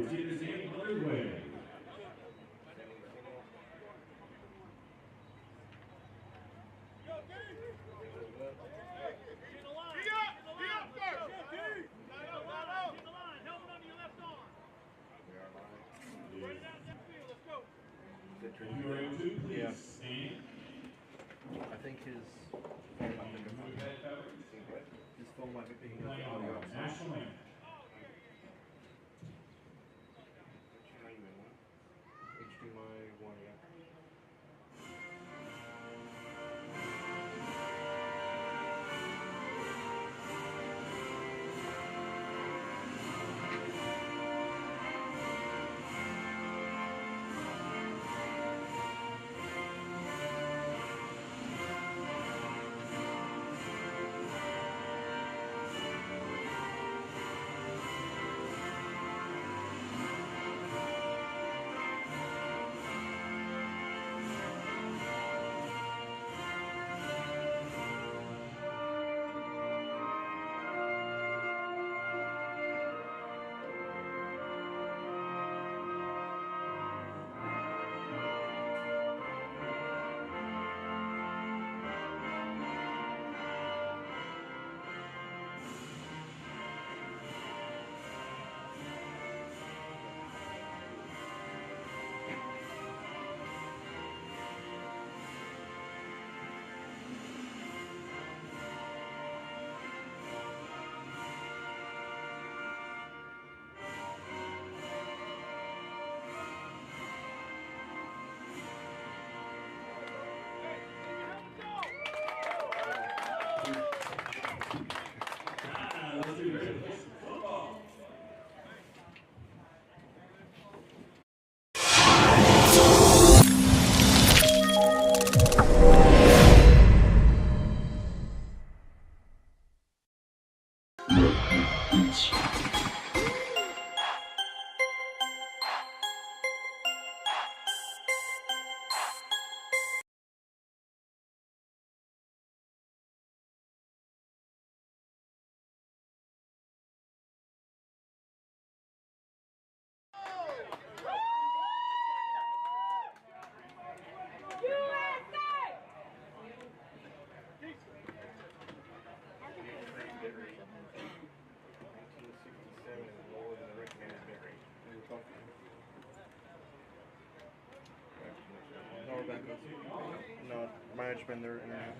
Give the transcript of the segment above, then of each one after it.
Independence Day underway. If you are able to, please stand. I think his phone might be picking up the audio outside. National anthem. HDMI 1, yeah. No, might have been their internet.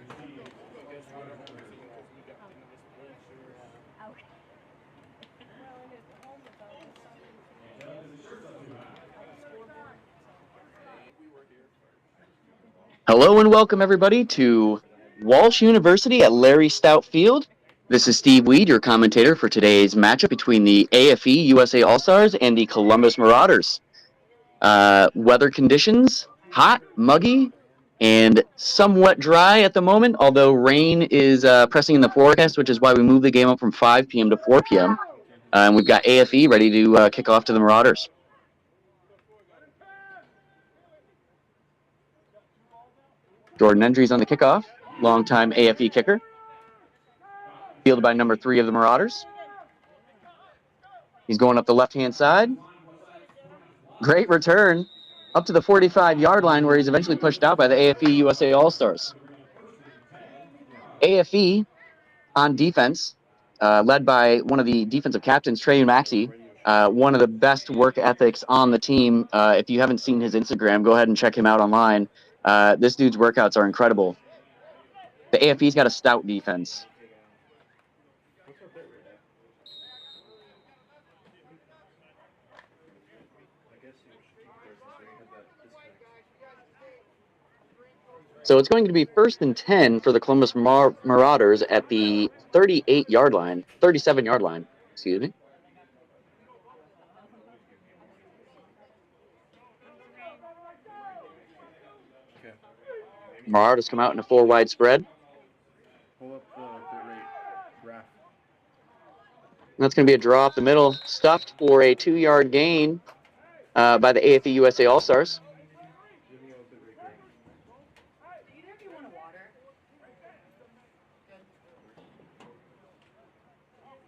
Hello and welcome everybody to Walsh University at Larry Stout Field. This is Steve Weed, your commentator for today's matchup between the AFE USA All-Stars and the Columbus Marauders. Weather conditions, hot, muggy, and somewhat dry at the moment, although rain is pressing in the forecast, which is why we moved the game up from 5 p.m. to 4 p.m. And we've got AFE ready to kick off to the Marauders. Jordan Endry's on the kickoff, longtime AFE kicker. Fielded by number 3 of the Marauders. He's going up the left-hand side. Great return up to the 45-yard line where he's eventually pushed out by the AFE USA All-Stars. AFE on defense, led by one of the defensive captains, Trey Maxey, one of the best work ethics on the team. If you haven't seen his Instagram, go ahead and check him out online. This dude's workouts are incredible. The AFE's got a stout defense. So it's going to be 1st and 10 for the Columbus Marauders at the 38-yard line, 37-yard line, excuse me. Okay. Marauders come out in a 4-wide spread. Pull up the rate graph. And that's going to be a draw up the middle, stuffed for a 2-yard gain by the AFE USA All-Stars.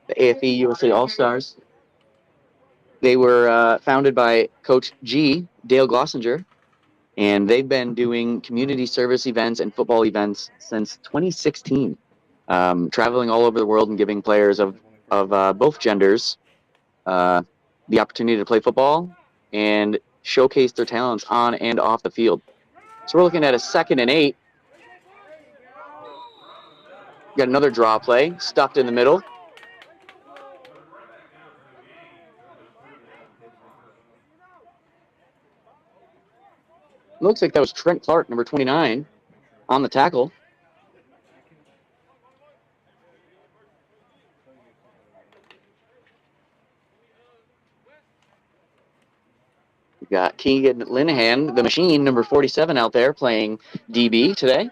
The AFE USA All-Stars They were founded by Coach G, Dale Glossinger, and they've been doing community service events and football events since 2016, traveling all over the world and giving players of both genders the opportunity to play football and showcase their talents on and off the field. So we're looking at a 2nd and 8. Got another draw play stuffed in the middle. Looks like that was Trent Clark, number 29, on the tackle. We got Keegan Linehan, the machine, number 47, out there playing DB today.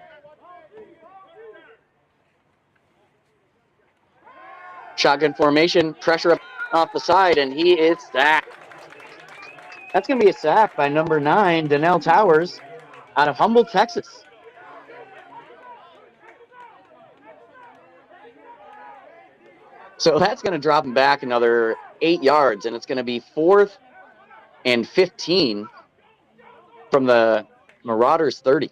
Shotgun formation, pressure up off the side, and he is sacked. That's going to be a sack by number 9, Donnell Towers, out of Humboldt, Texas. So that's going to drop him back another 8 yards, and it's going to be 4th and 15 from the Marauders 30.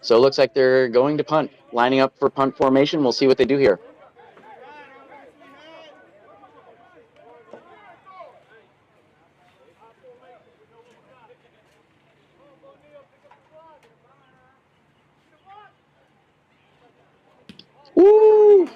So it looks like they're going to punt, lining up for punt formation. We'll see what they do here. Woo!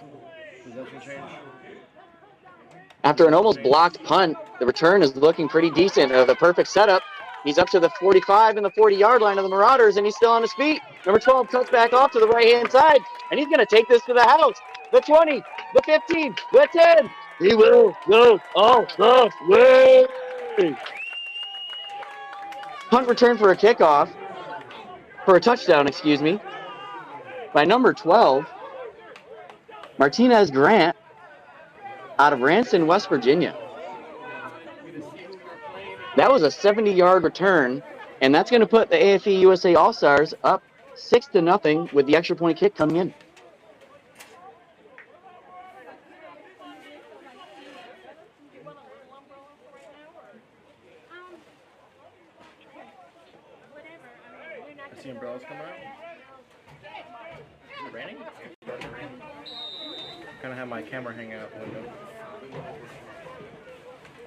After an almost blocked punt, the return is looking pretty decent. The perfect setup. He's up to the 45 and the 40-yard line of the Marauders, and he's still on his feet. Number 12 cuts back off to the right-hand side, and he's going to take this to the house. The 20, the 15, the 10. He will go all the way. Punt return for a kickoff, for a touchdown, excuse me, by number 12, Martinez Grant, out of Ranson, West Virginia. That was a 70-yard return, and that's going to put the AFE USA All-Stars up 6-0 with the extra point kick coming in. I see umbrellas coming out. Is it raining? Kind of have my camera hanging out the window.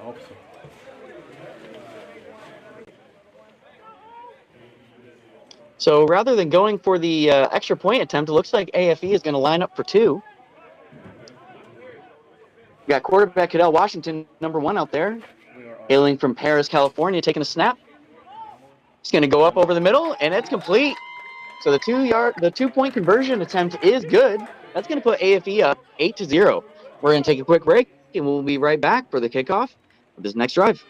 I hope so. So rather than going for the extra point attempt, it looks like AFE is going to line up for 2. We got quarterback Cadell Washington, number 1, out there, hailing from Paris, California, taking a snap. He's going to go up over the middle, and it's complete. So the 2-point conversion attempt is good. That's going to put AFE up 8-0. We're going to take a quick break, and we'll be right back for the kickoff of this next drive.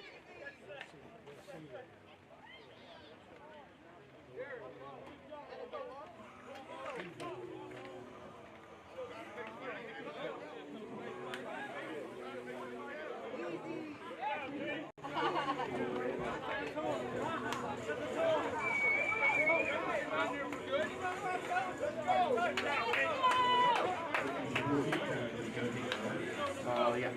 Yeah.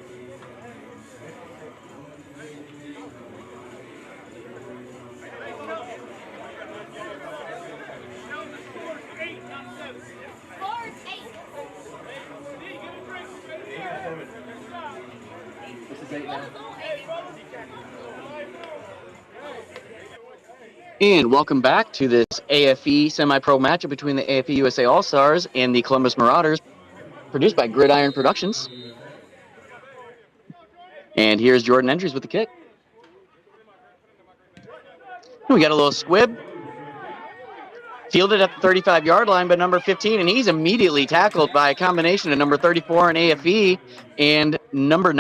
This is 8 now. And welcome back to this AFE semi-pro matchup between the AFE USA All-Stars and the Columbus Marauders, produced by Gridiron Productions. And here's Jordan Entries with the kick. We got a little squib. Fielded at the 35-yard line by number 15, and he's immediately tackled by a combination of number 34 and AFE and number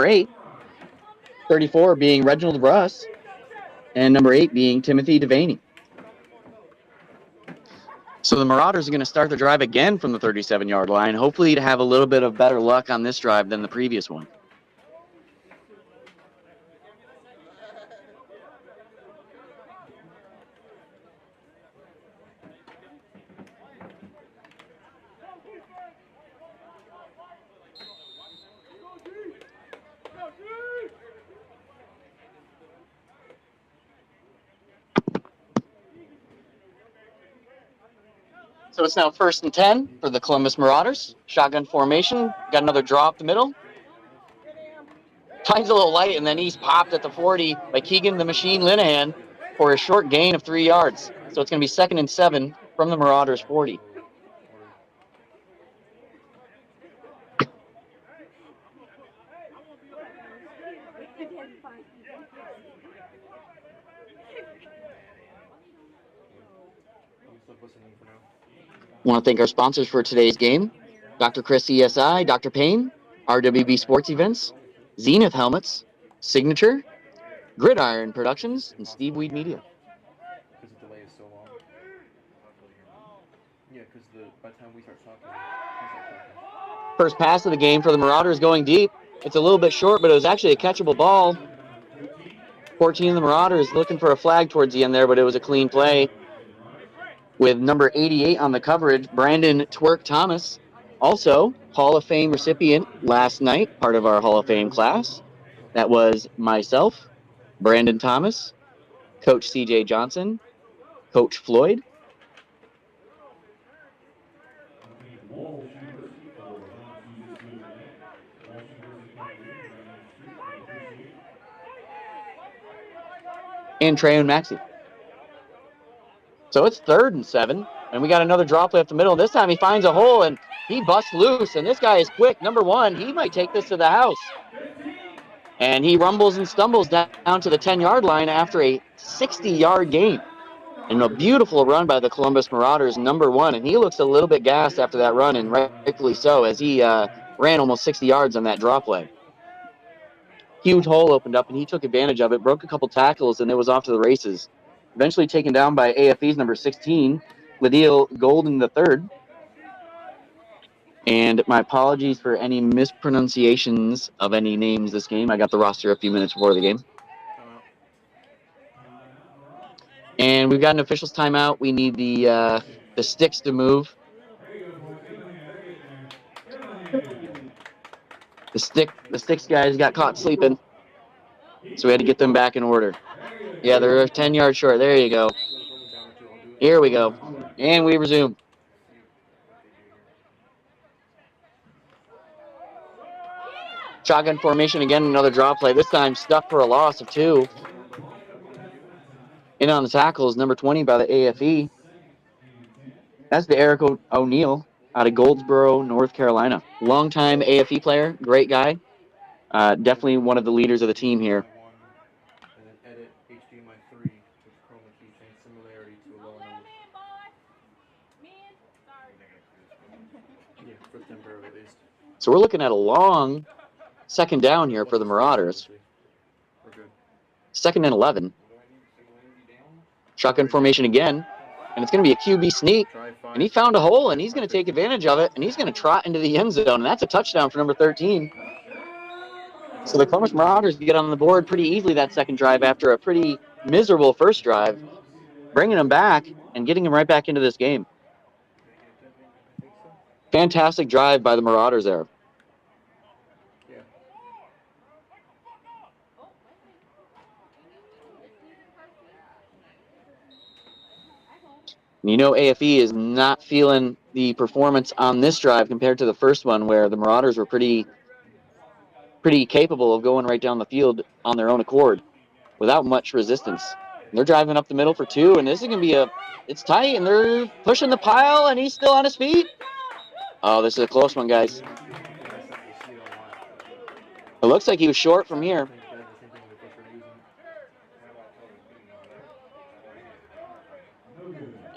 8. 34 being Reginald Russ, and number 8 being Timothy Devaney. So the Marauders are going to start the drive again from the 37-yard line, hopefully to have a little bit of better luck on this drive than the previous one. So it's now 1st and 10 for the Columbus Marauders. Shotgun formation. Got another draw up the middle. Time's a little light, and then he's popped at the 40 by Keegan the Machine Linehan for a short gain of 3 yards. So it's going to be 2nd and 7 from the Marauders 40. Want to thank our sponsors for today's game: Dr. Chris ESI, Dr. Payne, RWB Sports Events, Zenith Helmets, Signature, Gridiron Productions, and Steve Weed Media. Because the delay is so long. Yeah, because by the time we start talking, First pass of the game for the Marauders going deep. It's a little bit short, but it was actually a catchable ball. 14 of the Marauders looking for a flag towards the end there, but it was a clean play. With number 88 on the coverage, Brandon Twerk Thomas, also Hall of Fame recipient last night, part of our Hall of Fame class. That was myself, Brandon Thomas, Coach CJ Johnson, Coach Floyd. And Trey and Maxey. So it's 3rd and 7, and we got another draw play up the middle. This time he finds a hole, and he busts loose, and this guy is quick. Number 1, he might take this to the house. And he rumbles and stumbles down to the 10-yard line after a 60-yard gain. And a beautiful run by the Columbus Marauders, number 1, and he looks a little bit gassed after that run, and rightfully so, as he ran almost 60 yards on that draw play. Huge hole opened up, and he took advantage of it, broke a couple tackles, and it was off to the races. Eventually taken down by AFE's number 16, Ladeel Golden III. And my apologies for any mispronunciations of any names this game. I got the roster a few minutes before the game. And we've got an official's timeout. We need the sticks to move. The sticks guys got caught sleeping, so we had to get them back in order. Yeah, they're 10 yards short. There you go. Here we go. And we resume. Shotgun formation again, another draw play. This time stuck for a loss of 2. In on the tackles, number 20 by the AFE. That's the Eric O'Neill out of Goldsboro, North Carolina. Longtime AFE player, great guy. Definitely one of the leaders of the team here. So we're looking at a long 2nd down here for the Marauders. 2nd and 11. Shotgun formation again, and it's going to be a QB sneak. And he found a hole, and he's going to take advantage of it, and he's going to trot into the end zone, and that's a touchdown for number 13. So the Columbus Marauders get on the board pretty easily that second drive after a pretty miserable first drive, bringing them back and getting them right back into this game. Fantastic drive by the Marauders there. You know, AFE is not feeling the performance on this drive compared to the first one, where the Marauders were pretty capable of going right down the field on their own accord without much resistance. And they're driving up the middle for 2, and this is going to be it's tight, and they're pushing the pile, and he's still on his feet. Oh, this is a close one, guys. It looks like he was short from here.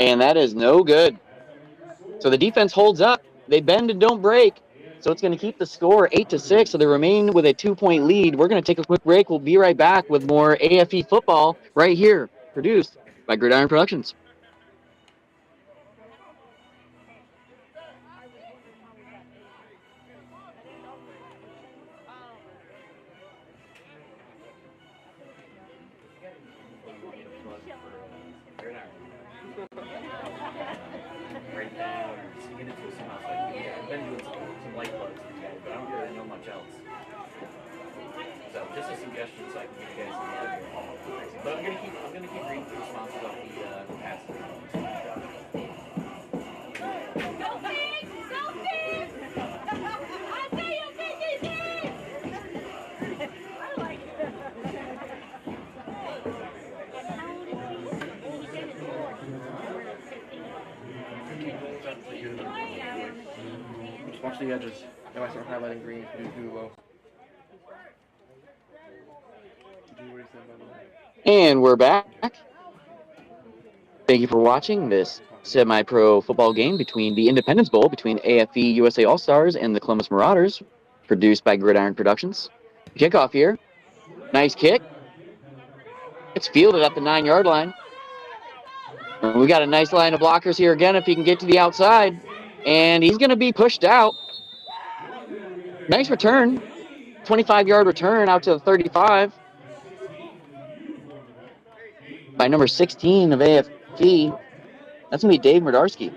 And that is no good. So the defense holds up. They bend and don't break. So it's going to keep the score 8-6. So they remain with a 2-point lead. We're going to take a quick break. We'll be right back with more AFE football right here, produced by Gridiron Productions. See, I might start highlighting green to do low. And we're back. Thank you for watching this semi-pro football game between the Independence Bowl between AFE USA All-Stars and the Columbus Marauders, produced by Gridiron Productions. Kickoff here. Nice kick. It's fielded at the 9-yard line. And we got a nice line of blockers here again if he can get to the outside. And he's going to be pushed out. Nice return. 25-yard return out to the 35 by number 16 of AFE. That's going to be Dave Murdarski.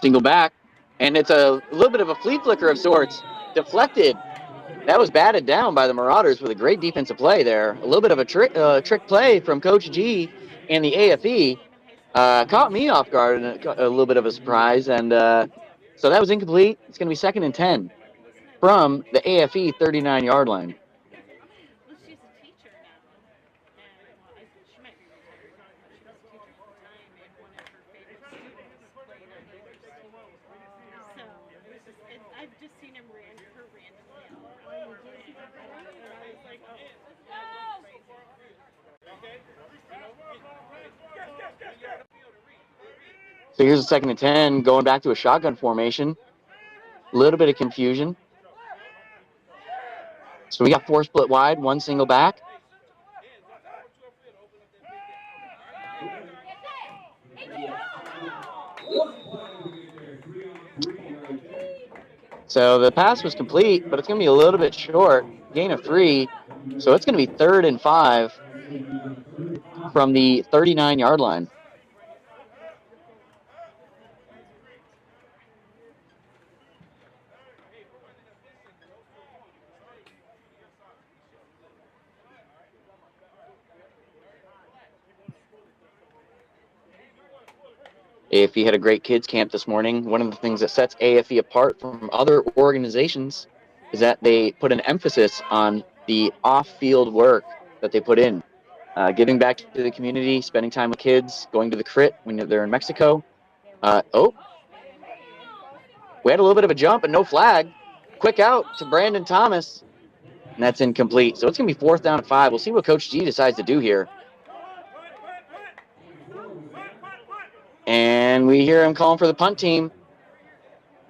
Single back, and it's a little bit of a flea flicker of sorts. Deflected. That was batted down by the Marauders with a great defensive play there. A little bit of a trick play from Coach G and the AFE. Caught me off guard and a little bit of a surprise. And so that was incomplete. It's going to be 2nd and 10 from the AFE 39-yard line. So here's a 2nd and 10, going back to a shotgun formation. A little bit of confusion. So we got 4 split wide, 1 single back. So the pass was complete, but it's going to be a little bit short. Gain of 3. So it's going to be 3rd and 5 from the 39-yard line. AFE had a great kids camp this morning. One of the things that sets AFE apart from other organizations is that they put an emphasis on the off-field work that they put in. Giving back to the community, spending time with kids, going to the crit when they're in Mexico. We had a little bit of a jump and no flag. Quick out to Brandon Thomas, and that's incomplete. So it's going to be 4th down and 5. We'll see what Coach G decides to do here. And we hear him calling for the punt team.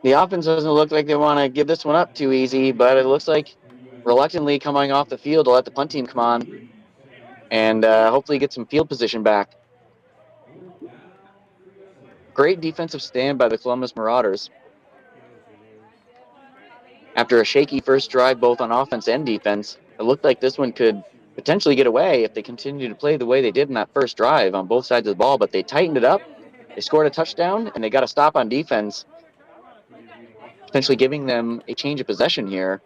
The offense doesn't look like they want to give this one up too easy, but it looks like reluctantly coming off the field to let the punt team come on and hopefully get some field position back. Great defensive stand by the Columbus Marauders. After a shaky first drive both on offense and defense, it looked like this one could potentially get away if they continue to play the way they did in that first drive on both sides of the ball, but they tightened it up. They scored a touchdown, and they got a stop on defense, potentially giving them a change of possession here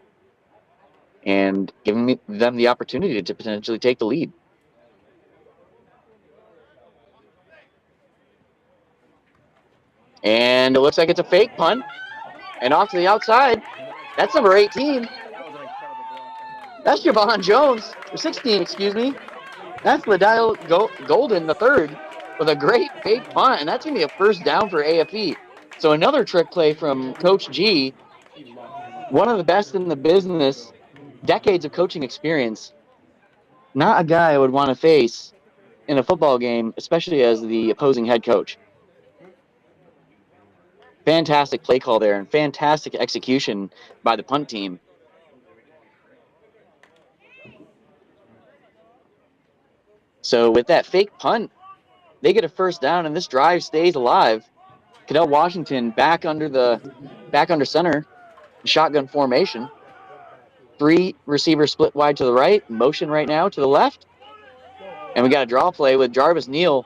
and giving them the opportunity to potentially take the lead. And it looks like it's a fake punt, and off to the outside. That's number 18. That's Javon Jones, or 16, excuse me. That's Ladial Golden, the 3rd, with a great fake punt, and that's going to be a 1st down for AFE. So another trick play from Coach G, one of the best in the business, decades of coaching experience. Not a guy I would want to face in a football game, especially as the opposing head coach. Fantastic play call there and fantastic execution by the punt team. So with that fake punt, they get a 1st down, and this drive stays alive. Cadell Washington back under center, shotgun formation. 3 receivers split wide to the right, motion right now to the left. And we got a draw play with Jarvis Neal,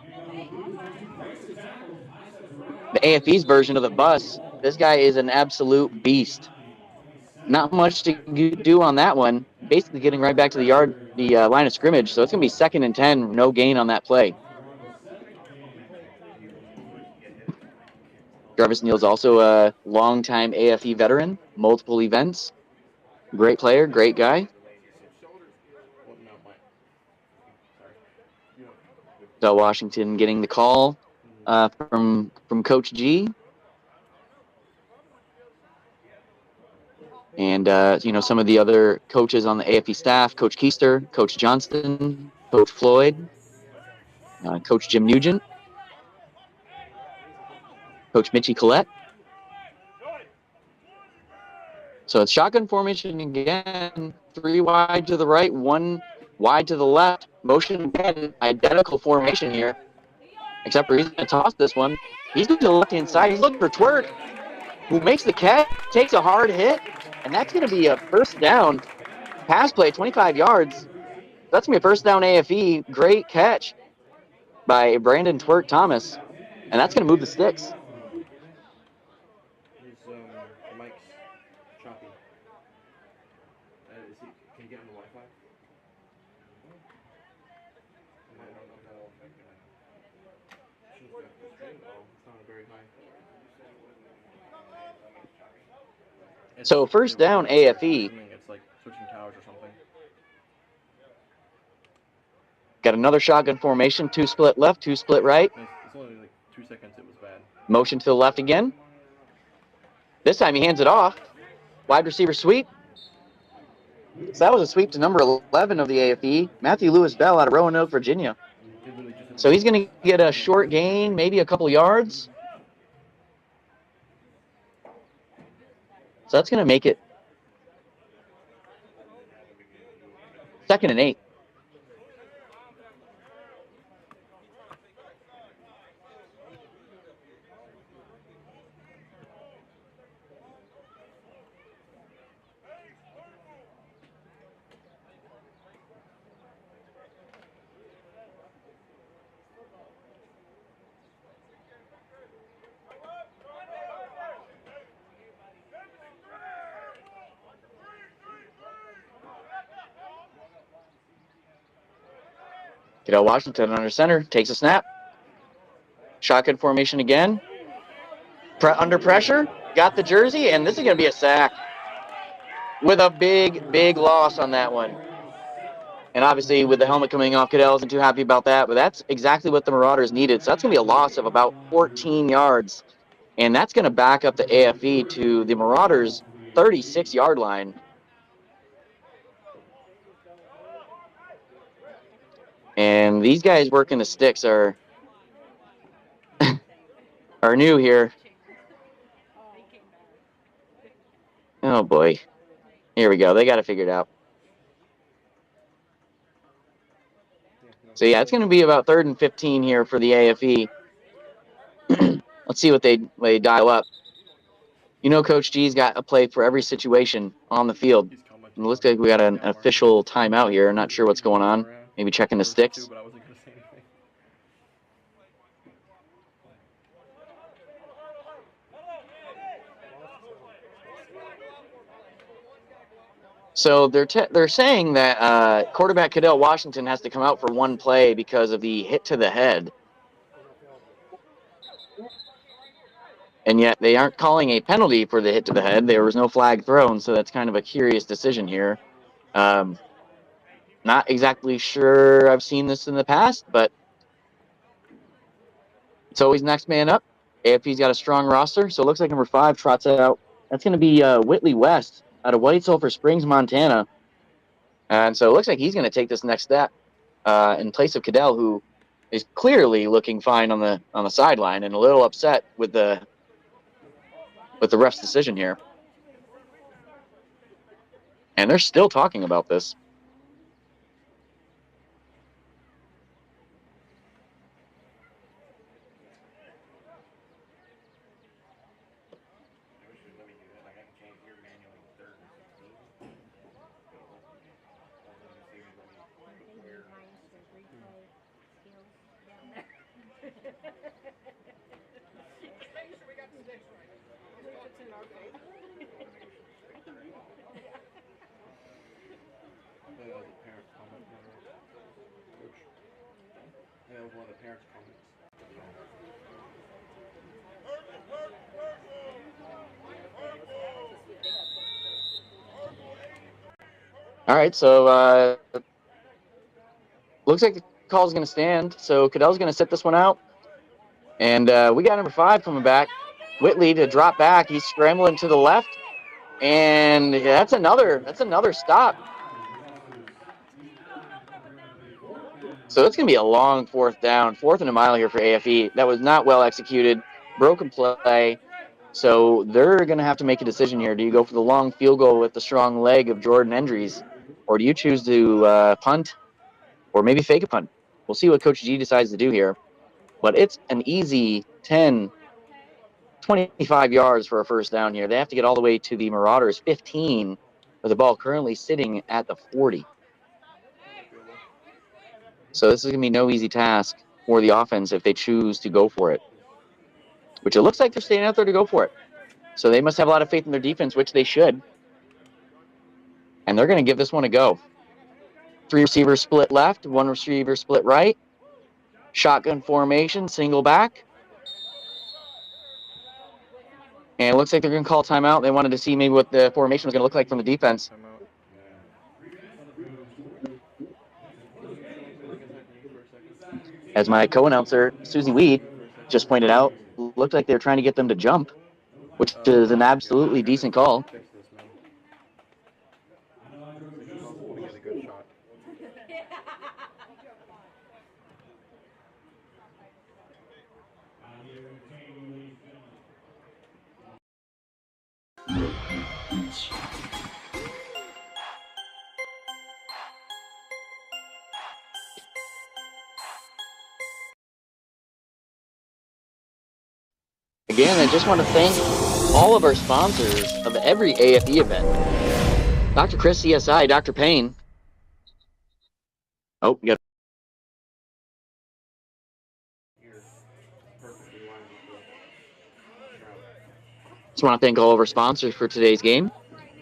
the AFE's version of the bus. This guy is an absolute beast. Not much to do on that one. Basically getting right back to the line of scrimmage. So it's going to be 2nd and 10, no gain on that play. Jarvis Neal's also a longtime AFE veteran, multiple events. Great player, great guy. Del Washington getting the call from Coach G. And, some of the other coaches on the AFE staff, Coach Keister, Coach Johnston, Coach Floyd, Coach Jim Nugent, Coach Mitchie Collette. So it's shotgun formation again, 3 wide to the right, 1 wide to the left. Motion again, identical formation here. Except for he's going to toss this one. He's going to the left-hand side. He's looking for Twerk, who makes the catch, takes a hard hit, and that's going to be a first down. Pass play, 25 yards. That's going to be a first down AFE. Great catch by Brandon Twerk Thomas. And that's going to move the sticks. Mike's choppy. Can you get on the Wi-Fi? So first down AFE. It's like switching towers or something. Got another shotgun formation, 2 split left, 2 split right. It's only like 2 seconds. It was bad. Motion to the left again. This time he hands it off. Wide receiver sweep. So that was a sweep to number 11 of the AFE, Matthew Lewis Bell out of Roanoke, Virginia. So he's going to get a short gain, maybe a couple yards. So that's going to make it 2nd and 8. Cadell Washington under center, takes a snap. Shotgun formation again. Under pressure, got the jersey, and this is going to be a sack. With a big loss on that one. And obviously, with the helmet coming off, Cadell isn't too happy about that, but that's exactly what the Marauders needed. So that's going to be a loss of about 14 yards. And that's going to back up the AFE to the Marauders' 36-yard line. And these guys working the sticks are new here. Oh, boy. Here we go. They got it figured out. So, yeah, it's going to be about 3rd and 15 here for the AFE. Let's see what they dial up. You know, Coach G's got a play for every situation on the field. And it looks like we got an official timeout here. I'm not sure what's going on. Maybe checking the sticks. So they're saying that quarterback Cadell Washington has to come out for 1 play because of the hit to the head. And yet they aren't calling a penalty for the hit to the head. There was no flag thrown, so that's kind of a curious decision here. Not exactly sure I've seen this in the past, but it's always next man up. AFP's got a strong roster, so it looks like number 5 trots out. That's going to be Whitley West out of White Sulphur Springs, Montana. And so it looks like he's going to take this next step in place of Cadell, who is clearly looking fine on the sideline and a little upset with the ref's decision here. And they're still talking about this. All right, so looks like the call is going to stand. So Cadell's going to sit this one out. And we got number 5 coming back. Whitley to drop back. He's scrambling to the left. And that's another stop. So it's going to be a long 4th down, 4th and a mile here for AFE. That was not well executed, broken play. So they're going to have to make a decision here. Do you go for the long field goal with the strong leg of Jordan Endries, or do you choose to punt or maybe fake a punt? We'll see what Coach G decides to do here. But it's an easy 10, 25 yards for a first down here. They have to get all the way to the Marauders 15, with the ball currently sitting at the 40. So this is going to be no easy task for the offense if they choose to go for it, which it looks like they're staying out there to go for it. So they must have a lot of faith in their defense, which they should. And they're going to give this one a go. 3 receivers split left, 1 receiver split right. Shotgun formation, single back. And it looks like they're going to call timeout. They wanted to see maybe what the formation was going to look like from the defense. As my co-announcer, Susie Weed, just pointed out, looked like they were trying to get them to jump, which is an absolutely decent call. Again, I just want to thank all of our sponsors of every AFE event. Dr. Chris, CSI, Dr. Payne. Oh, you got. Just want to thank all of our sponsors for today's game.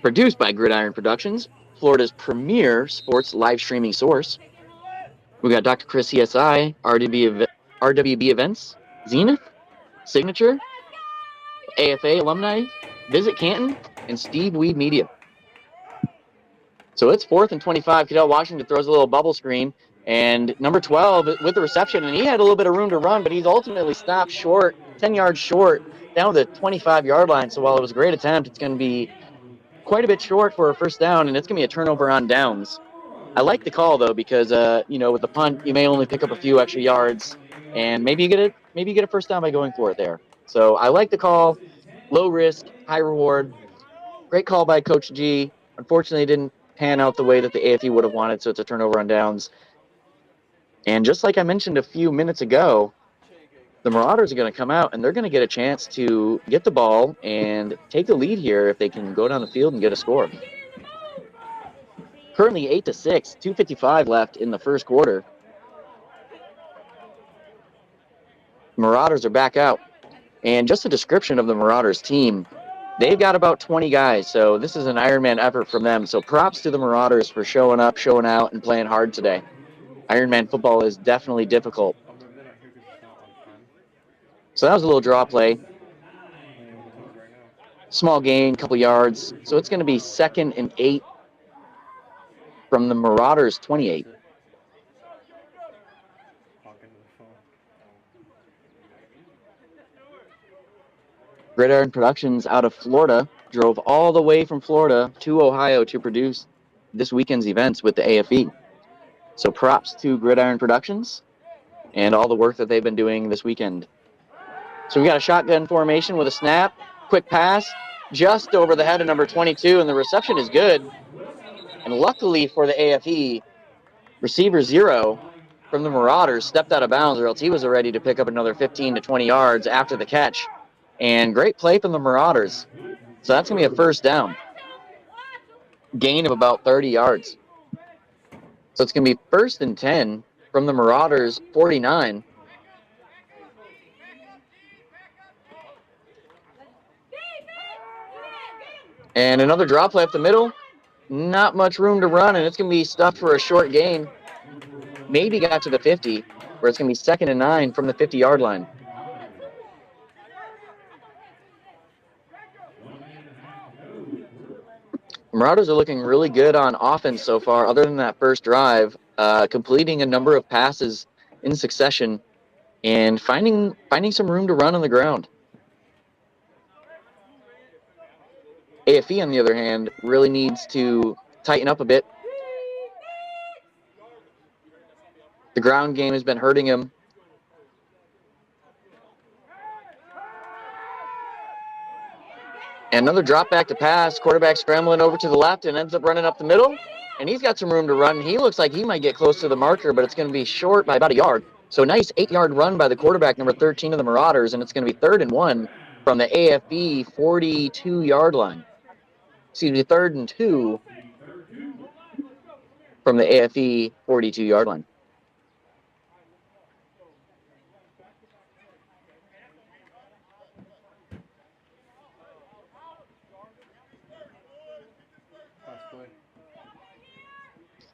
Produced by Gridiron Productions, Florida's premier sports live streaming source. We got Dr. Chris, CSI, RWB Events, Zenith, Signature, AFA Alumni, Visit Canton, and Steve Weed Media. So it's 4th and 25. Cadell Washington throws a little bubble screen. And number 12 with the reception. And he had a little bit of room to run, but he's ultimately stopped short, 10 yards short, down to the 25-yard line. So while it was a great attempt, it's going to be quite a bit short for a first down, and it's going to be a turnover on downs. I like the call, though, because, with the punt, you may only pick up a few extra yards. And maybe you get a first down by going for it there. So I like the call. Low risk, high reward. Great call by Coach G. Unfortunately, it didn't pan out the way that the AFE would have wanted, so it's a turnover on downs. And just like I mentioned a few minutes ago, the Marauders are going to come out, and they're going to get a chance to get the ball and take the lead here if they can go down the field and get a score. Currently 8-6, 2:55 left in the first quarter. Marauders are back out. And just a description of the Marauders team, they've got about 20 guys, so this is an Ironman effort from them. So props to the Marauders for showing up, showing out, and playing hard today. Ironman football is definitely difficult. So that was a little draw play. Small gain, couple yards. So it's going to be 2nd and 8 from the Marauders' 28. Gridiron Productions out of Florida drove all the way from Florida to Ohio to produce this weekend's events with the AFE. So props to Gridiron Productions and all the work that they've been doing this weekend. So we got a shotgun formation with a snap, quick pass, just over the head of number 22, and the reception is good. And luckily for the AFE, receiver 0 from the Marauders stepped out of bounds, or else he was ready to pick up another 15 to 20 yards after the catch. And great play from the Marauders. So that's going to be a first down. Gain of about 30 yards. So it's going to be 1st and 10 from the Marauders' 49. And another drop play up the middle. Not much room to run, and it's going to be stuffed for a short gain. Maybe got to the 50, where it's going to be 2nd and 9 from the 50-yard line. Marauders are looking really good on offense so far, other than that first drive, completing a number of passes in succession and finding some room to run on the ground. AFE, on the other hand, really needs to tighten up a bit. The ground game has been hurting him. And another drop back to pass, quarterback scrambling over to the left and ends up running up the middle. And he's got some room to run. He looks like he might get close to the marker, but it's going to be short by about a yard. So a nice 8-yard run by the quarterback, number 13 of the Marauders, and it's going to be 3rd and 1 from the AFE 42-yard line. Excuse me, 3rd and 2 from the AFE 42-yard line.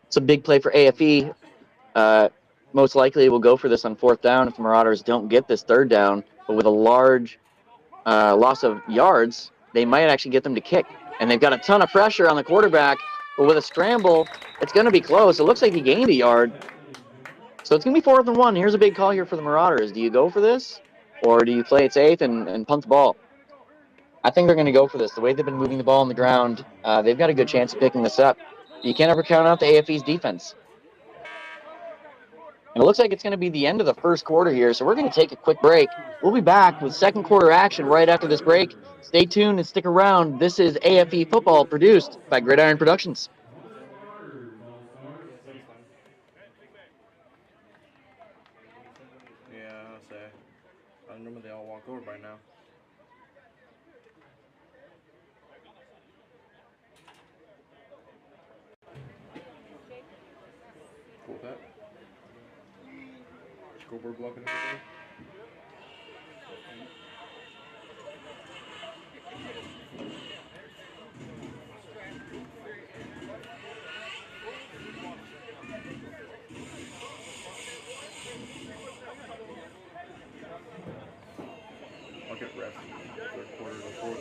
It's a big play for AFE. Most likely will go for this on 4th down if the Marauders don't get this 3rd down. But with a large loss of yards, they might actually get them to kick. And they've got a ton of pressure on the quarterback. But with a scramble, it's going to be close. It looks like he gained a yard. So it's going to be 4th and 1. Here's a big call here for the Marauders. Do you go for this? Or do you play it safe and punt the ball? I think they're going to go for this. The way they've been moving the ball on the ground, they've got a good chance of picking this up. You can't ever count out the AFE's defense. And it looks like it's going to be the end of the first quarter here, so we're going to take a quick break. We'll be back with second quarter action right after this break. Stay tuned and stick around. This is AFE Football, produced by Gridiron Productions. Yeah, I'll say. I remember they all walk over by now. Cool that. Scoreboard blocking everything. I'll get rest. 3rd quarter to 4th.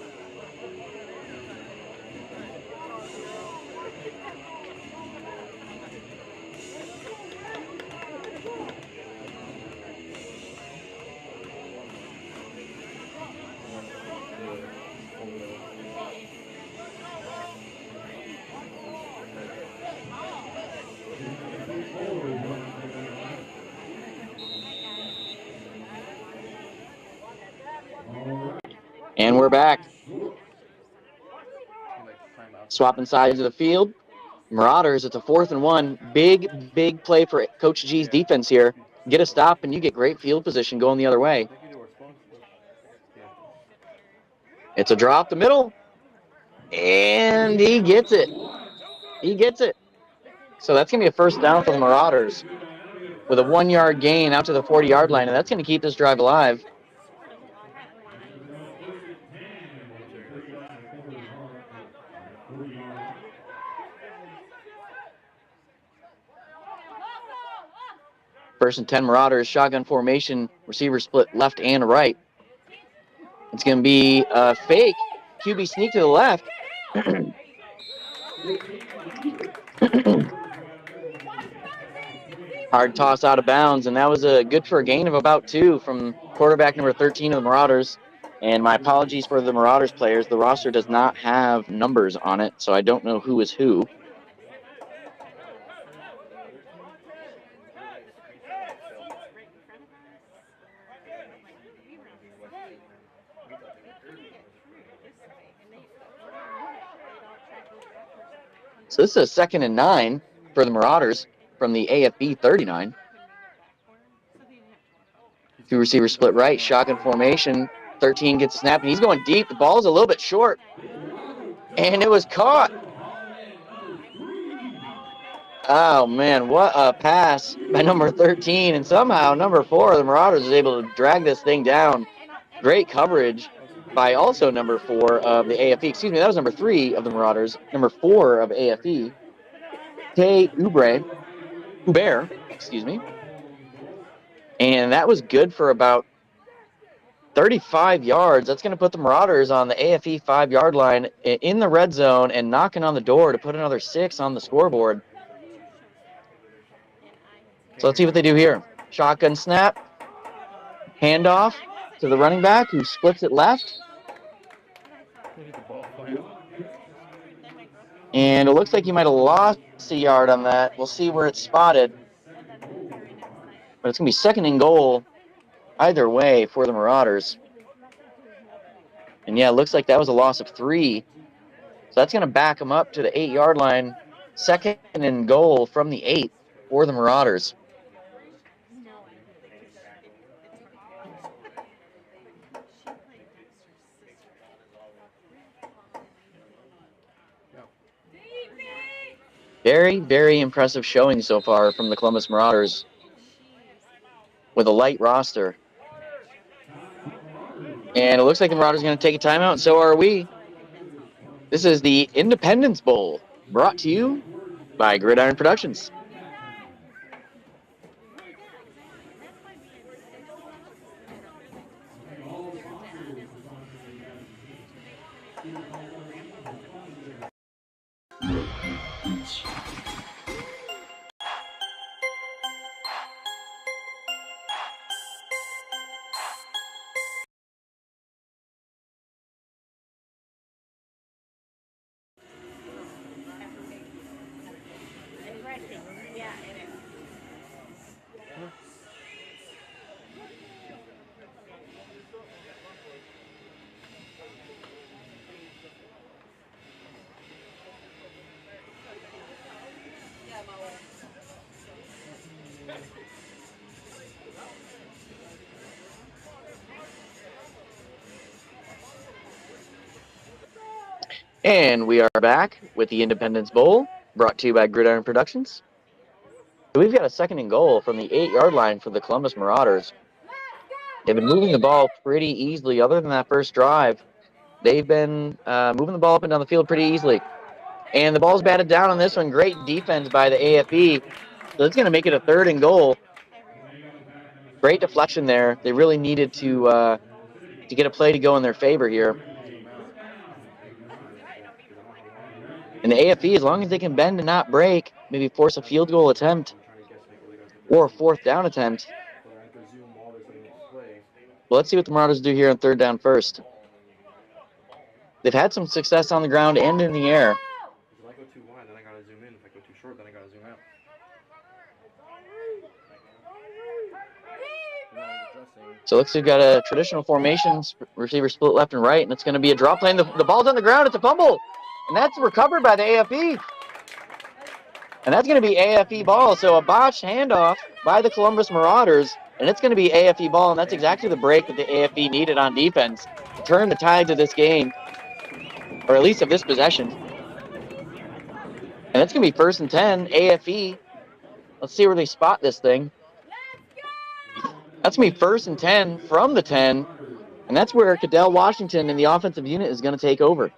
And we're back. Swapping sides of the field. Marauders, it's a 4th and 1. Big play for Coach G's defense here. Get a stop, and you get great field position going the other way. It's a draw up the middle. And he gets it. He gets it. So that's going to be a 1st down for the Marauders with a 1-yard gain out to the 40-yard line, and that's going to keep this drive alive. First and 10 Marauders, shotgun formation, receiver split left and right. It's going to be a fake QB sneak to the left. Hard toss out of bounds, and that was good for a gain of about 2 from quarterback number 13 of the Marauders. And my apologies for the Marauders players. The roster does not have numbers on it, so I don't know who is who. So this is a 2nd and 9 for the Marauders from the AFE 39. 2 receivers split right, shotgun formation. 13 gets a snap, and he's going deep. The ball's a little bit short, and it was caught. Oh, man, what a pass by number 13, and somehow number 4 of the Marauders was able to drag this thing down. Great coverage by also number 4 of the AFE. Excuse me, that was number 3 of the Marauders. Number 4 of AFE, Tay Hubert, excuse me. And that was good for about 35 yards. That's going to put the Marauders on the AFE 5-yard line in the red zone and knocking on the door to put another 6 on the scoreboard. So let's see what they do here. Shotgun snap. Handoff to the running back who splits it left. And it looks like he might have lost a yard on that. We'll see where it's spotted. But it's going to be 2nd and goal either way for the Marauders. And yeah, it looks like that was a loss of 3. So that's going to back them up to the 8-yard line. 2nd and goal from the 8 for the Marauders. Very, very impressive showing so far from the Columbus Marauders with a light roster. And it looks like the Marauders are going to take a timeout, and so are we. This is the Independence Bowl, brought to you by Gridiron Productions. And we are back with the Independence Bowl, brought to you by Gridiron Productions. We've got a 2nd and goal from the 8-yard line for the Columbus Marauders. They've been moving the ball pretty easily. Other than that first drive, they've been moving the ball up and down the field pretty easily. And the ball's batted down on this one. Great defense by the AFE. So it's going to make it a 3rd and goal. Great deflection there. They really needed to get a play to go in their favor here. And the AFE, as long as they can bend and not break, maybe force a field goal attempt or a 4th down attempt. Well, let's see what the Marauders do here on 3rd down first. They've had some success on the ground and in the air. If I go too wide, then I gotta zoom in. If I go too short, then I gotta zoom out. So looks like we've got a traditional formation, receiver split left and right, and it's going to be a draw play. And the ball's on the ground. It's a fumble, and that's recovered by the AFE. And that's going to be AFE ball. So a botched handoff by the Columbus Marauders, and it's going to be AFE ball, and that's exactly the break that the AFE needed on defense to turn the tides of this game, or at least of this possession. And it's going to be 1st and 10, AFE. Let's see where they spot this thing. That's going to be 1st and 10 from the 10, and that's where Cadell Washington in the offensive unit is going to take over.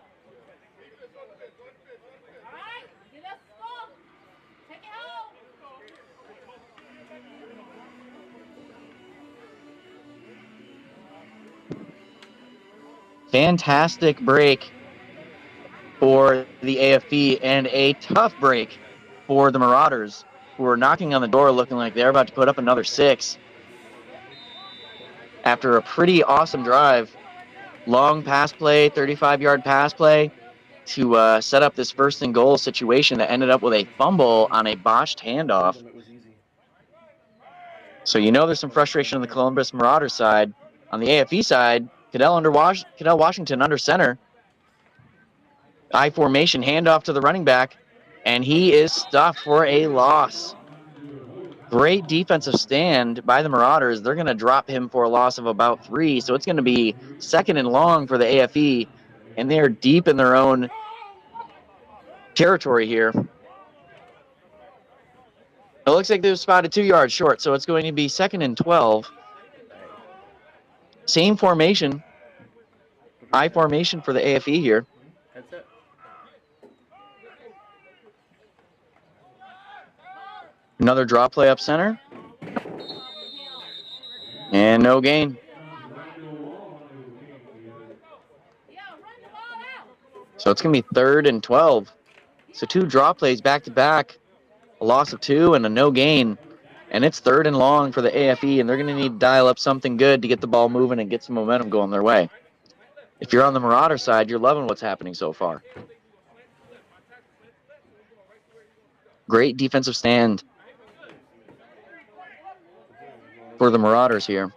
Fantastic break for the AFE and a tough break for the Marauders, who are knocking on the door looking like they're about to put up another 6. After a pretty awesome drive, long pass play, 35-yard pass play to set up this 1st and goal situation that ended up with a fumble on a botched handoff. So you know there's some frustration on the Columbus Marauders side. On the AFE side, Cadell Washington under center. I formation, handoff to the running back, and he is stuffed for a loss. Great defensive stand by the Marauders. They're going to drop him for a loss of about 3, so it's going to be 2nd and long for the AFE, and they're deep in their own territory here. It looks like they've spotted 2 yards short, so it's going to be 2nd and 12. Same formation, I formation for the AFE here. That's it. Another draw play up center. And no gain. So it's going to be 3rd and 12. So 2 draw plays back-to-back, a loss of 2 and a no gain. And it's 3rd and long for the AFE, and they're going to need to dial up something good to get the ball moving and get some momentum going their way. If you're on the Marauder side, you're loving what's happening so far. Great defensive stand for the Marauders here.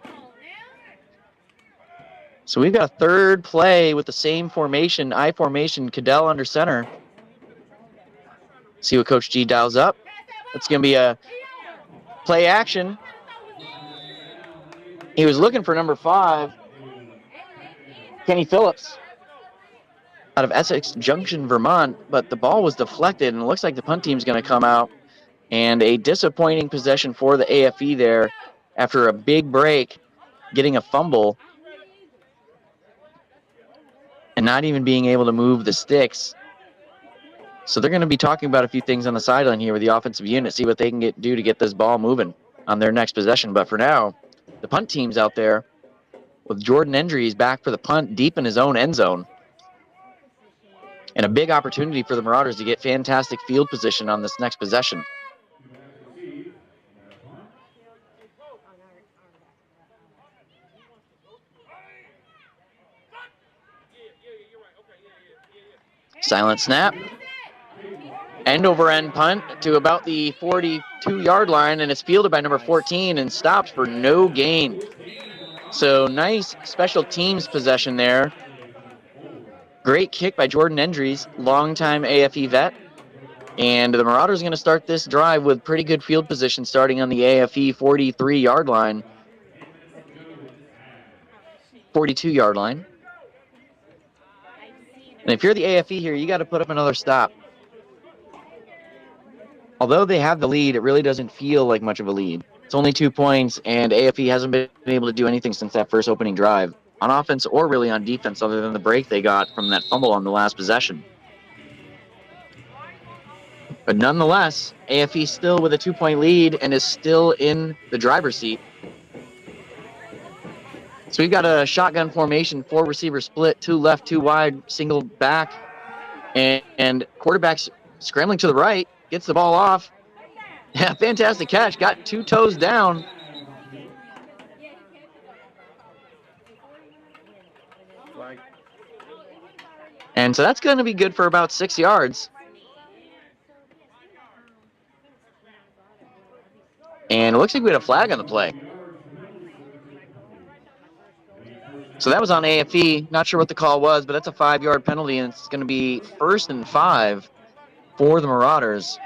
So we've got a 3rd play with the same formation, I formation, Cadell under center. See what Coach G dials up. It's going to be a play action. He was looking for number 5, Kenny Phillips, out of Essex Junction, Vermont, but the ball was deflected, and it looks like the punt team's going to come out. And a disappointing possession for the AFE there after a big break, getting a fumble, and not even being able to move the sticks. So they're going to be talking about a few things on the sideline here with the offensive unit, see what they can do to get this ball moving on their next possession. But for now, the punt team's out there with Jordan Endries back for the punt deep in his own end zone. And a big opportunity for the Marauders to get fantastic field position on this next possession. Silent snap. End over end punt to about the 42-yard line, and it's fielded by number 14 and stopped for no gain. So nice special teams possession there. Great kick by Jordan Endries, longtime AFE vet. And the Marauders are going to start this drive with pretty good field position starting on the AFE 43-yard line. 42-yard line. And if you're the AFE here, you got to put up another stop. Although they have the lead, it really doesn't feel like much of a lead. It's only 2 points, and AFE hasn't been able to do anything since that first opening drive, on offense or really on defense, other than the break they got from that fumble on the last possession. But nonetheless, AFE still with a 2-point lead and is still in the driver's seat. So we've got a shotgun formation, 4-receiver split, 2 left, 2 wide, single back, and quarterback's scrambling to the right. Gets the ball off. Yeah, fantastic catch. Got 2 toes down. And so that's going to be good for about 6 yards. And it looks like we had a flag on the play. So that was on AFE. Not sure what the call was, but that's a 5-yard penalty, and it's going to be 1st and 5. For the Marauders.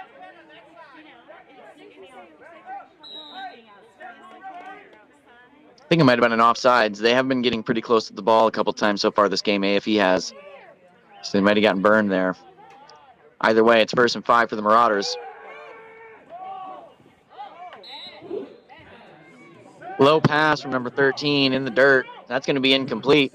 I think it might have been an offsides. They have been getting pretty close to the ball a couple times so far this game, AFE has. So they might have gotten burned there. Either way, it's 1st and 5 for the Marauders. Low pass from number 13 in the dirt. That's going to be incomplete.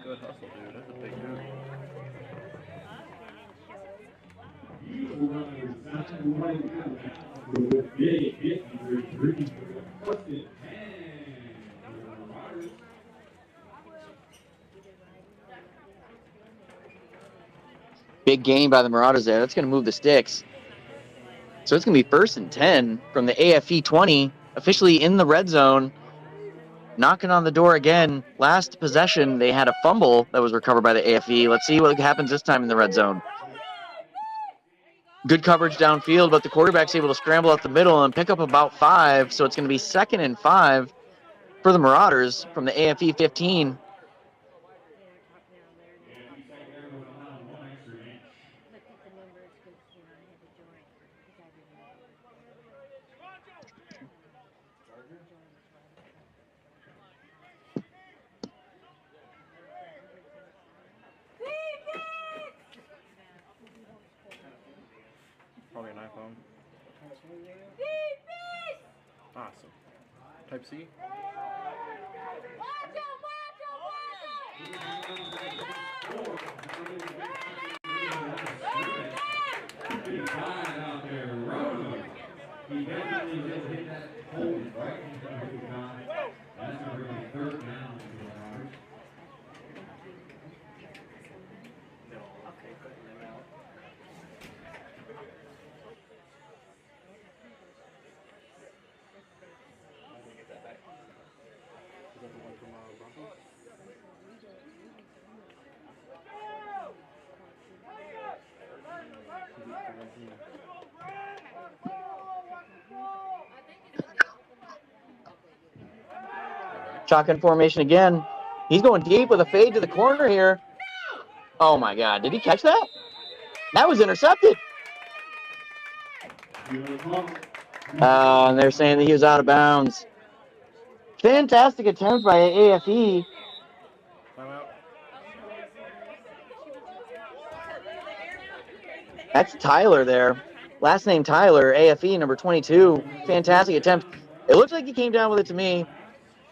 Good hustle, dude. That's a big move. Big gain by the Marauders there. That's going to move the sticks. So it's going to be 1st and 10 from the AFE 20, officially in the red zone. Knocking on the door again. Last possession, they had a fumble that was recovered by the AFE. Let's see what happens this time in the red zone. Good coverage downfield, but the quarterback's able to scramble up the middle and pick up about 5. So it's going to be 2nd and 5 for the Marauders from the AFE 15. Awesome. Type C. Fine out there, Rono. He definitely just hit that hole right into the gun. That's a really third down for the Marauders. Shotgun formation again. He's going deep with a fade to the corner here. Oh my God, did he catch that? That was intercepted. And they're saying that he was out of bounds. Fantastic attempt by AFE. That's Tyler there. Last name Tyler, AFE, number 22. Fantastic attempt. It looks like he came down with it to me.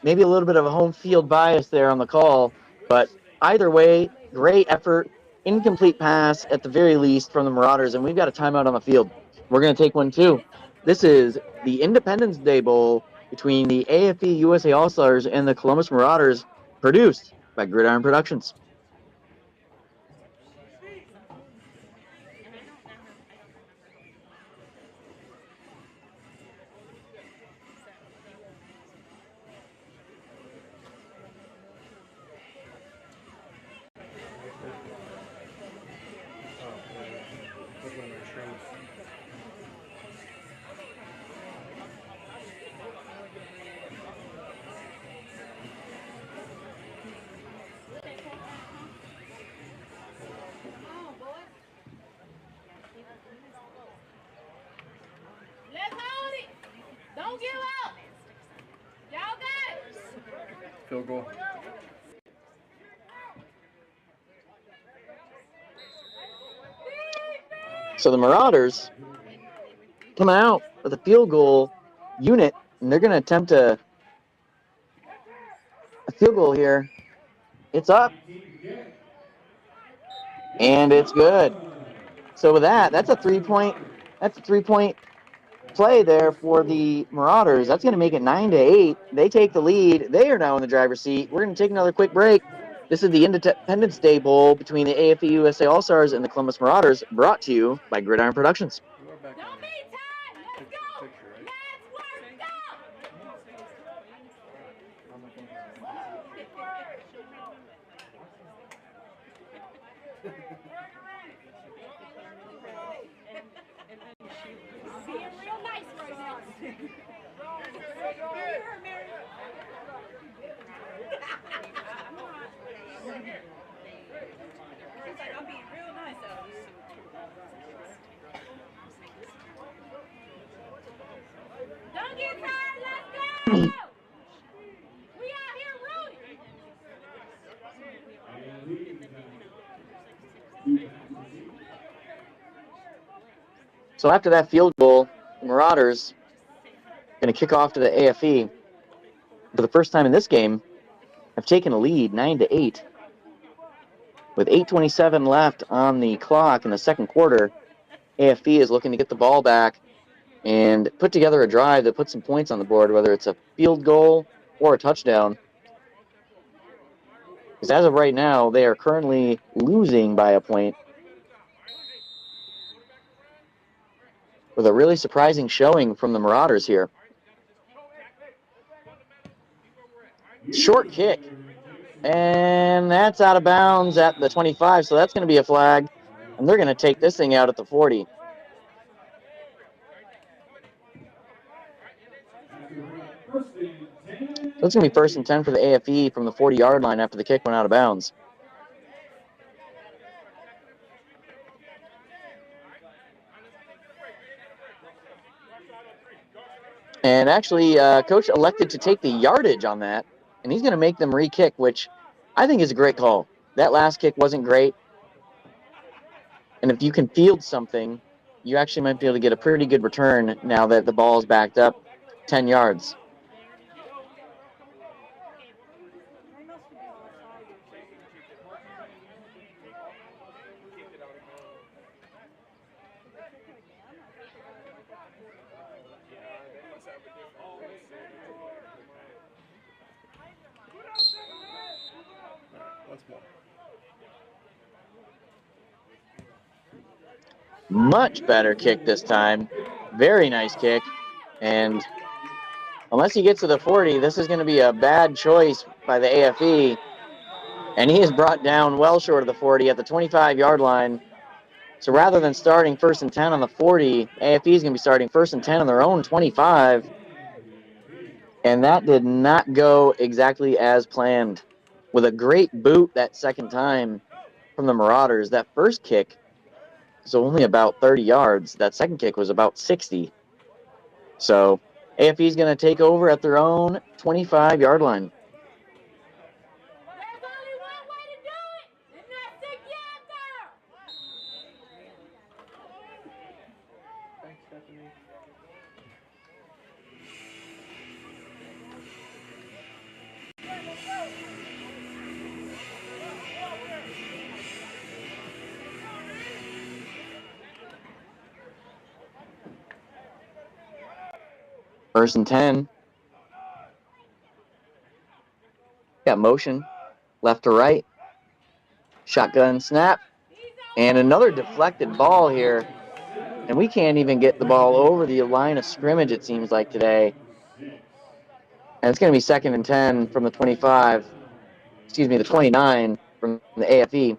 Maybe a little bit of a home field bias there on the call. But either way, great effort. Incomplete pass at the very least from the Marauders. And we've got a timeout on the field. We're going to take one too. This is the Independence Day Bowl between the AFE USA All-Stars and the Columbus Marauders, produced by Gridiron Productions. Field goal. So the Marauders come out with a field goal unit, and they're going to attempt a field goal here. It's up. And it's good. So with that, that's a three-point play there for the Marauders. That's going to make it 9-8. They take the lead. They are now in the driver's seat. We're going to take another quick break. This is the Independence Day Bowl between the AFE USA All-Stars and the Columbus Marauders, brought to you by Gridiron Productions. Don't get tired, let's go! We out here rooting! So after that field goal, the Marauders going to kick off to the AFE. For the first time in this game, have taken a lead 9-8. With 8:27 left on the clock in the second quarter, AFE is looking to get the ball back and put together a drive that puts some points on the board, whether it's a field goal or a touchdown. Because as of right now, they are currently losing by a point, with a really surprising showing from the Marauders here. Short kick. And that's out of bounds at the 25, so that's going to be a flag. And they're going to take this thing out at the 40. So it's going to be 1st and 10 for the AFE from the 40-yard line after the kick went out of bounds. And actually, Coach elected to take the yardage on that, and he's going to make them re-kick, which I think is a great call. That last kick wasn't great. And if you can field something you actually might be able to get a pretty good return now that the ball is backed up 10 yards. Much better kick this time. Very nice kick. And unless he gets to the 40, this is going to be a bad choice by the AFE. And he is brought down well short of the 40 at the 25-yard line. So rather than starting 1st and 10 on the 40, AFE is going to be starting 1st and 10 on their own 25. And that did not go exactly as planned. With a great boot that second time from the Marauders, that first kick was only about 30 yards. That second kick was about 60. So AFE is going to take over at their own 25-yard line. There's only one way to do it, and that's to get there. Thanks, Stephanie. First and 10. Got motion, left to right. Shotgun snap. And another deflected ball here. And we can't even get the ball over the line of scrimmage, it seems like, today. And it's going to be 2nd and 10 from the 25. Excuse me, the 29 from the AFE.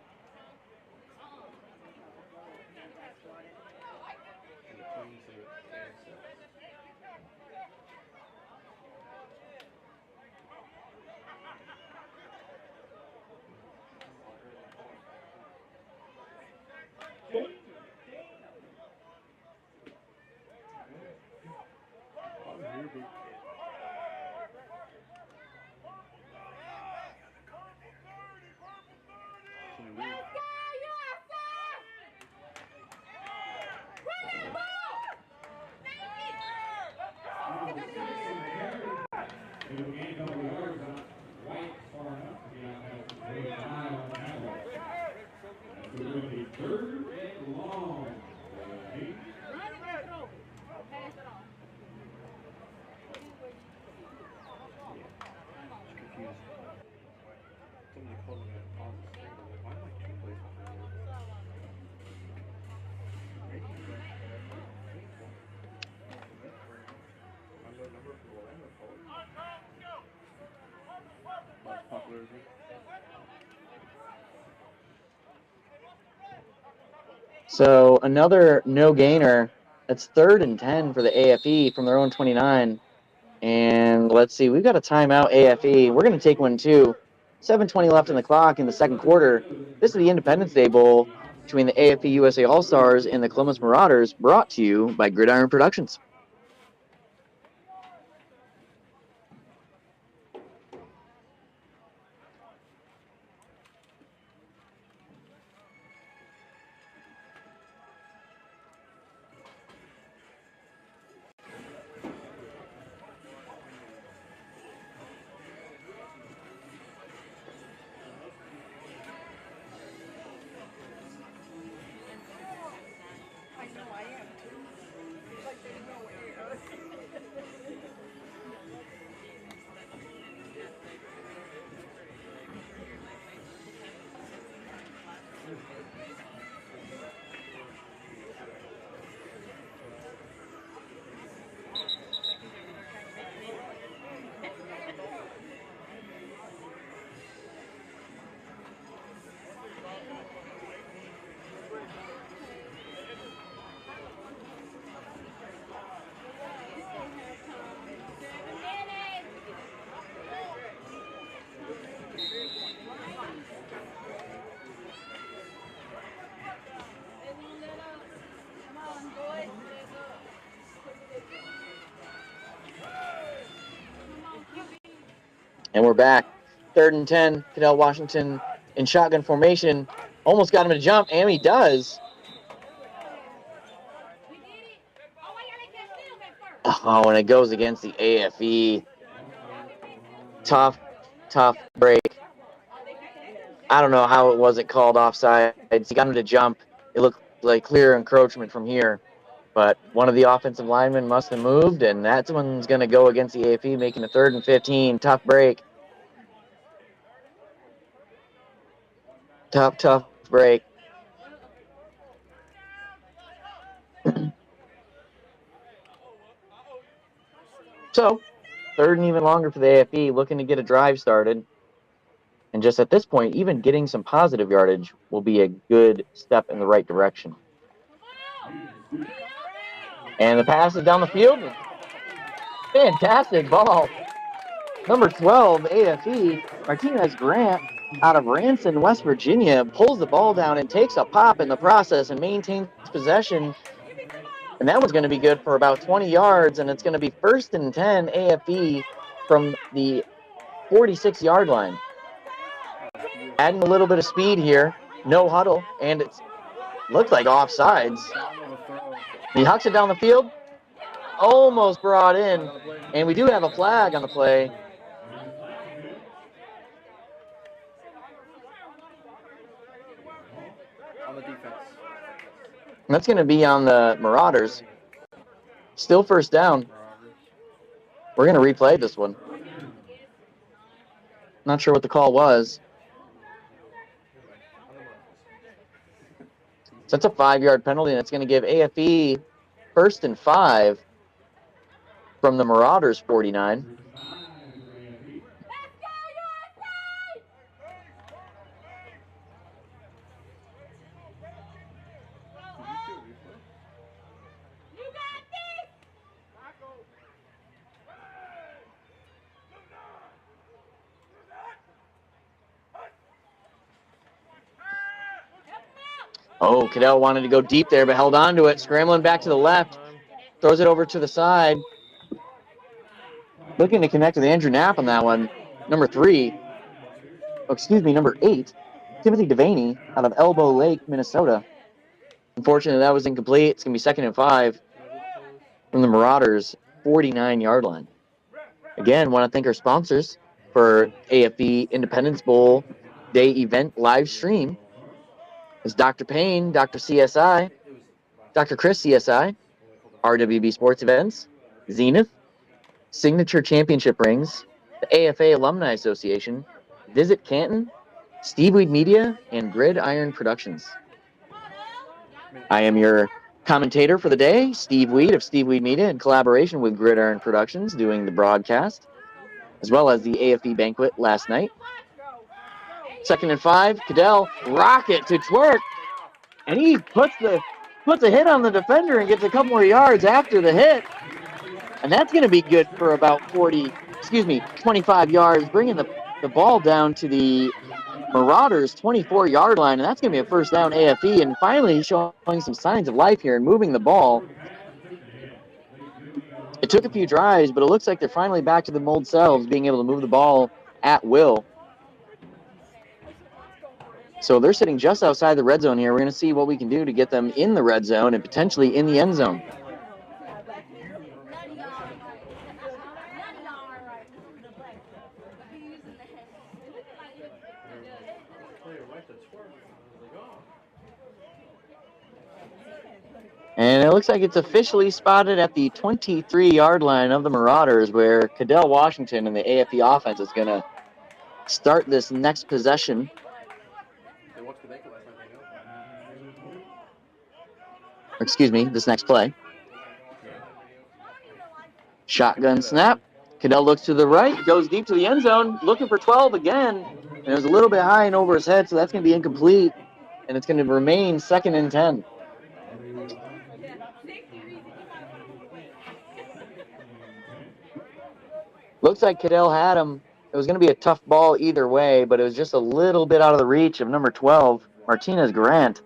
So another no gainer. That's 3rd and 10 for the AFE from their own 29. And let's see, we've got a timeout, AFE. We're going to take one too. 7:20 left in the clock in the second quarter. This is the Independence Day Bowl between the AFE USA All-Stars and the Columbus Marauders, brought to you by Gridiron Productions. And we're back. 3rd and 10. Cadell Washington in shotgun formation. Almost got him to jump, and he does. Oh, and it goes against the AFE. Tough break. I don't know how it wasn't called offside. He got him to jump. It looked like clear encroachment from here. But one of the offensive linemen must have moved, and that one's going to go against the AFE, making a 3rd and 15. Tough break. Tough break. So, 3rd and even longer for the AFE, looking to get a drive started. And just at this point, even getting some positive yardage will be a good step in the right direction. And the pass is down the field. Fantastic ball. Number 12, AFE, Martinez Grant, out of Ranson, West Virginia, pulls the ball down and takes a pop in the process and maintains possession. And that one's going to be good for about 20 yards, and it's going to be 1st and 10 AFE from the 46-yard line. Adding a little bit of speed here, no huddle, and it looks like offsides. He hucks it down the field, almost brought in, and we do have a flag on the play. On the defense. And that's going to be on the Marauders. Still 1st down. We're going to replay this one. Not sure what the call was. So that's a 5-yard penalty, and it's going to give AFE 1st and 5 from the Marauders 49. Oh, Cadell wanted to go deep there, but held on to it. Scrambling back to the left. Throws it over to the side. Looking to connect with Andrew Knapp on that one. Number 8. Timothy Devaney out of Elbow Lake, Minnesota. Unfortunately, that was incomplete. It's going to be 2nd and 5 from the Marauders' 49-yard line. Again, want to thank our sponsors for AFE Independence Bowl Day event live stream. It's Dr. Payne, Dr. CSI, Dr. Chris CSI, RWB Sports Events, Zenith, Signature Championship Rings, the AFA Alumni Association, Visit Canton, Steve Weed Media, and Gridiron Productions. I am your commentator for the day, Steve Weed of Steve Weed Media, in collaboration with Gridiron Productions, doing the broadcast, as well as the AFE banquet last night. 2nd and 5, Cadell, rocket to Twerk, and he puts a hit on the defender and gets a couple more yards after the hit. And that's going to be good for about 25 yards, bringing the ball down to the Marauders' 24-yard line, and that's going to be a 1st down AFE, and finally showing some signs of life here and moving the ball. It took a few drives, but it looks like they're finally back to the old selves, being able to move the ball at will. So they're sitting just outside the red zone here. We're going to see what we can do to get them in the red zone and potentially in the end zone. And it looks like it's officially spotted at the 23-yard line of the Marauders, where Cadell Washington and the AFE offense is going to start this next possession. This next play. Shotgun snap. Cadell looks to the right, goes deep to the end zone, looking for 12 again. And it was a little bit high and over his head, so that's going to be incomplete. And it's going to remain 2nd and 10. Looks like Cadell had him. It was going to be a tough ball either way, but it was just a little bit out of the reach of number 12, Martinez Grant.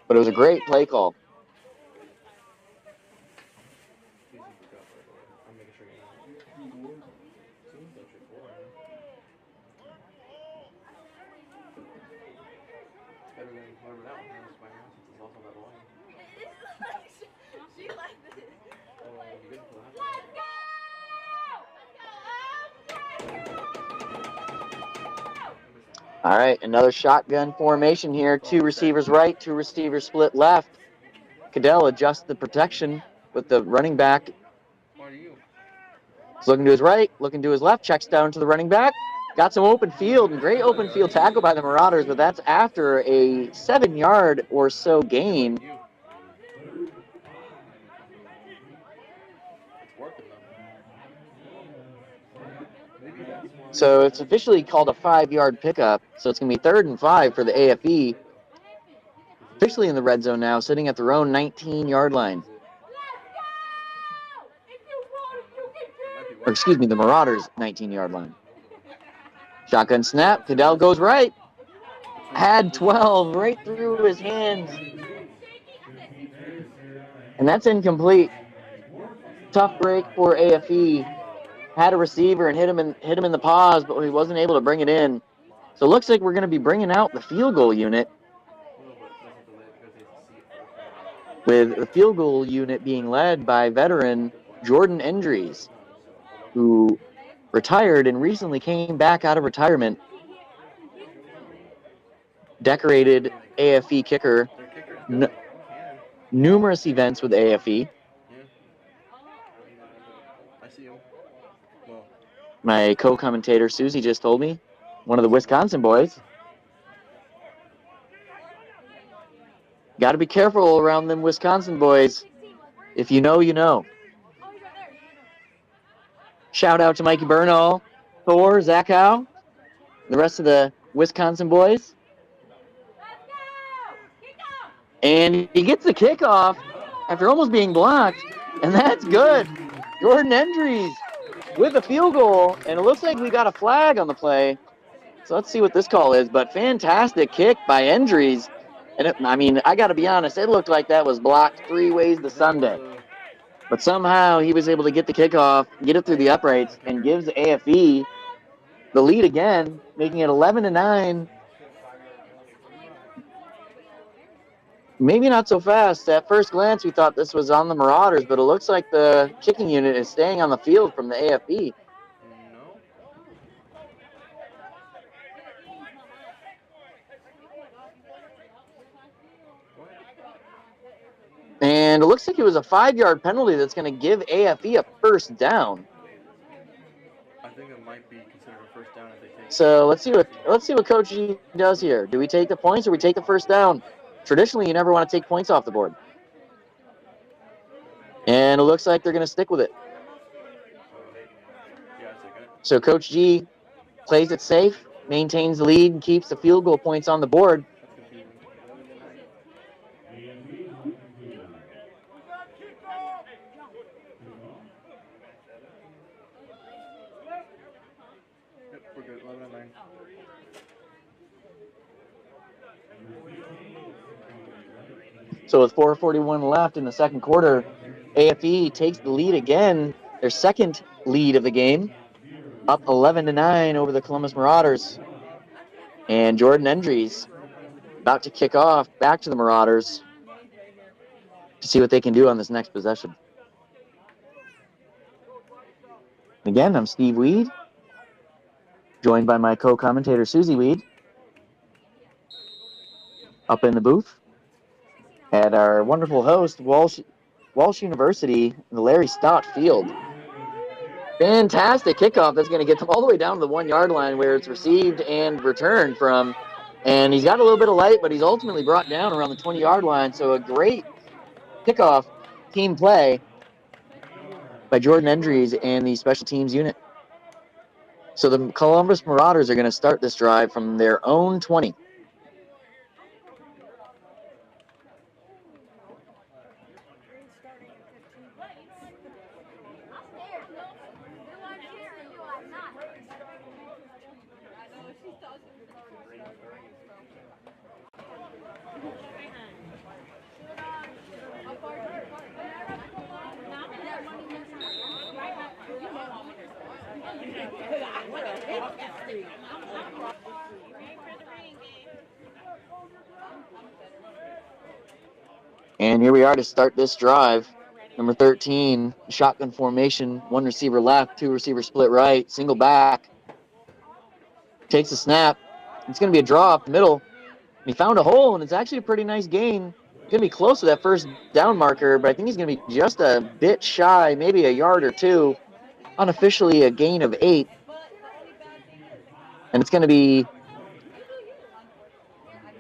But it was a great play call. All right, another shotgun formation here. 2 receivers right, 2 receivers split left. Cadell adjusts the protection with the running back. He's looking to his right, looking to his left, checks down to the running back. Got some open field, and great open field tackle by the Marauders, but that's after a 7-yard or so gain. So it's officially called a 5-yard pickup. So it's going to be 3rd and 5 for the AFE. Officially in the red zone now, sitting at their own 19-yard line. Or excuse me, the Marauders' 19-yard line. Shotgun snap. Cadell goes right. Had 12 right through his hands. And that's incomplete. Tough break for AFE. Had a receiver and hit him in the paws, but he wasn't able to bring it in. So it looks like we're going to be bringing out the field goal unit, with the field goal unit being led by veteran Jordan Endries, who retired and recently came back out of retirement. Decorated AFE kicker, numerous events with AFE. My co-commentator Susie just told me, one of the Wisconsin boys. Got to be careful around them Wisconsin boys. If you know, you know. Shout out to Mikey Bernal, Thor, Zach Howe, the rest of the Wisconsin boys. And he gets the kickoff after almost being blocked, and that's good. Jordan Endries with a field goal, and it looks like we got a flag on the play. So let's see what this call is, but fantastic kick by Endries. And I got to be honest, it looked like that was blocked 3 ways to Sunday. But somehow he was able to get the kickoff, get it through the uprights, and gives AFE the lead again, making it 11-9. Maybe not so fast. At first glance, we thought this was on the Marauders, but it looks like the kicking unit is staying on the field from the AFE. And it looks like it was a 5-yard penalty that's going to give AFE a first down. I think it might be considered a first down if they take. So let's see what Coach G does here. Do we take the points or we take the first down? Traditionally, you never want to take points off the board. And it looks like they're going to stick with it. So Coach G plays it safe, maintains the lead, and keeps the field goal points on the board. We're good, 11-9. So with 4:41 left in the second quarter, AFE takes the lead again, their second lead of the game, up 11-9 over the Columbus Marauders. And Jordan Endries about to kick off back to the Marauders to see what they can do on this next possession. Again, I'm Steve Weed, joined by my co-commentator Susie Weed, up in the booth. And our wonderful host, Walsh University, the Larry Stout Field. Fantastic kickoff that's going to get them all the way down to the 1-yard line where it's received and returned from. And he's got a little bit of light, but he's ultimately brought down around the 20-yard line. So a great kickoff team play by Jordan Endries and the special teams unit. So the Columbus Marauders are going to start this drive from their own 20. And here we are to start this drive. Number 13, shotgun formation, 1 receiver left, 2 receivers split right, single back. Takes a snap, It's going to be a draw up the middle. He found a hole, and it's actually a pretty nice gain. Going to be close to that first down marker, but I think he's going to be just a bit shy, maybe a yard or two. Unofficially a gain of 8. And it's going to be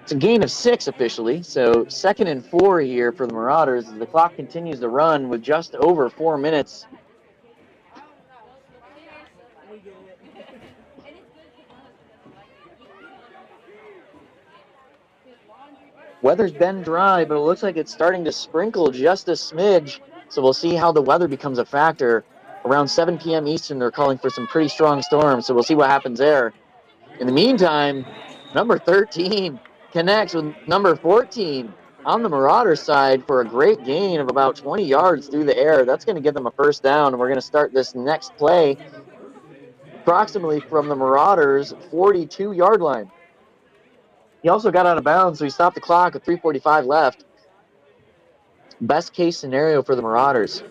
a gain of 6 officially. So 2nd and 4 here for the Marauders as the clock continues to run with just over 4 minutes. Weather's been dry, but it looks like it's starting to sprinkle just a smidge. So we'll see how the weather becomes a factor. Around 7 p.m. Eastern, they're calling for some pretty strong storms, so we'll see what happens there. In the meantime, number 13 connects with number 14 on the Marauders side for a great gain of about 20 yards through the air. That's going to give them a first down, and we're going to start this next play approximately from the Marauders' 42-yard line. He also got out of bounds, so he stopped the clock with 3:45 left. Best case scenario for the Marauders.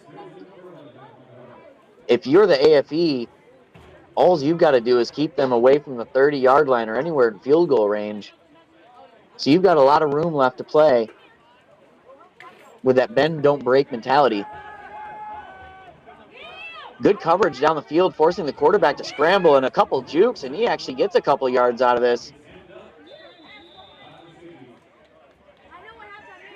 If you're the AFE, all you've got to do is keep them away from the 30-yard line or anywhere in field goal range. So you've got a lot of room left to play with that bend, don't break mentality. Good coverage down the field, forcing the quarterback to scramble and a couple jukes, and he actually gets a couple yards out of this.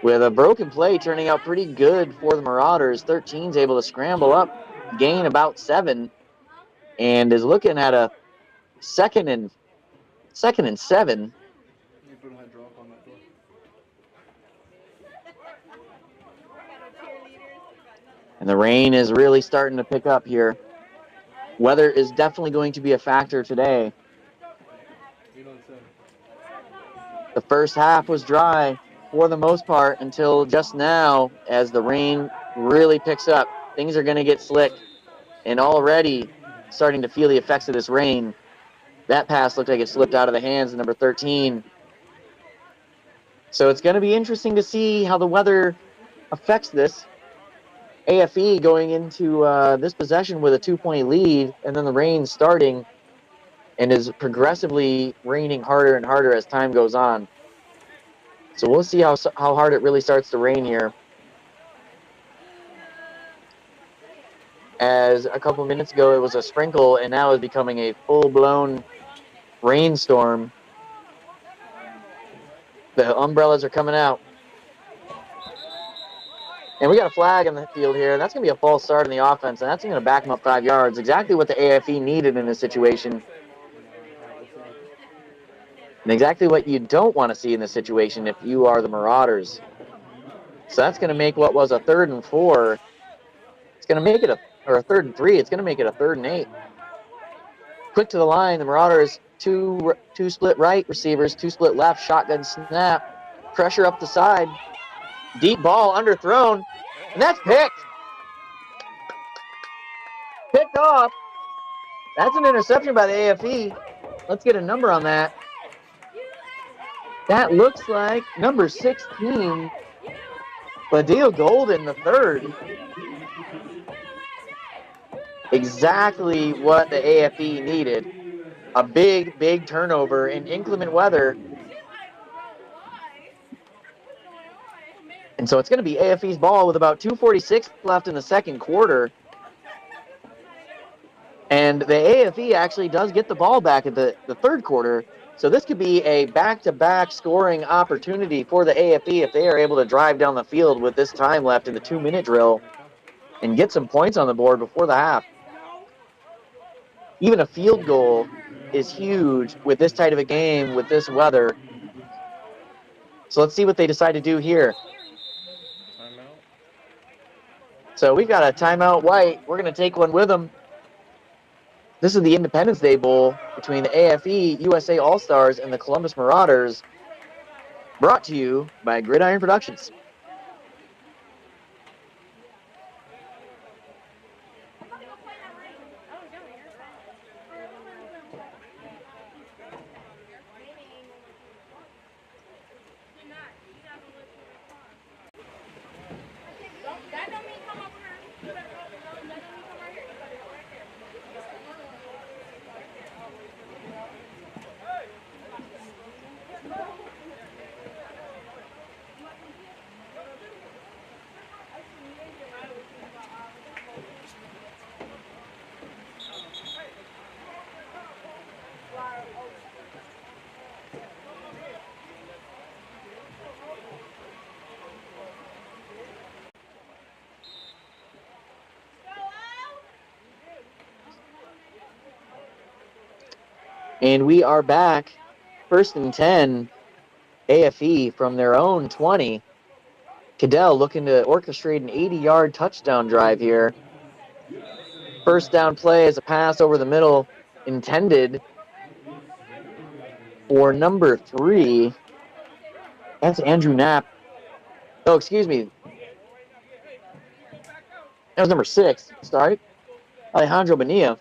With a broken play turning out pretty good for the Marauders, 13's able to scramble up, gain about 7, and is looking at a second and 7. And the rain is really starting to pick up here. Weather is definitely going to be a factor today. The first half was dry for the most part until just now as the rain really picks up. Things are going to get slick, and already starting to feel the effects of this rain. That pass looked like it slipped out of the hands of number 13. So it's going to be interesting to see how the weather affects this. AFE going into this possession with a 2-point lead, and then the rain starting and is progressively raining harder and harder as time goes on. So we'll see how hard it really starts to rain here. As a couple minutes ago it was a sprinkle, and now it's becoming a full-blown rainstorm. The umbrellas are coming out. And we got a flag in the field here, and that's going to be a false start in the offense, and that's going to back them up 5 yards. Exactly what the AFE needed in this situation. And exactly what you don't want to see in this situation if you are the Marauders. So that's going to make what was a 3rd and 4. It's going to make it a 3rd and 3. It's going to make it a 3rd and 8. Quick to the line, the Marauders, two split right receivers, 2 split left, shotgun snap, pressure up the side. Deep ball underthrown, and that's picked. Picked off. That's an interception by the AFE. Let's get a number on that. That looks like number 16, Badil Golden, the 3rd. Exactly what the AFE needed. A big, big turnover in inclement weather. And so it's going to be AFE's ball with about 2:46 left in the second quarter. And the AFE actually does get the ball back at the 3rd quarter. So this could be a back-to-back scoring opportunity for the AFE if they are able to drive down the field with this time left in the 2-minute drill and get some points on the board before the half. Even a field goal is huge with this tight of a game, with this weather. So let's see what they decide to do here. So we've got a timeout white. We're going to take one with them. This is the Independence Day Bowl between the AFE USA All-Stars and the Columbus Marauders, brought to you by Gridiron Productions. And we are back. 1st and 10, AFE from their own 20. Cadell looking to orchestrate an 80-yard touchdown drive here. First down play is a pass over the middle intended for number 3. That's Andrew Knapp. Oh, excuse me. That was number 6. Sorry. Alejandro Bonilla.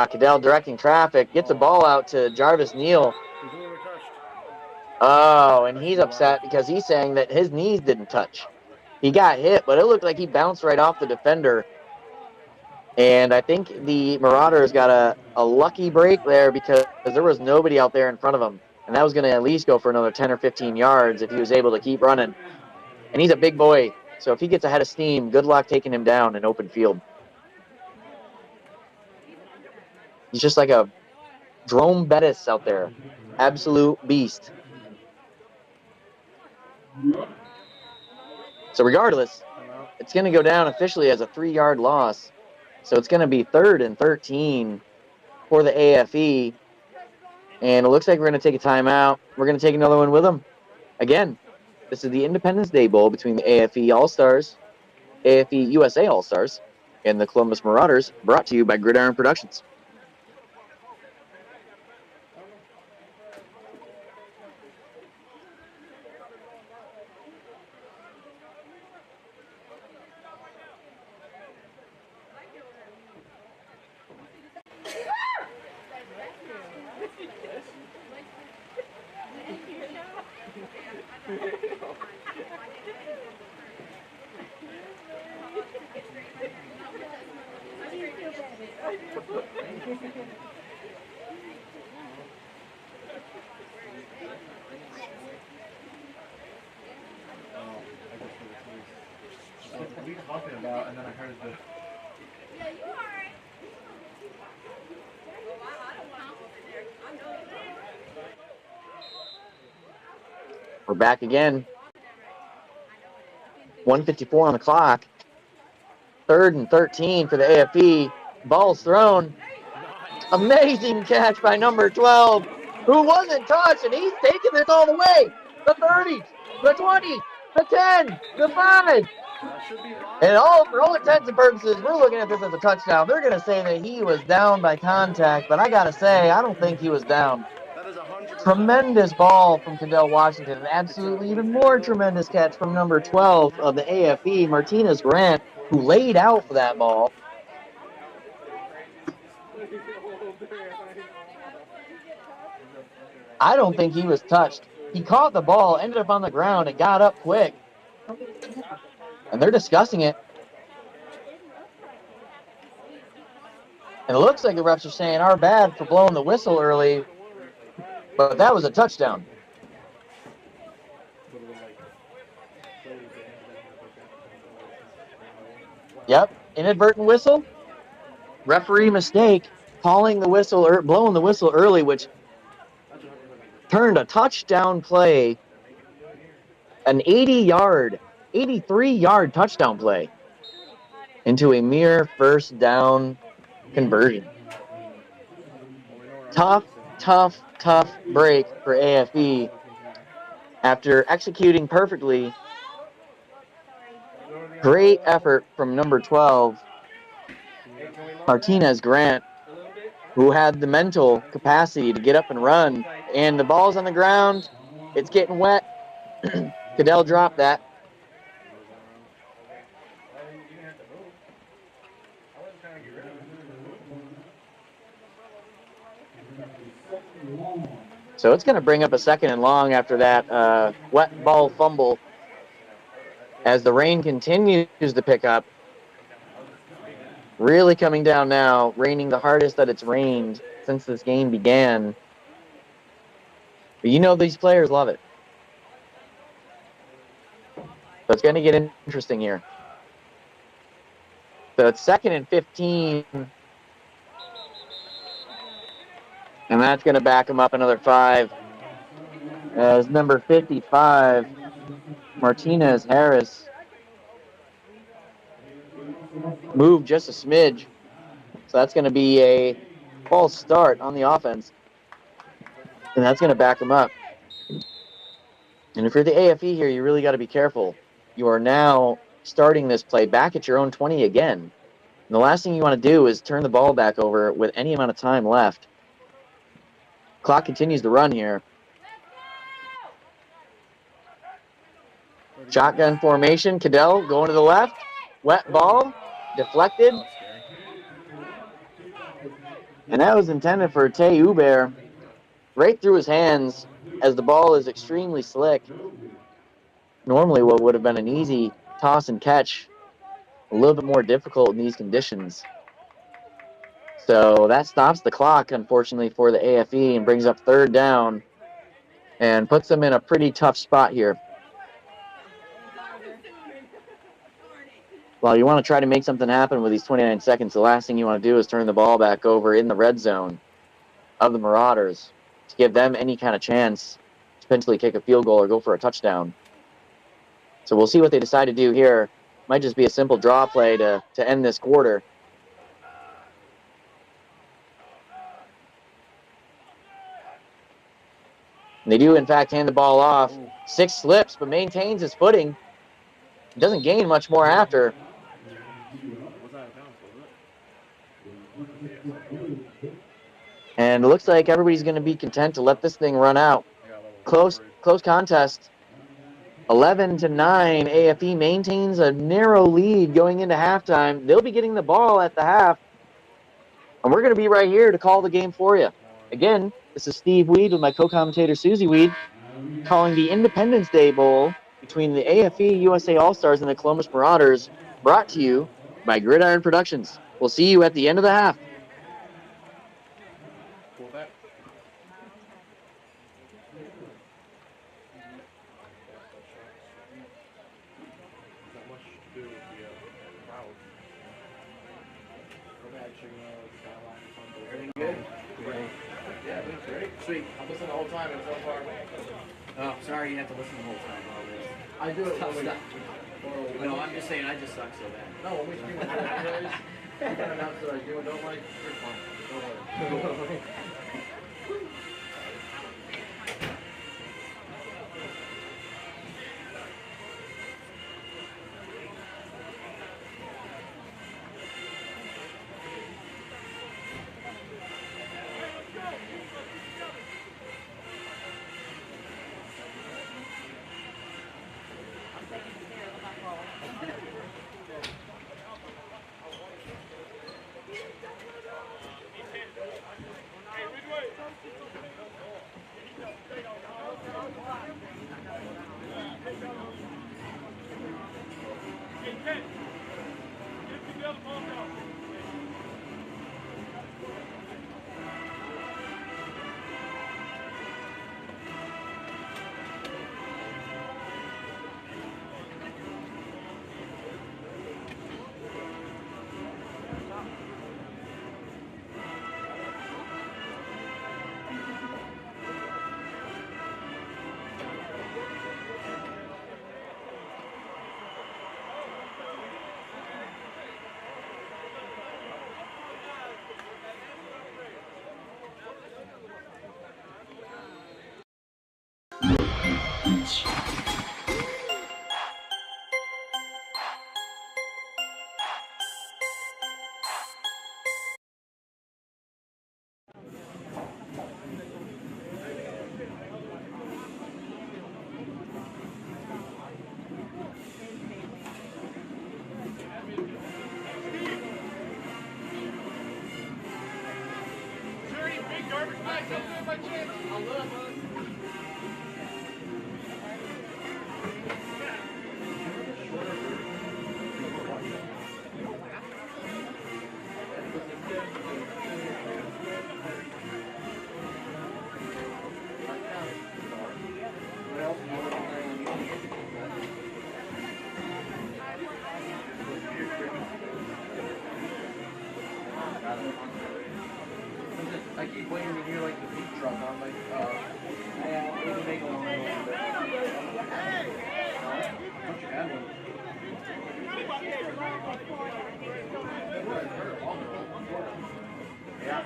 Cadell directing traffic. Gets the ball out to Jarvis Neal. Oh, and he's upset because he's saying that his knees didn't touch. He got hit, but it looked like he bounced right off the defender. And I think the Marauders got a lucky break there because there was nobody out there in front of him. And that was going to at least go for another 10 or 15 yards if he was able to keep running. And he's a big boy, so if he gets ahead of steam, good luck taking him down in open field. He's just like a Jerome Bettis out there. Absolute beast. So regardless, it's going to go down officially as a 3-yard loss. So it's going to be 3rd and 13 for the AFE. And it looks like we're going to take a timeout. We're going to take another one with them. Again, this is the Independence Day Bowl between the AFE All-Stars, AFE USA All-Stars, and the Columbus Marauders, brought to you by Gridiron Productions. What are you talking about? And then I heard the... Yeah, you alright. Well, I don't want to go over there. I know you. We're back again. 1:54 on the clock. 3rd and 13 for the AFE. Ball's thrown. Amazing catch by number 12, who wasn't touched, and he's taking this all the way. The 30, the 20, the 10, the 5. And for all intents and purposes, we're looking at this as a touchdown. They're going to say that he was down by contact, but I got to say, I don't think he was down. Tremendous ball from Cadell Washington. An absolutely even more tremendous catch from number 12 of the AFE, Martinez Grant, who laid out for that ball. I don't think he was touched. He caught the ball, ended up on the ground, and got up quick. And they're discussing it. And it looks like the refs are saying our bad for blowing the whistle early, but that was a touchdown. Yep, inadvertent whistle. Referee mistake, calling the whistle or blowing the whistle early, which turned a touchdown play, an 83-yard touchdown play, into a mere first down conversion. Tough break for AFE after executing perfectly. Great effort from number 12, Martinez Grant, who had the mental capacity to get up and run. And the ball's on the ground. It's getting wet. Cadell dropped that. So it's going to bring up a 2nd and long after that wet ball fumble as the rain continues to pick up. Really coming down now, raining the hardest that it's rained since this game began. But you know these players love it. So it's going to get interesting here. So it's 2nd and 15. And that's going to back him up another 5. As number 55, Martinez Harris, moved just a smidge. So that's going to be a false start on the offense. And that's going to back him up. And if you're the AFE here, you really got to be careful. You are now starting this play back at your own 20 again. And the last thing you want to do is turn the ball back over with any amount of time left. Clock continues to run here. Shotgun formation. Cadell going to the left. Wet ball. Deflected. And that was intended for Tay Uber. Right through his hands as the ball is extremely slick. Normally what would have been an easy toss and catch, a little bit more difficult in these conditions. So that stops the clock, unfortunately, for the AFE and brings up 3rd down and puts them in a pretty tough spot here. Well, you want to try to make something happen with these 29 seconds. The last thing you want to do is turn the ball back over in the red zone of the Marauders to give them any kind of chance to potentially kick a field goal or go for a touchdown. So we'll see what they decide to do here. Might just be a simple draw play to end this quarter. And they do, in fact, hand the ball off. 6 slips, but maintains his footing. Doesn't gain much more after. And it looks like everybody's going to be content to let this thing run out. Close contest. 11-9. AFE maintains a narrow lead going into halftime. They'll be getting the ball at the half. And we're going to be right here to call the game for you. Again, this is Steve Weed with my co-commentator Susie Weed, calling the Independence Day Bowl between the AFE USA All-Stars and the Columbus Marauders, brought to you by Gridiron Productions. We'll see you at the end of the half. Sweet. I'm listening the whole time and so far. Oh, sorry, you have to listen the whole time. I do it. Tough stuff. No, I'm just saying, I just suck so bad. No, when we stream on Saturdays, you can announce that I do and don't like. You're fine. Don't worry. I keep waiting to hear like the beat truck. I'm like, yeah, we can make a little bit. Don't you have one? Yeah.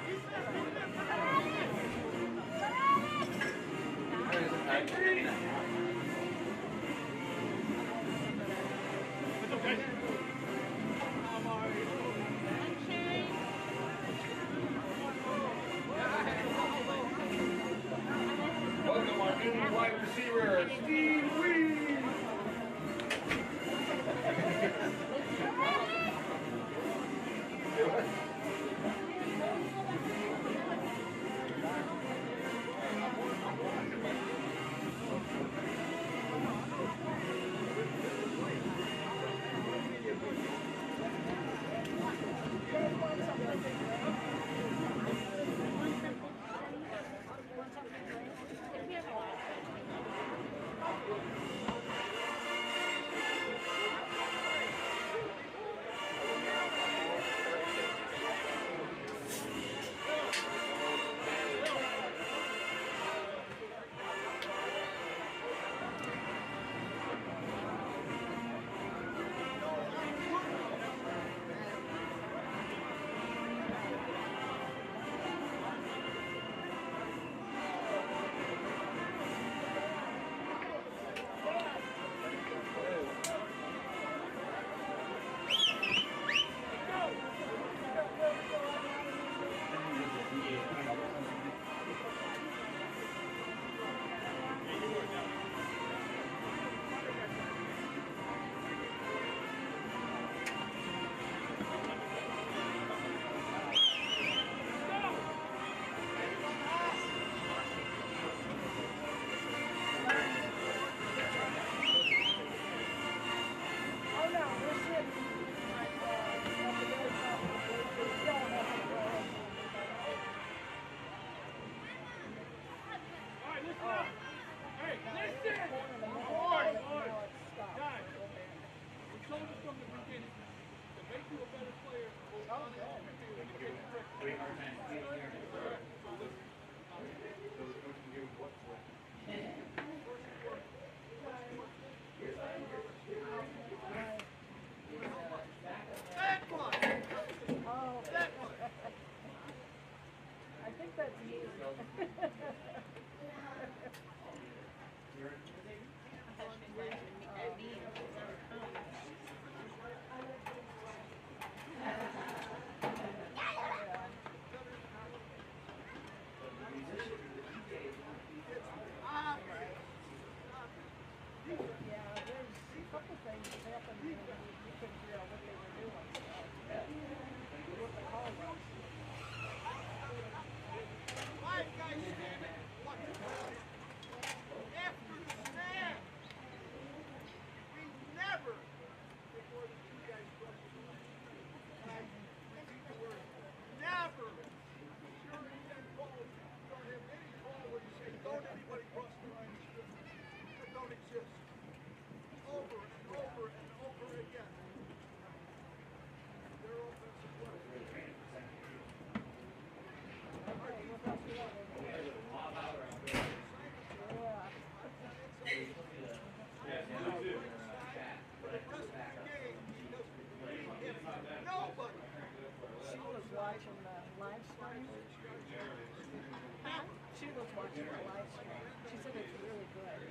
Welcome our new wide receiver, Steve Weed. Watching the live stream. She was watching the live stream. She said it's really good.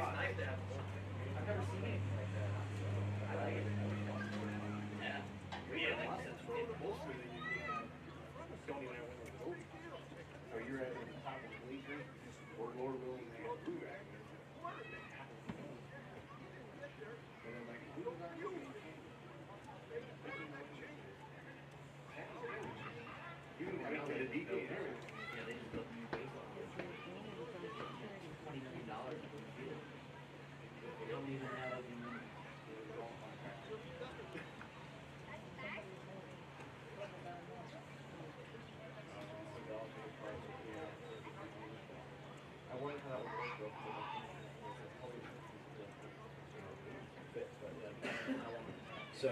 nice to have. I've never seen anything like that. I like it. Yeah. Yeah, like I said, most of it don't even have one of those. So you're at the top of the bleachers, or Lord willing, they have blue back there. And then like, who's not you? You can wait till the DK. Yeah, they just built a new baseball field. $20 million in the field. They don't even have a golf contract. I wonder how that would work though. So.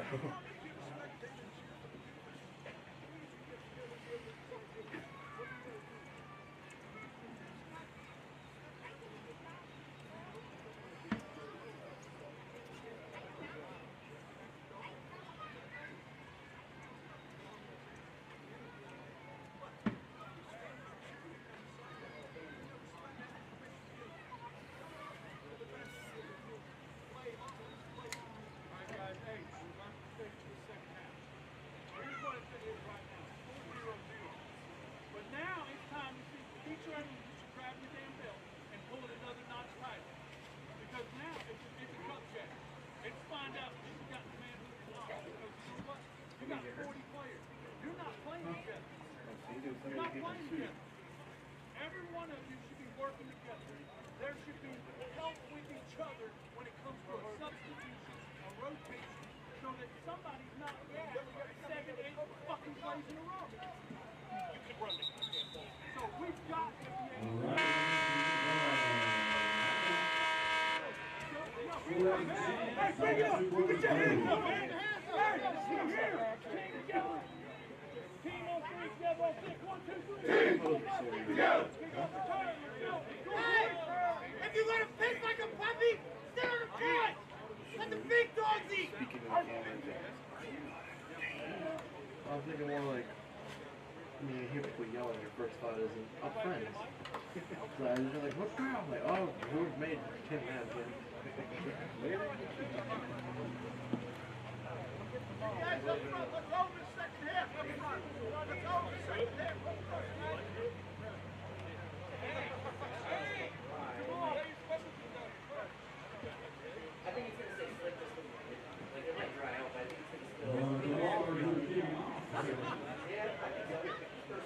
Every one of you should be working together. There should be help with each other when it comes to a substitution, a rotation, so that somebody's not getting 7, 8 fucking plays in a row. You can run it. So we've got to be able to. Hey, bring it up! Get your hands up, man! Hey, come here! Team together! Team on three, together on six. 1, 2, 3. Team together! Hey! If you're gonna piss like a puppy, sit on the front! Let the big dogs eat! Speaking of I was thinking more like, you hear people yelling, your first thought is, friends. So I was just like, what's wrong? Like, oh, who's made 10 man? Guys, up front, let's go over the second half up front. Let's go over the second half up front. I think it's gonna stay slick just a little bit. Like it might dry out, but I think it's gonna still.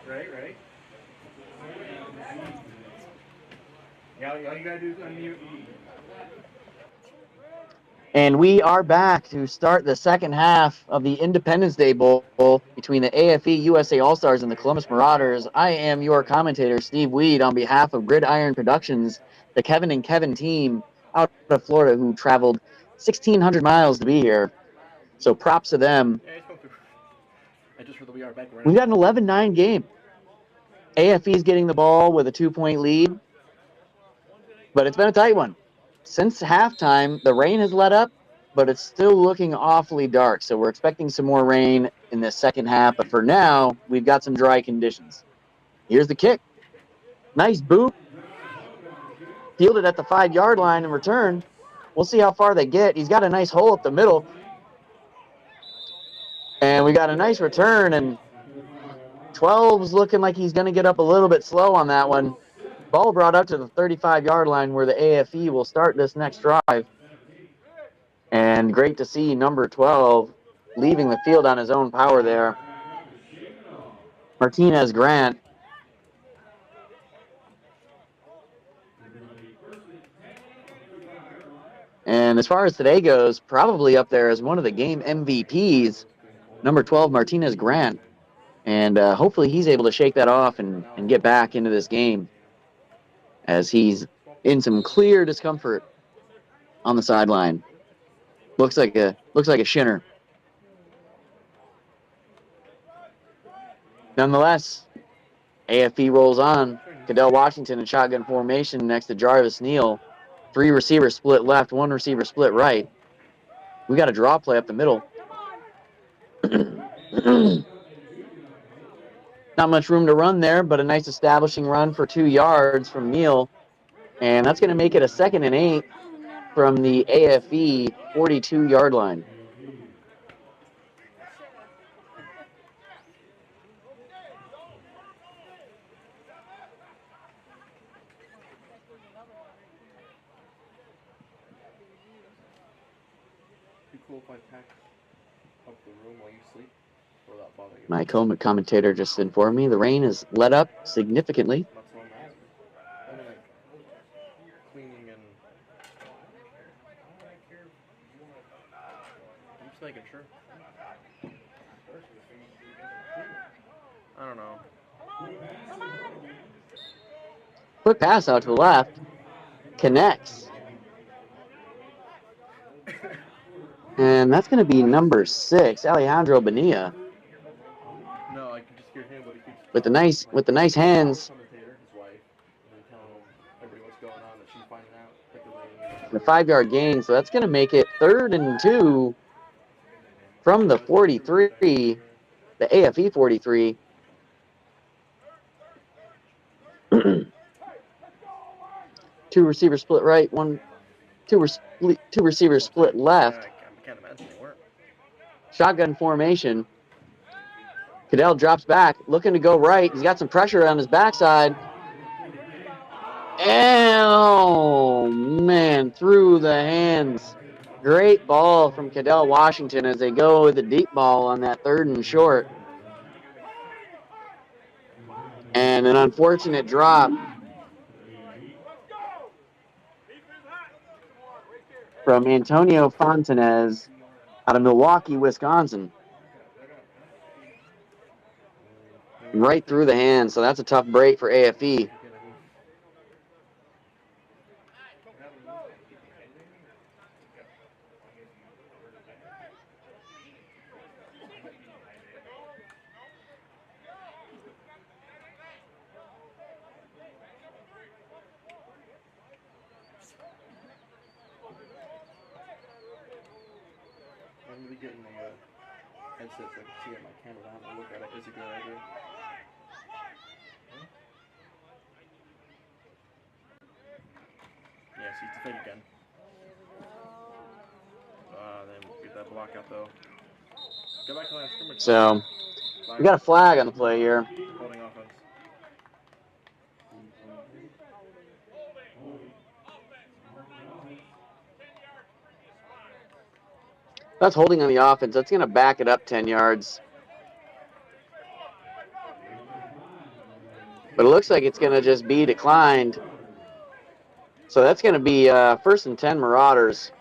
Right. Yeah, all you gotta do is unmute. And we are back to start the second half of the Independence Day Bowl between the AFE USA All-Stars and the Columbus Marauders. I am your commentator, Steve Weed, on behalf of Gridiron Productions, the Kevin and Kevin team out of Florida who traveled 1,600 miles to be here. So props to them. I just heard that we are back. We've got an 11-9 game. AFE is getting the ball with a 2-point lead, but it's been a tight one. Since halftime, the rain has let up, but it's still looking awfully dark. So we're expecting some more rain in the second half. But for now, we've got some dry conditions. Here's the kick. Nice boot. Fielded at the 5-yard line in return. We'll see how far they get. He's got a nice hole up the middle. And we got a nice return. And 12's looking like he's going to get up a little bit slow on that one. Ball brought up to the 35-yard line where the AFE will start this next drive. And great to see number 12 leaving the field on his own power there. Martinez Grant. And as far as today goes, probably up there as one of the game MVPs, number 12, Martinez Grant. And hopefully he's able to shake that off and get back into this game, as he's in some clear discomfort on the sideline. Looks like a shinner. Nonetheless, AFE rolls on. Cadell Washington in shotgun formation next to Jarvis Neal. 3 receivers split left, 1 receiver split right. We got a draw play up the middle. Not much room to run there, but a nice establishing run for 2 yards from Neal. And that's going to make it a 2nd and 8 from the AFE 42-yard line. Be cool if I pack up the room while you sleep. Or that bother you? My commentator just informed me the rain has let up significantly. That's what I'm asking. I mean, like, cleaning and... I'm just making sure. I don't know. Quick pass out to the left. Connects. And that's going to be number 6, Alejandro Bonilla. No, I can just hear him, but he keeps... With the nice hands. Commentator, his wife, and then telling everybody what's going on, that she's finding out. Like The 5-yard gain, so that's going to make it 3rd and 2 from the 43, the AFE 43. Two receivers split right, two receivers split left. I can't imagine they weren't. Shotgun formation. Cadell drops back, looking to go right. He's got some pressure on his backside. Oh, man, through the hands. Great ball from Cadell Washington as they go with the deep ball on that 3rd and short. And an unfortunate drop from Antonio Fontanez out of Milwaukee, Wisconsin. Right through the hands, so that's a tough break for AFE. I'm really getting the headset so I can see it, my camera down and look at it. Is a good idea. Yeah, see, it's the fake again. Then get that block out though. Go back to line of scrimmage. So we got a flag on the play here. Holding offense. That's holding on the offense. That's going to back it up 10 yards. But it looks like it's going to just be declined. So that's going to be 1st and 10 Marauders.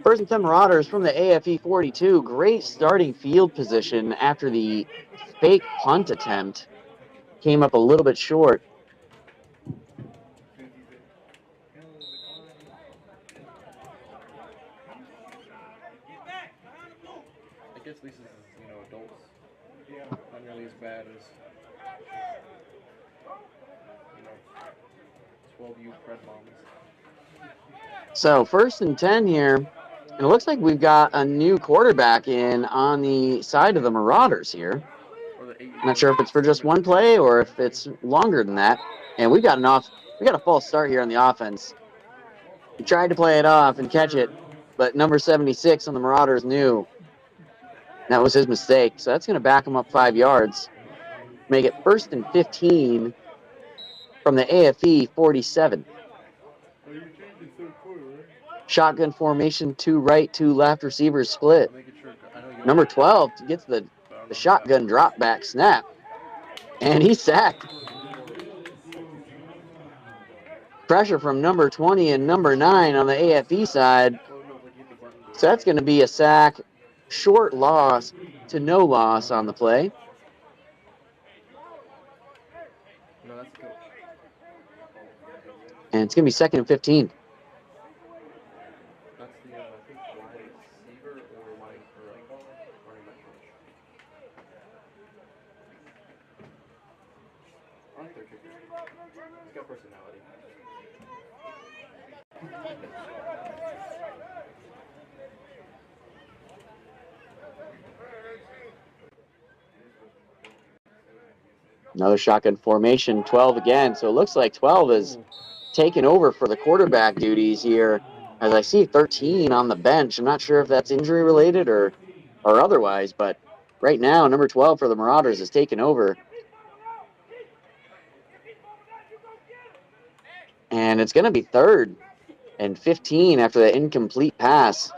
1st and 10 Marauders from the AFE 42. Great starting field position after the fake punt attempt. Came up a little bit short. I guess at least this is, adults. Yeah. Not nearly as bad as, 12U Pred moms. So 1st and 10 here. And it looks like we've got a new quarterback in on the side of the Marauders here. Not sure if it's for just one play or if it's longer than that. And we got a false start here on the offense. We tried to play it off and catch it, but number 76 on the Marauders knew. That was his mistake. So that's going to back him up 5 yards. Make it 1st and 15 from the AFE 47. Shotgun formation, 2 right, 2 left, receivers split. Number 12 gets the shotgun drop back snap. And he's sacked. Pressure from number 20 and number 9 on the AFE side. So that's going to be a sack. Short loss to no loss on the play. And it's going to be 2nd and 15. He's got personality. Another shotgun formation, 12 again. So it looks like 12 is taken over for the quarterback duties here. As I see 13 on the bench. I'm not sure if that's injury related or otherwise, but right now number 12 for the Marauders is taken over. And it's going to be 3rd and 15 after the incomplete pass.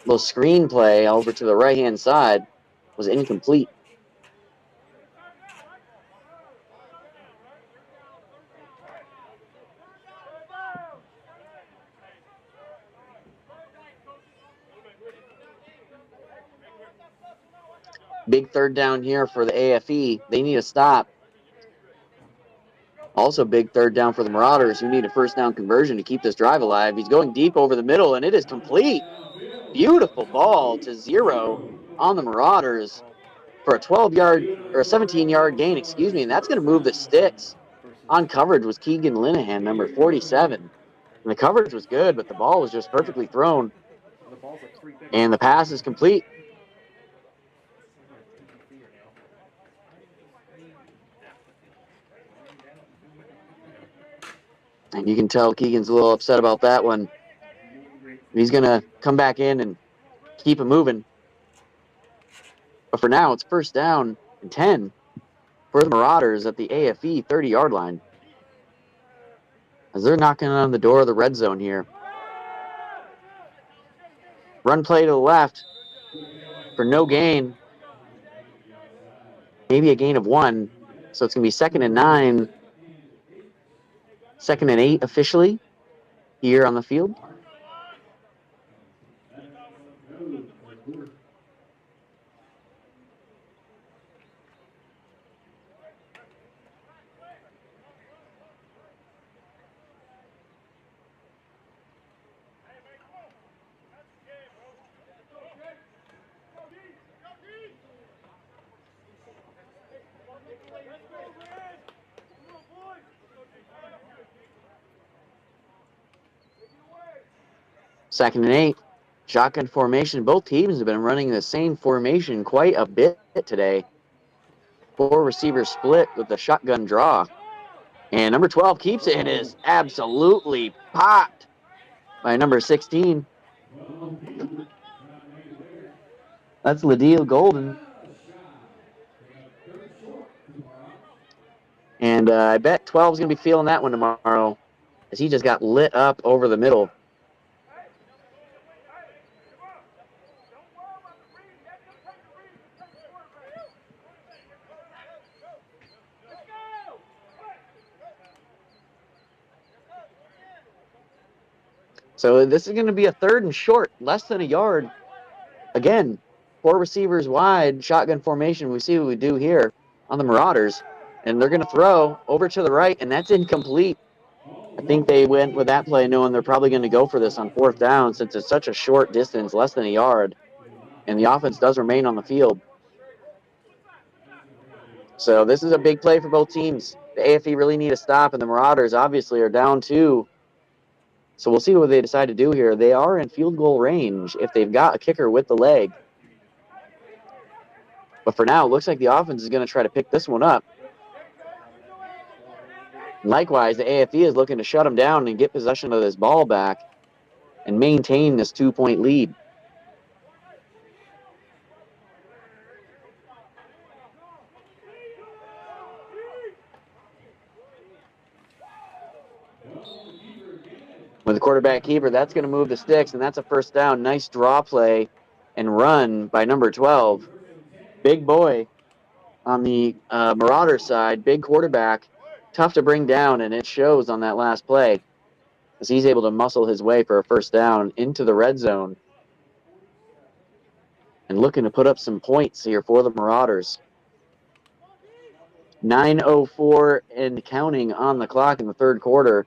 Little screen play over to the right-hand side was incomplete. Big 3rd down here for the AFE. They need a stop. Also big 3rd down for the Marauders, who need a 1st down conversion to keep this drive alive. He's going deep over the middle, and it is complete. Beautiful ball to 0 on the Marauders for a 12-yard or a 17-yard gain, excuse me, and that's going to move the sticks. On coverage was Keegan Linehan, number 47. And the coverage was good, but the ball was just perfectly thrown. And the pass is complete. And you can tell Keegan's a little upset about that one. He's going to come back in and keep it moving. But for now, it's 1st down and 10 for the Marauders at the AFE 30-yard line. As they're knocking on the door of the red zone here. Run play to the left for no gain. Maybe a gain of 1. So it's going to be 2nd and 9. 2nd and 8 officially here on the field. Second and 8. Shotgun formation. Both teams have been running the same formation quite a bit today. 4 receivers split with the shotgun draw. And number 12 keeps it. It is absolutely popped by number 16. That's Ladeel Golden. And I bet 12 is going to be feeling that one tomorrow, as he just got lit up over the middle. So this is going to be a 3rd and short, less than a yard. Again, 4 receivers wide, shotgun formation. We see what we do here on the Marauders. And they're going to throw over to the right, and that's incomplete. I think they went with that play knowing they're probably going to go for this on 4th down since it's such a short distance, less than a yard. And the offense does remain on the field. So this is a big play for both teams. The AFE really need a stop, and the Marauders obviously are down 2. So we'll see what they decide to do here. They are in field goal range if they've got a kicker with the leg. But for now, it looks like the offense is going to try to pick this one up. Likewise, the AFE is looking to shut them down and get possession of this ball back and maintain this 2-point lead. With the quarterback keeper, that's going to move the sticks, and that's a 1st down. Nice draw play and run by number 12. Big boy on the Marauder side, big quarterback, tough to bring down, and it shows on that last play as he's able to muscle his way for a 1st down into the red zone and looking to put up some points here for the Marauders. 9:04 and counting on the clock in the 3rd quarter.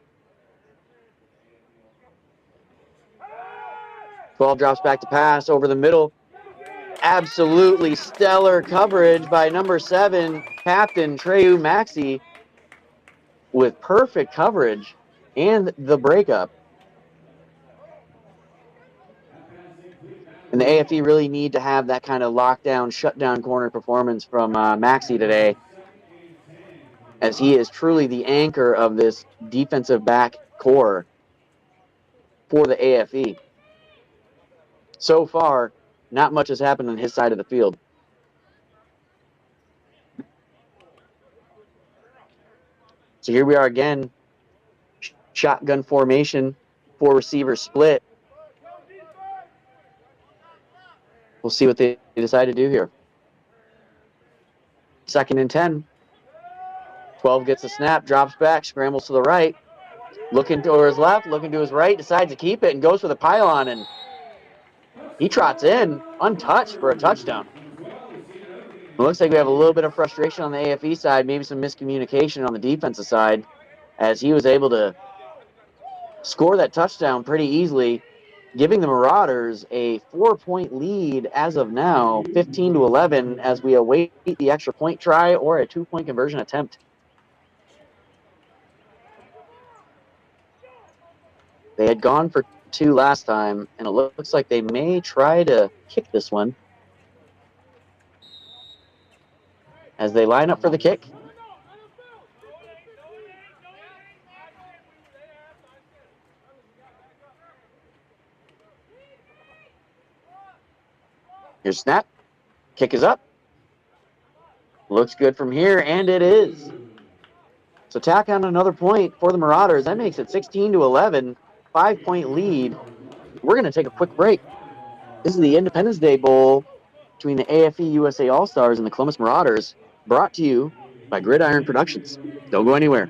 12 drops back to pass over the middle. Absolutely stellar coverage by number 7, Captain Treyu Maxey, with perfect coverage and the breakup. And the AFE really need to have that kind of lockdown, shutdown corner performance from Maxey today. as he is truly the anchor of this defensive back core for the AFE. So far, not much has happened on his side of the field. So here we are again, shotgun formation, 4 receivers split. We'll see what they decide to do here. 2nd and 10. 12 gets the snap, drops back, scrambles to the right, looking to his left, looking to his right, decides to keep it and goes for the pylon, and he trots in untouched for a touchdown. It looks like we have a little bit of frustration on the AFE side, maybe some miscommunication on the defensive side, as he was able to score that touchdown pretty easily, giving the Marauders a 4-point lead as of now, 15-11, as we await the extra point try or a 2-point conversion attempt. They had gone for 2 last time, and it looks like they may try to kick this one as they line up for the kick. Here's snap. Kick is up. Looks good from here, and it is. So tack on another point for the Marauders. That makes it 16-11, 5-point lead. We're going to take a quick break. This is the Independence Day Bowl between the AFE USA All-Stars and the Columbus Marauders, brought to you by Gridiron Productions. Don't go anywhere.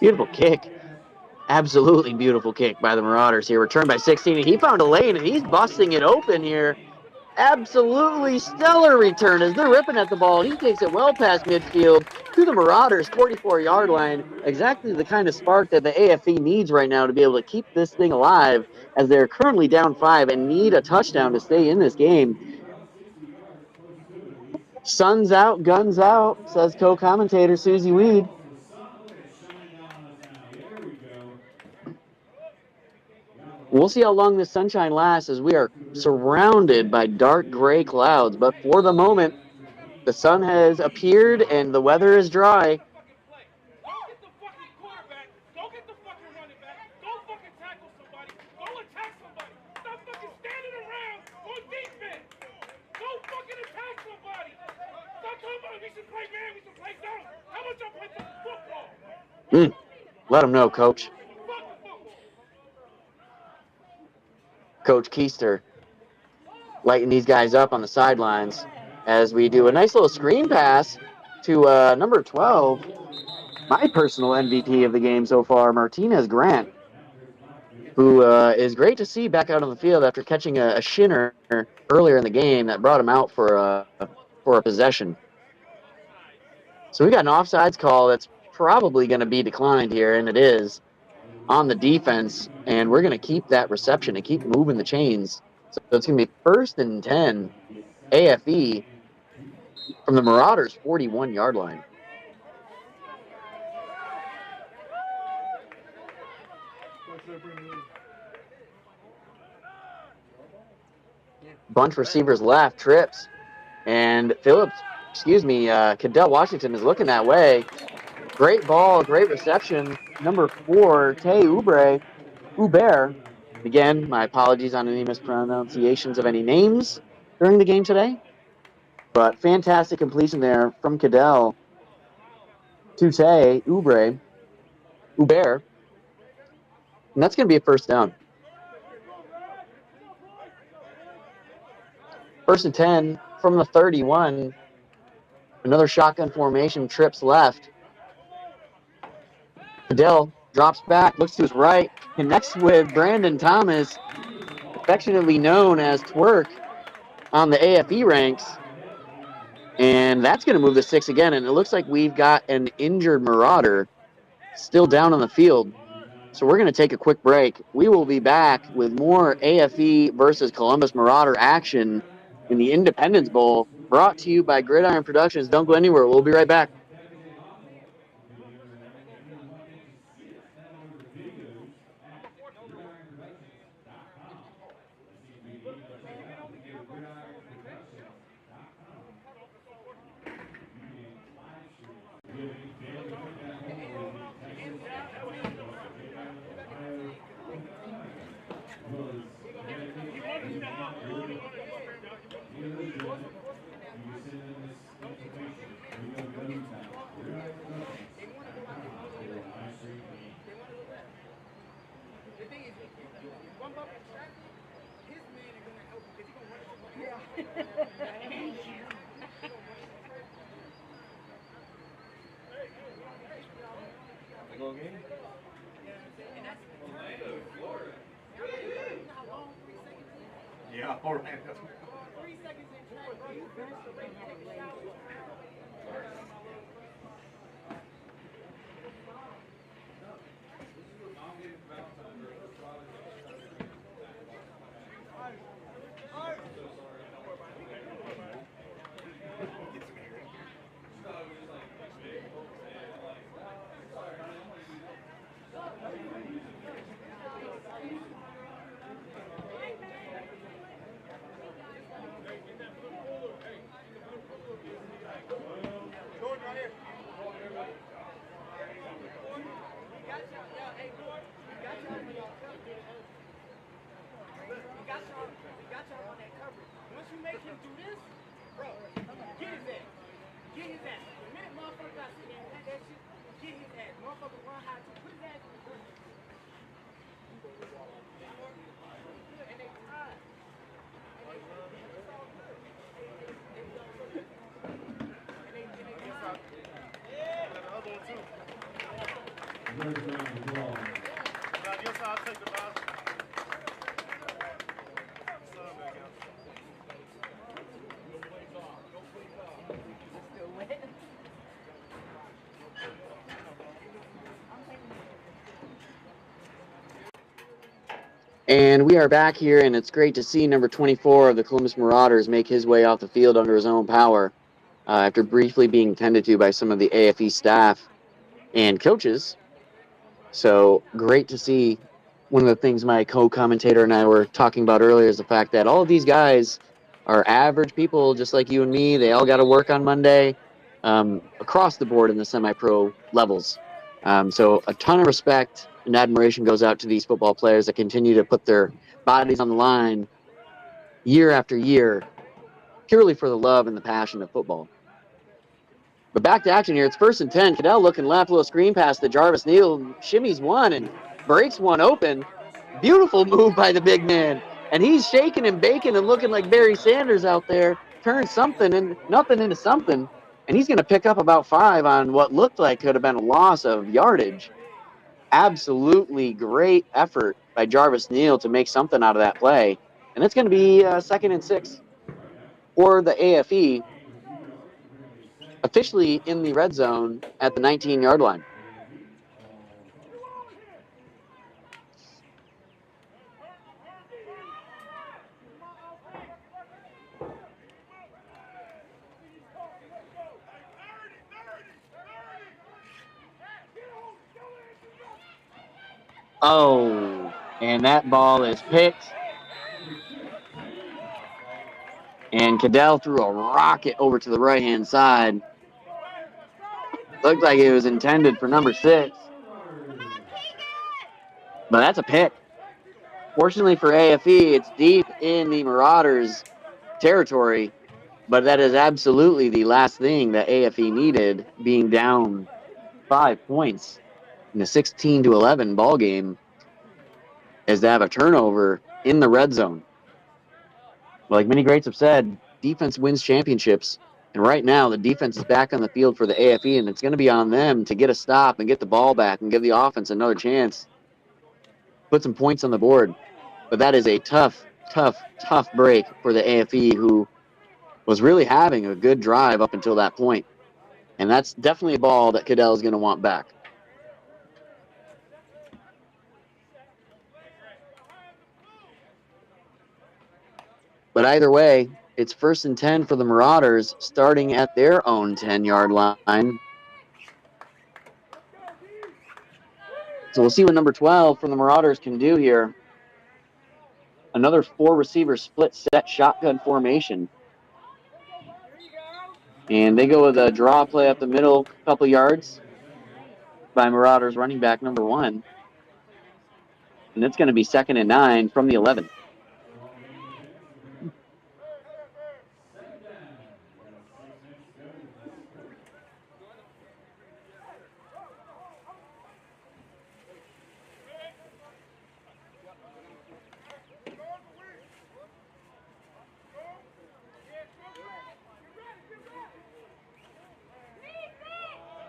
Beautiful kick. Absolutely beautiful kick by the Marauders here. Returned by 16, and he found a lane, and he's busting it open here. Absolutely stellar return as they're ripping at the ball. He takes it well past midfield to the Marauders' 44-yard line. Exactly the kind of spark that the AFE needs right now to be able to keep this thing alive, as they're currently down 5 and need a touchdown to stay in this game. Sun's out, guns out, says co-commentator Susie Weed. We'll see how long this sunshine lasts, as we are surrounded by dark gray clouds. But for the moment, the sun has appeared and the weather is dry. Let them know, Coach. Coach Keister lighting these guys up on the sidelines as we do a nice little screen pass to number 12, my personal MVP of the game so far, Martinez Grant, who is great to see back out on the field after catching a shinner earlier in the game that brought him out for a possession. So we got an offsides call that's probably going to be declined here, and it is, on the defense, and we're going to keep that reception and keep moving the chains. So it's going to be 1st and 10, AFE, from the Marauders' 41-yard line. Bunch receivers left, trips, and Cadell Washington is looking that way. Great ball, great reception number 4, Tay Uber. Again, my apologies on any mispronunciations of any names during the game today. But fantastic completion there from Cadell to Tay Uber. And that's going to be a first down. 1st and 10 from the 31. Another shotgun formation, trips left. Cadell drops back, looks to his right, connects with Brandon Thomas, affectionately known as Twerk on the AFE ranks. And that's going to move the 6 again. And it looks like we've got an injured Marauder still down on the field. So we're going to take a quick break. We will be back with more AFE versus Columbus Marauder action in the Independence Bowl, brought to you by Gridiron Productions. Don't go anywhere. We'll be right back. Yeah, all right. And we are back here, and it's great to see number 24 of the Columbus Marauders make his way off the field under his own power after briefly being tended to by some of the AFE staff and coaches. So great to see. One of the things my co-commentator and I were talking about earlier is the fact that all of these guys are average people just like you and me. They all got to work on Monday across the board in the semi-pro levels. So a ton of respect and admiration goes out to these football players that continue to put their bodies on the line year after year purely for the love and the passion of football. But back to action here. It's 1st and 10. Cadell looking left, little screen pass to Jarvis Neal. Shimmies one and breaks one open. Beautiful move by the big man. And he's shaking and baking and looking like Barry Sanders out there. Turned something and nothing into something. And he's going to pick up about 5 on what looked like could have been a loss of yardage. Absolutely great effort by Jarvis Neal to make something out of that play. And it's going to be 2nd and 6 for the AFE, officially in the red zone at the 19-yard line. Oh, and that ball is picked. And Cadell threw a rocket over to the right-hand side. Looked like it was intended for number 6. But that's a pick. Fortunately for AFE, it's deep in the Marauders' territory, but that is absolutely the last thing that AFE needed, being down 5 points in a 16-11 ball game, is to have a turnover in the red zone. Like many greats have said, defense wins championships. And right now, the defense is back on the field for the AFE, and it's going to be on them to get a stop and get the ball back and give the offense another chance. Put some points on the board. But that is a tough break for the AFE, who was really having a good drive up until that point. And that's definitely a ball that Cadell is going to want back. But either way, it's 1st and 10 for the Marauders, starting at their own 10-yard line. So we'll see what number 12 from the Marauders can do here. Another 4-receiver split set shotgun formation. And they go with a draw play up the middle, couple yards by Marauders running back number 1. And it's going to be 2nd and 9 from the 11.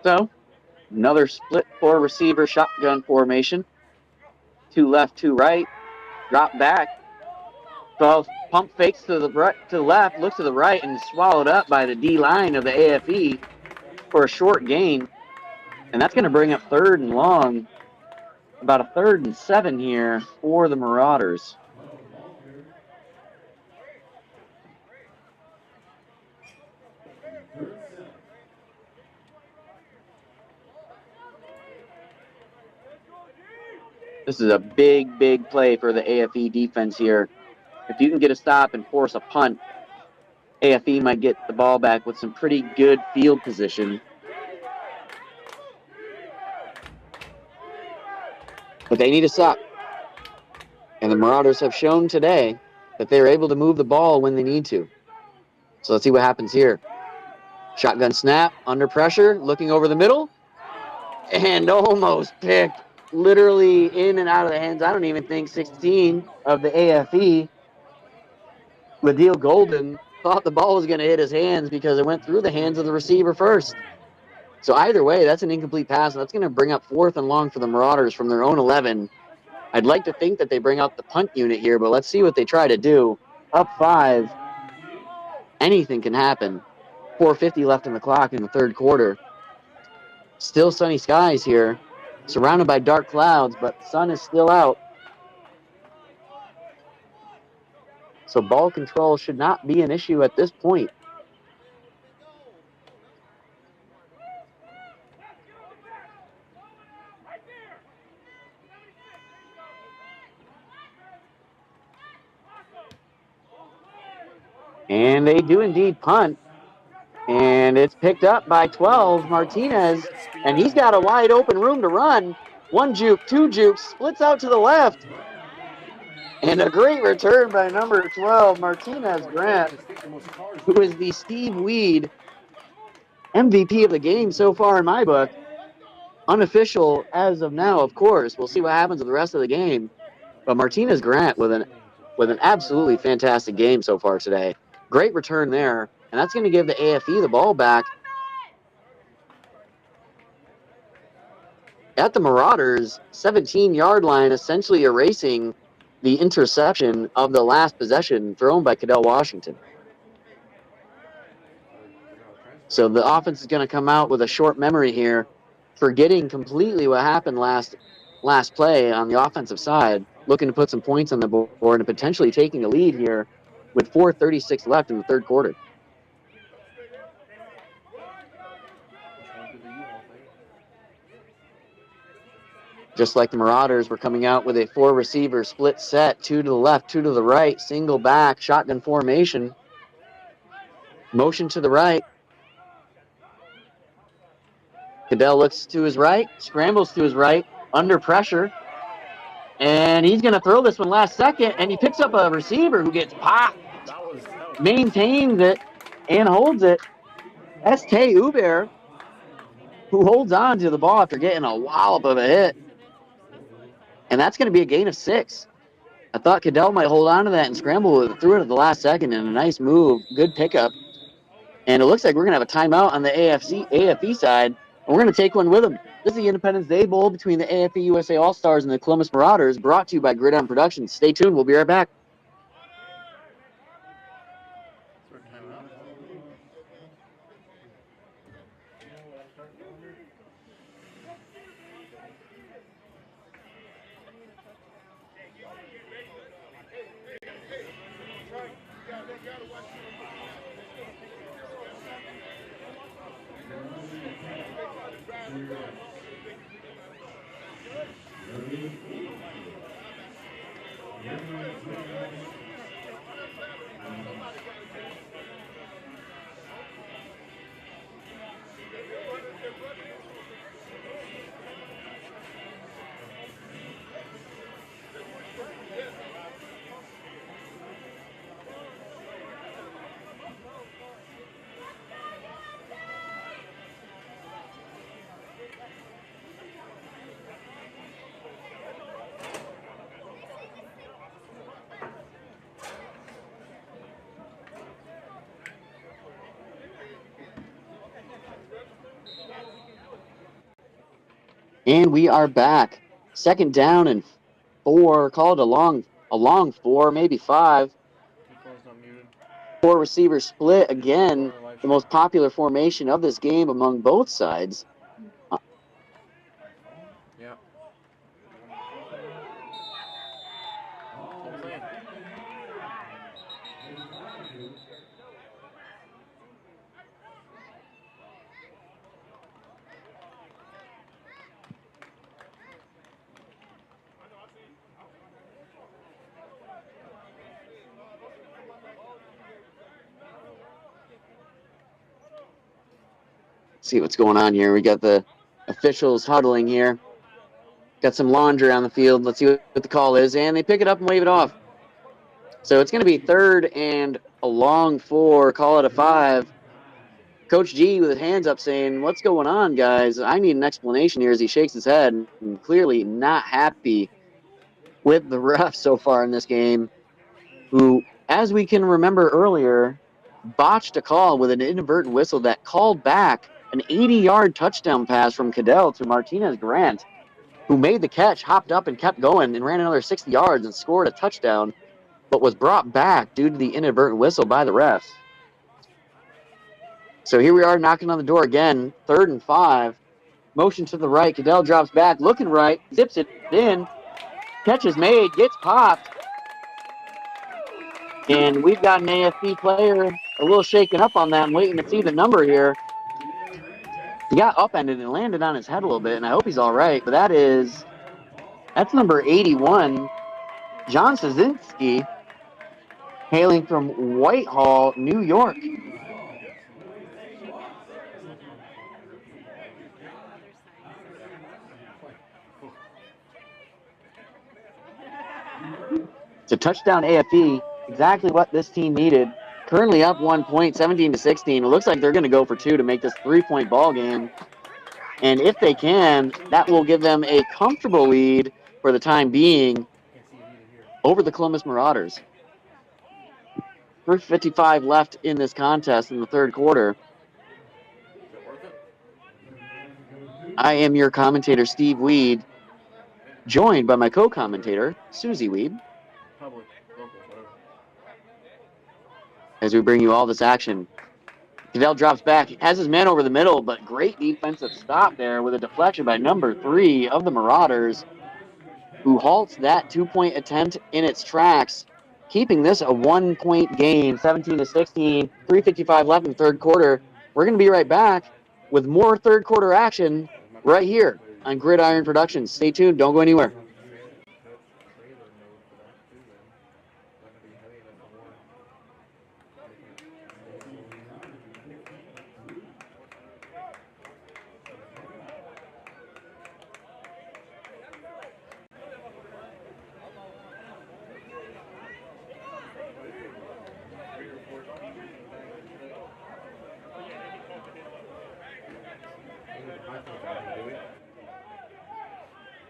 So, another split 4-receiver shotgun formation. 2 left, 2 right. Drop back. 12 pump fakes to the left, looks to the right, and swallowed up by the D line of the AFE for a short gain. And that's going to bring up 3rd and long. About a 3rd and 7 here for the Marauders. This is a big play for the AFE defense here. If you can get a stop and force a punt, AFE might get the ball back with some pretty good field position. But they need a stop. And the Marauders have shown today that they're able to move the ball when they need to. So let's see what happens here. Shotgun snap, under pressure, looking over the middle, and almost picked. Literally in and out of the hands. I don't even think 16 of the AFE. Ladeel Golden thought the ball was going to hit his hands because it went through the hands of the receiver first. So either way, that's an incomplete pass, and that's going to bring up 4th and long for the Marauders from their own 11. I'd like to think that they bring out the punt unit here, but let's see what they try to do. Up 5. Anything can happen. 4:50 left on the clock in the 3rd quarter. Still sunny skies here. Surrounded by dark clouds, but the sun is still out. So ball control should not be an issue at this point. And they do indeed punt. And it's picked up by 12, Martinez. And he's got a wide open room to run. 1 juke, 2 jukes, splits out to the left. And a great return by number 12, Martinez Grant, who is the Steve Weed MVP of the game so far in my book. Unofficial as of now, of course. We'll see what happens with the rest of the game. But Martinez Grant with an absolutely fantastic game so far today. Great return there. And that's going to give the AFE the ball back at the Marauders' 17-yard line, essentially erasing the interception of the last possession thrown by Cadell Washington. So the offense is going to come out with a short memory here, forgetting completely what happened last play on the offensive side, looking to put some points on the board and potentially taking a lead here with 4:36 left in the 3rd quarter. Just like the Marauders, we're coming out with a 4-receiver split set, 2 to the left, 2 to the right, single back, shotgun formation. Motion to the right. Cadell looks to his right, scrambles to his right, under pressure. And he's going to throw this one last second, and he picks up a receiver who gets popped, That was maintains it, and holds it. S.K. Uber, who holds on to the ball after getting a wallop of a hit. And that's going to be a gain of 6. I thought Cadell might hold on to that and scramble with it, threw it at the last second, and a nice move, good pickup. And it looks like we're going to have a timeout on the AFE side, and we're going to take one with them. This is the Independence Day Bowl between the AFE USA All-Stars and the Columbus Marauders, brought to you by Gridiron Productions. Stay tuned. We'll be right back. Sort of timeout. And we are back. 2nd down and 4. Call it a long 4, maybe 5. Your phone's not muted. 4 receiver split again, the most popular formation of this game among both sides. Yeah. See what's going on here. We got the officials huddling here. Got some laundry on the field. Let's see what the call is. And they pick it up and wave it off. So it's going to be 3rd and a long 4. Call it a 5. Coach G with his hands up saying, what's going on, guys? I need an explanation here as he shakes his head and clearly not happy with the ref so far in this game, who, as we can remember earlier, botched a call with an inadvertent whistle that called back an 80-yard touchdown pass from Cadell to Martinez Grant, who made the catch, hopped up and kept going and ran another 60 yards and scored a touchdown, but was brought back due to the inadvertent whistle by the refs. So here we are knocking on the door again, 3rd and 5. Motion to the right. Cadell drops back, looking right, zips it in. Catch is made, gets popped. And we've got an AFC player a little shaken up on that and waiting to see the number here. He got upended and landed on his head a little bit, and I hope he's all right. But that's number 81, John Szynski, hailing from Whitehall, New York. It's a touchdown AFE, exactly what this team needed. Currently up 1 point, 17-16. It looks like they're going to go for 2 to make this 3-point ball game. And if they can, that will give them a comfortable lead for the time being over the Columbus Marauders. 3:55 left in this contest in the 3rd quarter. I am your commentator, Steve Weed, joined by my co-commentator, Susie Weed, Public, local, whatever. as we bring you all this action. Cadell drops back, has his man over the middle, but great defensive stop there with a deflection by number 3 of the Marauders, who halts that 2-point attempt in its tracks, keeping this a 1-point game, 17-16, 3:55 left in the 3rd quarter. We're going to be right back with more 3rd quarter action right here on Gridiron Productions. Stay tuned. Don't go anywhere.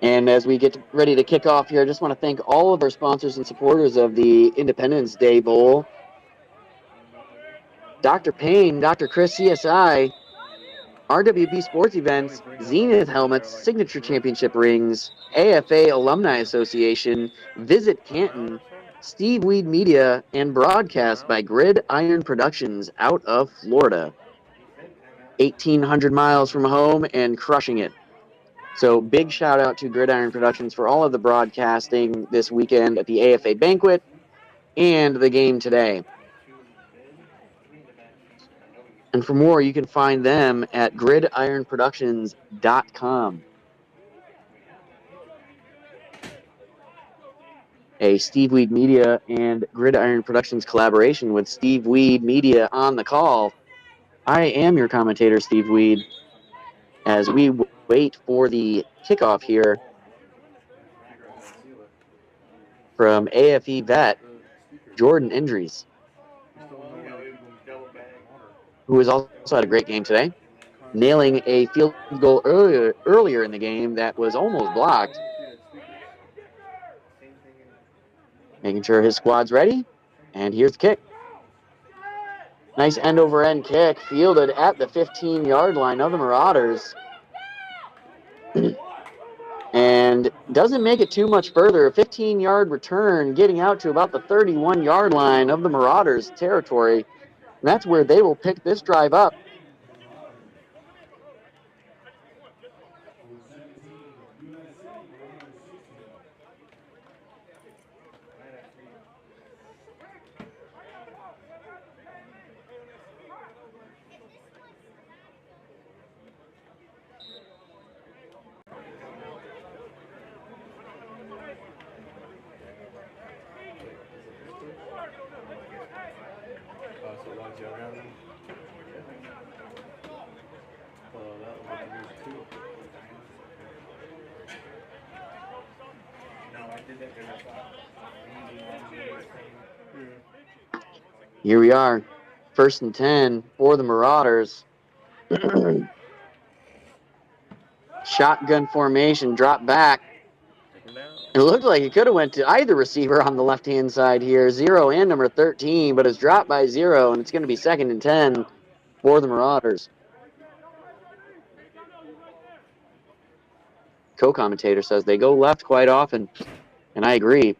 And as we get ready to kick off here, I just want to thank all of our sponsors and supporters of the Independence Day Bowl. Dr. Payne, Dr. Chris CSI, RWB Sports Events, Zenith Helmets, Signature Championship Rings, AFA Alumni Association, Visit Canton, Steve Weed Media, and broadcast by Gridiron Productions out of Florida. 1,800 miles from home and crushing it. So big shout out to Gridiron Productions for all of the broadcasting this weekend at the AFA Banquet and the game today. And for more, you can find them at gridironproductions.com. A Steve Weed Media and Gridiron Productions collaboration with Steve Weed Media on the call. I am your commentator, Steve Weed, as we wait for the kickoff here from AFE vet Jordan Indries, who has also had a great game today, nailing a field goal earlier in the game that was almost blocked. Making sure his squad's ready, and here's the kick. Nice end-over-end kick, fielded at the 15-yard line of the Marauders. And doesn't make it too much further. A 15-yard return, getting out to about the 31-yard line of the Marauders' territory. And that's where they will pick this drive up. Here we are, 1st and 10 for the Marauders. Shotgun formation, drop back. It looked like it could have went to either receiver on the left-hand side here, 0 and number 13, but it's dropped by 0, and it's going to be 2nd and 10 for the Marauders. Co-commentator says they go left quite often, and I agree.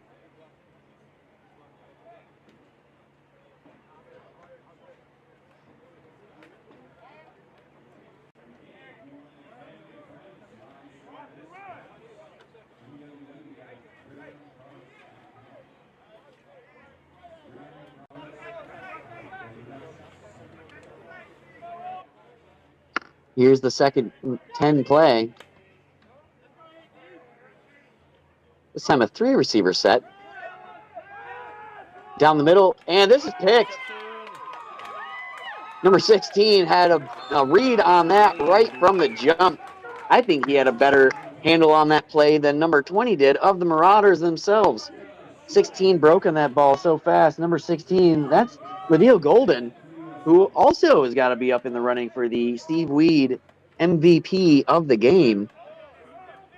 Here's the 2nd 10 play. This time a 3-receiver set. Down the middle, and this is picked. Number 16 had a read on that right from the jump. I think he had a better handle on that play than number 20 did of the Marauders themselves. 16 broke on that ball so fast. Number 16, that's Ladeel Golden, who also has got to be up in the running for the Steve Weed MVP of the game,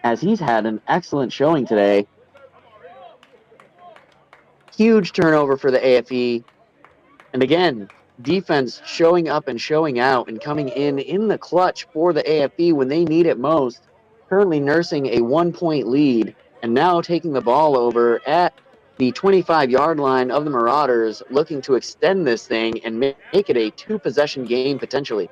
as he's had an excellent showing today. Huge turnover for the AFE. And again, defense showing up and showing out and coming in the clutch for the AFE when they need it most. Currently nursing a 1-point lead and now taking the ball over at the 25-yard line of the Marauders, looking to extend this thing and make it a 2-possession game potentially.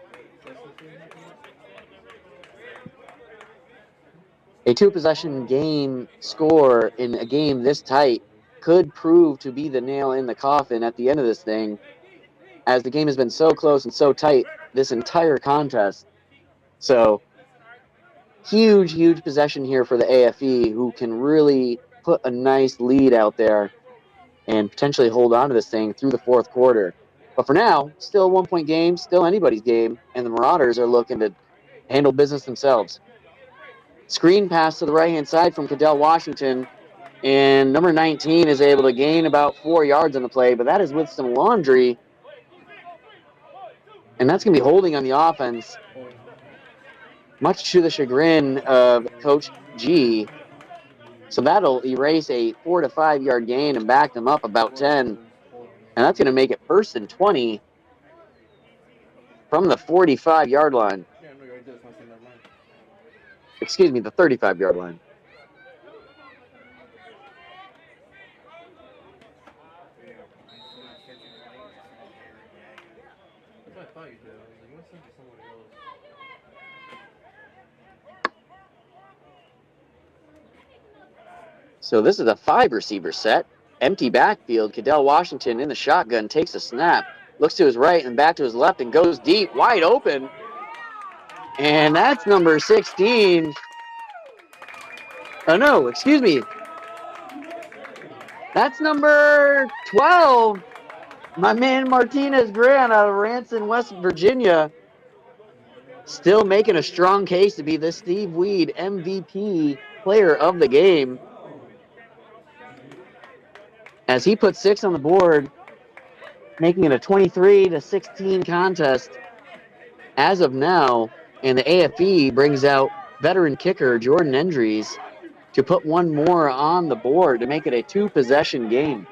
A 2-possession game score in a game this tight could prove to be the nail in the coffin at the end of this thing, as the game has been so close and so tight this entire contest. So, huge possession here for the AFE, who can really put a nice lead out there and potentially hold on to this thing through the 4th quarter. But for now, still a 1-point game, still anybody's game, and the Marauders are looking to handle business themselves. Screen pass to the right-hand side from Cadell Washington, and number 19 is able to gain about 4 yards on the play, but that is with some laundry, and that's going to be holding on the offense. much to the chagrin of Coach G. So that'll erase a 4 to 5 yard gain and back them up about 10. And that's going to make it 1st and 20 from the 45 yard line. Yeah, no, I just want to say never mind. Excuse me, the 35 yard line. That's what I thought you did. I was like, you must send to somebody else. So this is a 5 receiver set. Empty backfield. Cadell Washington in the shotgun takes a snap, looks to his right and back to his left and goes deep, wide open. And that's number 16. Oh, no, excuse me. That's number 12. My man Martinez Grant out of Ranson, West Virginia. Still making a strong case to be the Steve Weed MVP player of the game, as he put 6 on the board, making it a 23 to 16 contest as of now. And the AFE brings out veteran kicker Jordan Endries to put one more on the board to make it a 2-possession game.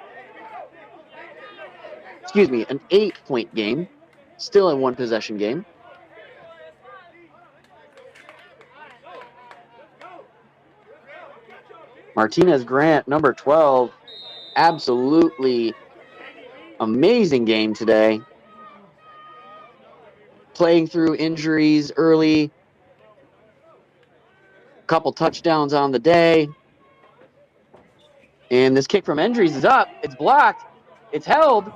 Excuse me, an 8-point game, still a 1-possession game. Martinez Grant, number 12, absolutely amazing game today. Playing through injuries early, couple touchdowns on the day. And this kick from Endries is up. It's blocked. It's held.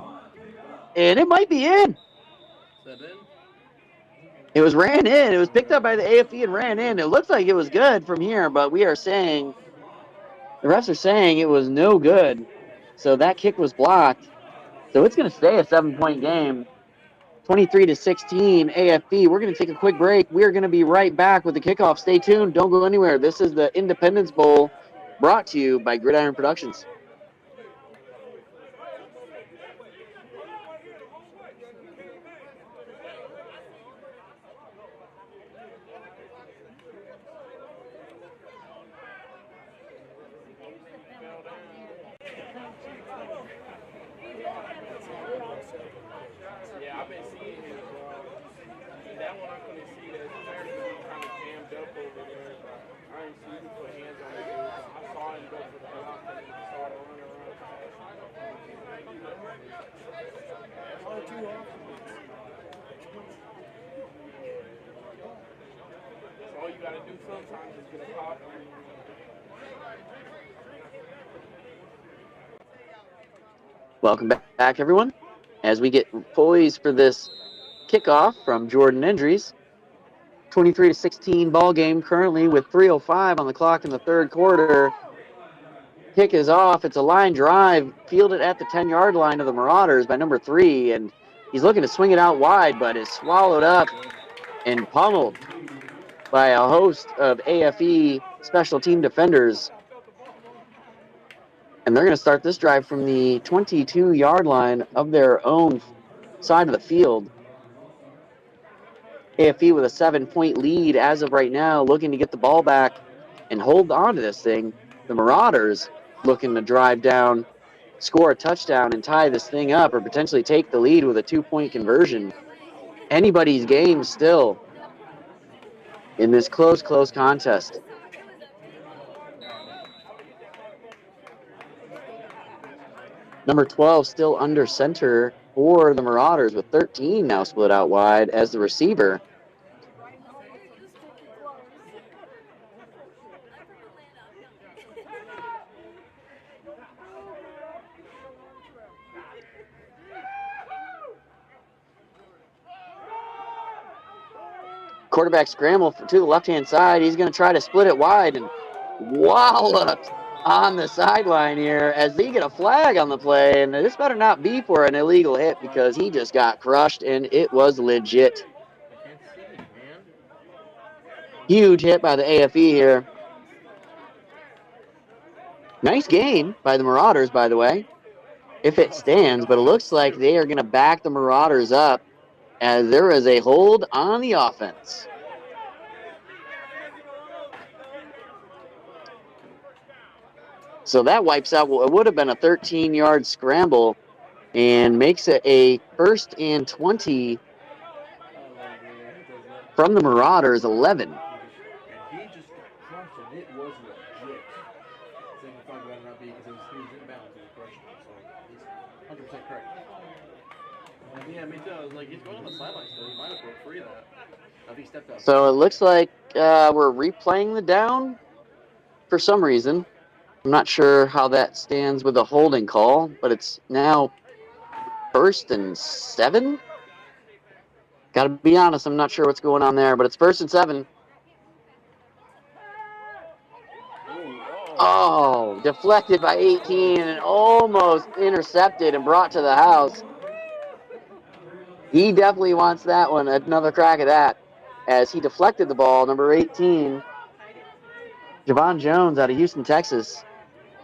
And it might be in. Is that in? It was ran in. It was picked up by the AFE and ran in. It looks like it was good from here, but we are saying, the refs are saying it was no good. So that kick was blocked. So it's going to stay a 7-point game. 23 to 16 AFE. We're going to take a quick break. We're going to be right back with the kickoff. Stay tuned. Don't go anywhere. This is the Independence Bowl brought to you by Gridiron Productions. Yeah, I've been seeing him. That one I couldn't see. That American kind of jammed up over there. But I didn't see him put hands on the dude. I saw him go for the block and he started running around. So all you gotta do sometimes is get a pop. Welcome back, everyone, as we get poised for this kickoff from Jordan Endries. 23 to 16 ball game currently with 3:05 on the clock in the third quarter. Kick is off. It's a line drive fielded at the 10-yard line of the Marauders by number 3, and he's looking to swing it out wide, but is swallowed up and pummeled by a host of AFE special team defenders. And they're going to start this drive from the 22-yard line of their own side of the field. AFE with a 7-point lead as of right now, looking to get the ball back and hold on to this thing. The Marauders looking to drive down, score a touchdown, and tie this thing up, or potentially take the lead with a 2-point conversion. Anybody's game still in this close contest. Number 12 still under center for the Marauders, with 13 now split out wide as the receiver. Quarterback scramble to the left-hand side. He's going to try to split it wide and walloped on the sideline here as they get a flag on the play. And this better not be for an illegal hit, because he just got crushed and it was legit. I can't see, man. Huge hit by the AFE here. Nice gain by the Marauders, by the way, if it stands, but it looks like they are going to back the Marauders up as there is a hold on the offense. So that wipes out what would have been a 13-yard scramble and makes it a 1st and 20 from the Marauders 11. And he just got crushed, and it was legit. Saying the flag better not be because he was inbounds and he crushed him. So he's 100% correct. Yeah, me too. I was like, he's going on the sideline still. He might have broke free of that. If he stepped up. So it looks like we're replaying the down for some reason. I'm not sure how that stands with a holding call, but it's now 1st and 7. Gotta be honest, I'm not sure what's going on there, but it's 1st and 7. Oh, deflected by 18 and almost intercepted and brought to the house. He definitely wants that one, another crack at that, as he deflected the ball, number 18, Javon Jones out of Houston, Texas,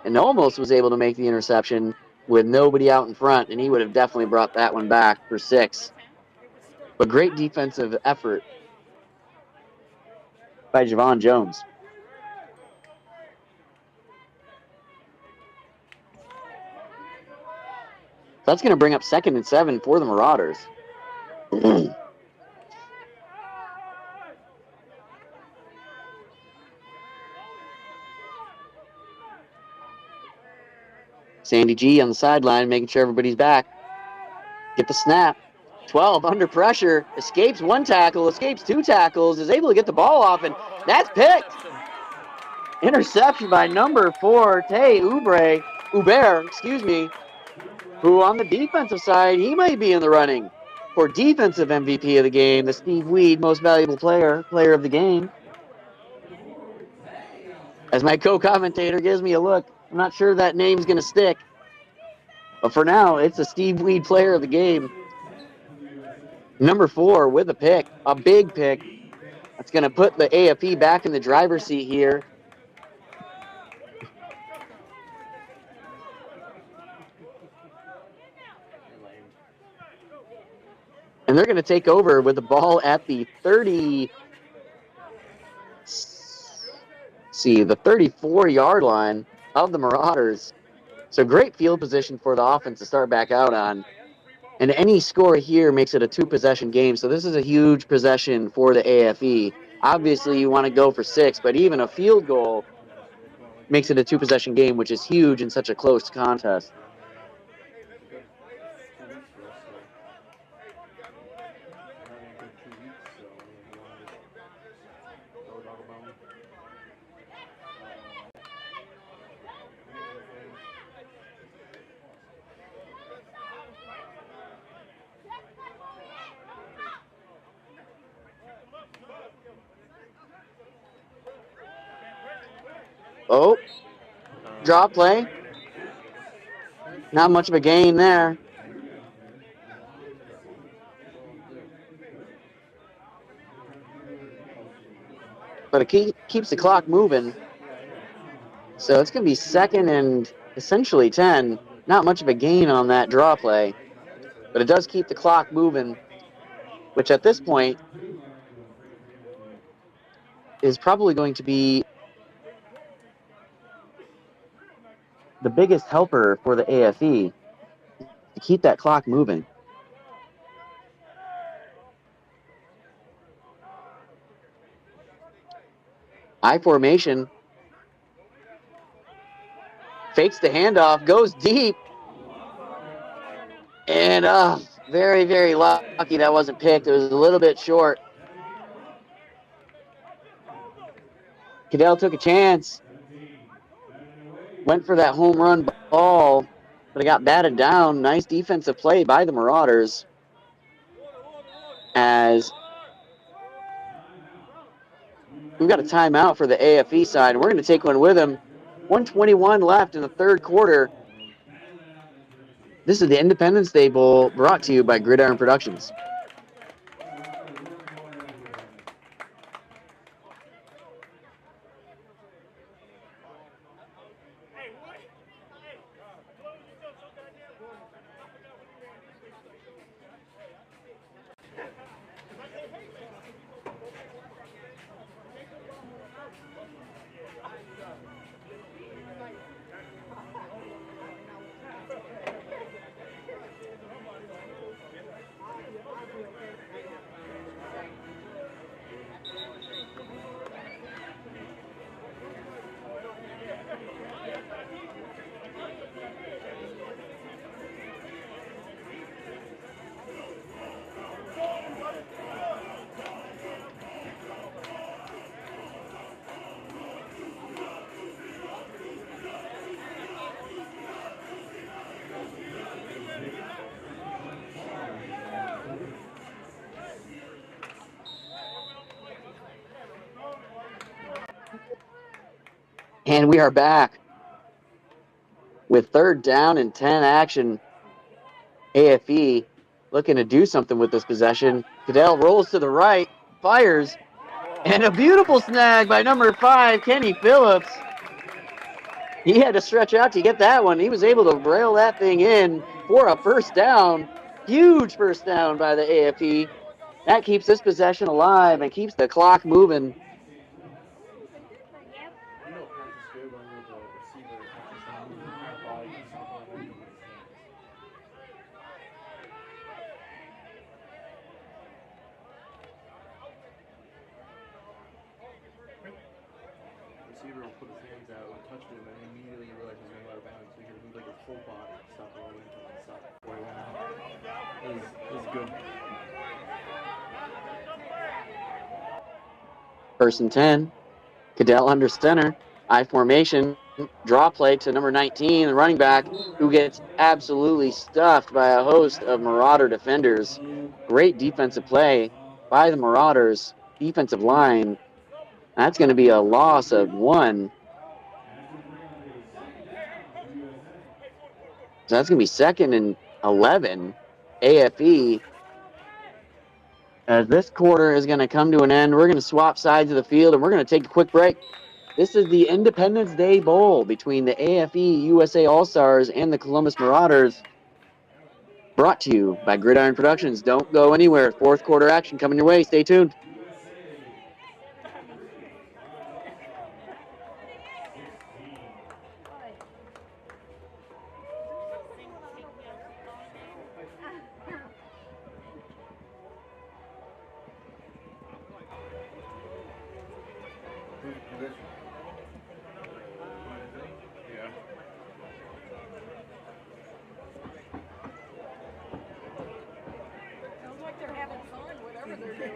and almost was able to make the interception with nobody out in front, and he would have definitely brought that one back for 6. But great defensive effort by Javon Jones. That's going to bring up 2nd and 7 for the Marauders. Sandy G on the sideline, making sure everybody's back. Get the snap. 12 under pressure. Escapes 1 tackle, escapes 2 tackles, is able to get the ball off, and that's picked. Interception by number 4, Tay Hubert, who on the defensive side, he might be in the running for defensive MVP of the game, the Steve Weed Most Valuable Player of the game. As my co-commentator gives me a look, I'm not sure that name's going to stick. But for now, it's the Steve Weed Player of the game. Number 4 with a pick, a big pick. That's going to put the AFE back in the driver's seat here. And they're going to take over with the ball at the 34-yard line of the Marauders. So great field position for the offense to start back out on. And any score here makes it a 2-possession game. So this is a huge possession for the AFE. Obviously, you want to go for 6, but even a field goal makes it a 2-possession game, which is huge in such a close contest. Oh, drop play. Not much of a gain there. But it keeps the clock moving. So it's going to be 2nd and essentially 10. Not much of a gain on that draw play. But it does keep the clock moving, which at this point is probably going to be the biggest helper for the AFE to keep that clock moving. I formation. Fakes the handoff, goes deep. And very, very lucky that wasn't picked. It was a little bit short. Cadell took a chance. Went for that home run ball, but it got batted down. Nice defensive play by the Marauders. As we've got a timeout for the AFE side. We're going to take one with them. 1:21 left in the 3rd quarter. This is the Independence Day Bowl brought to you by Gridiron Productions. And we are back with 3rd down and 10 action. AFE looking to do something with this possession. Cadell rolls to the right, fires, and a beautiful snag by number 5, Kenny Phillips. He had to stretch out to get that one. He was able to rail that thing in for a 1st down. Huge 1st down by the AFE. That keeps this possession alive and keeps the clock moving. You know, pass is good when the receiver catches the moving entire body, something like that with his hands. Receiver will put his hands out and touch him, and immediately you realize he's going out of bounds. So you're going to move like his whole body, stop rolling into him, and stop before he went out. It was good. 1st and 10. Cadell under center. I formation. Draw play to number 19, the running back, who gets absolutely stuffed by a host of Marauder defenders. Great defensive play by the Marauders defensive line. That's going to be a loss of 1. So that's going to be 2nd and 11. AFE. As this quarter is going to come to an end, we're going to swap sides of the field, and we're going to take a quick break. This is the Independence Day Bowl between the AFE USA All-Stars and the Columbus Marauders. Brought to you by Gridiron Productions. Don't go anywhere. 4th quarter action coming your way. Stay tuned. Yeah. Sounds like they're having fun, whatever they're doing.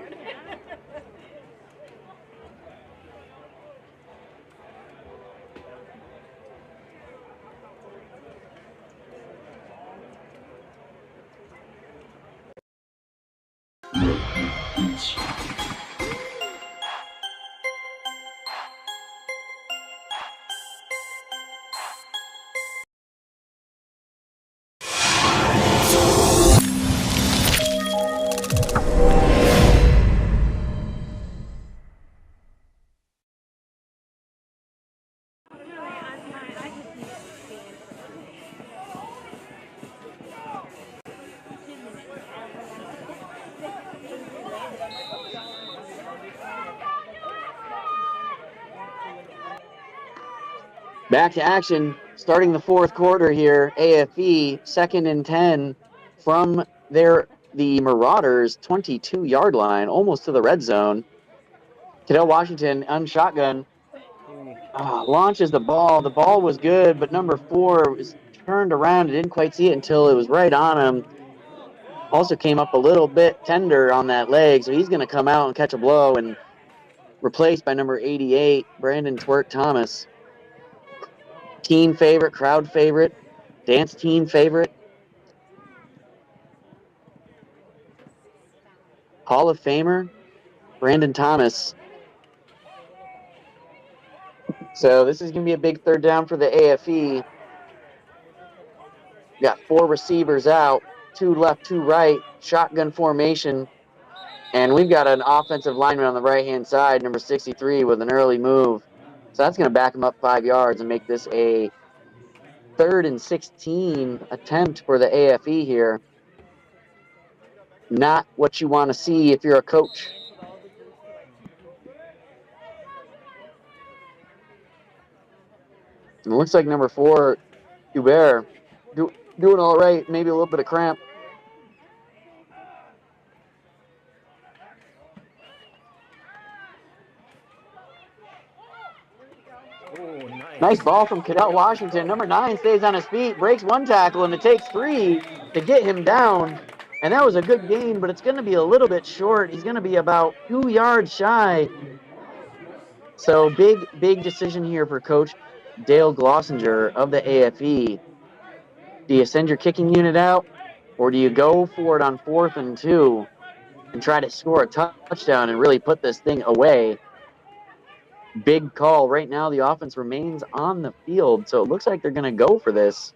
Back to action, starting the 4th quarter here. AFE 2nd and 10 from the Marauders 22-yard line, almost to the red zone. Cadell Washington on shotgun launches the ball. The ball was good, but number 4 was turned around and didn't quite see it until it was right on him. Also came up a little bit tender on that leg, so he's going to come out and catch a blow and replaced by number 88, Brandon Twerk Thomas. Team favorite, crowd favorite, dance team favorite. Hall of Famer, Brandon Thomas. So this is going to be a big 3rd down for the AFE. Got 4 receivers out, 2 left, 2 right, shotgun formation. And we've got an offensive lineman on the right-hand side, number 63, with an early move. So that's going to back him up 5 yards and make this a 3rd and 16 attempt for the AFE here. Not what you want to see if you're a coach. And it looks like number 4, Hubert, doing all right, maybe a little bit of cramp. Nice ball from Cadell Washington. Number 9 stays on his feet, breaks 1 tackle, and it takes 3 to get him down. And that was a good gain, but it's going to be a little bit short. He's going to be about 2 yards shy. So big decision here for Coach Dale Glossinger of the AFE. Do you send your kicking unit out, or do you go for it on 4th and 2 and try to score a touchdown and really put this thing away? big call. Right now, the offense remains on the field, so it looks like they're going to go for this.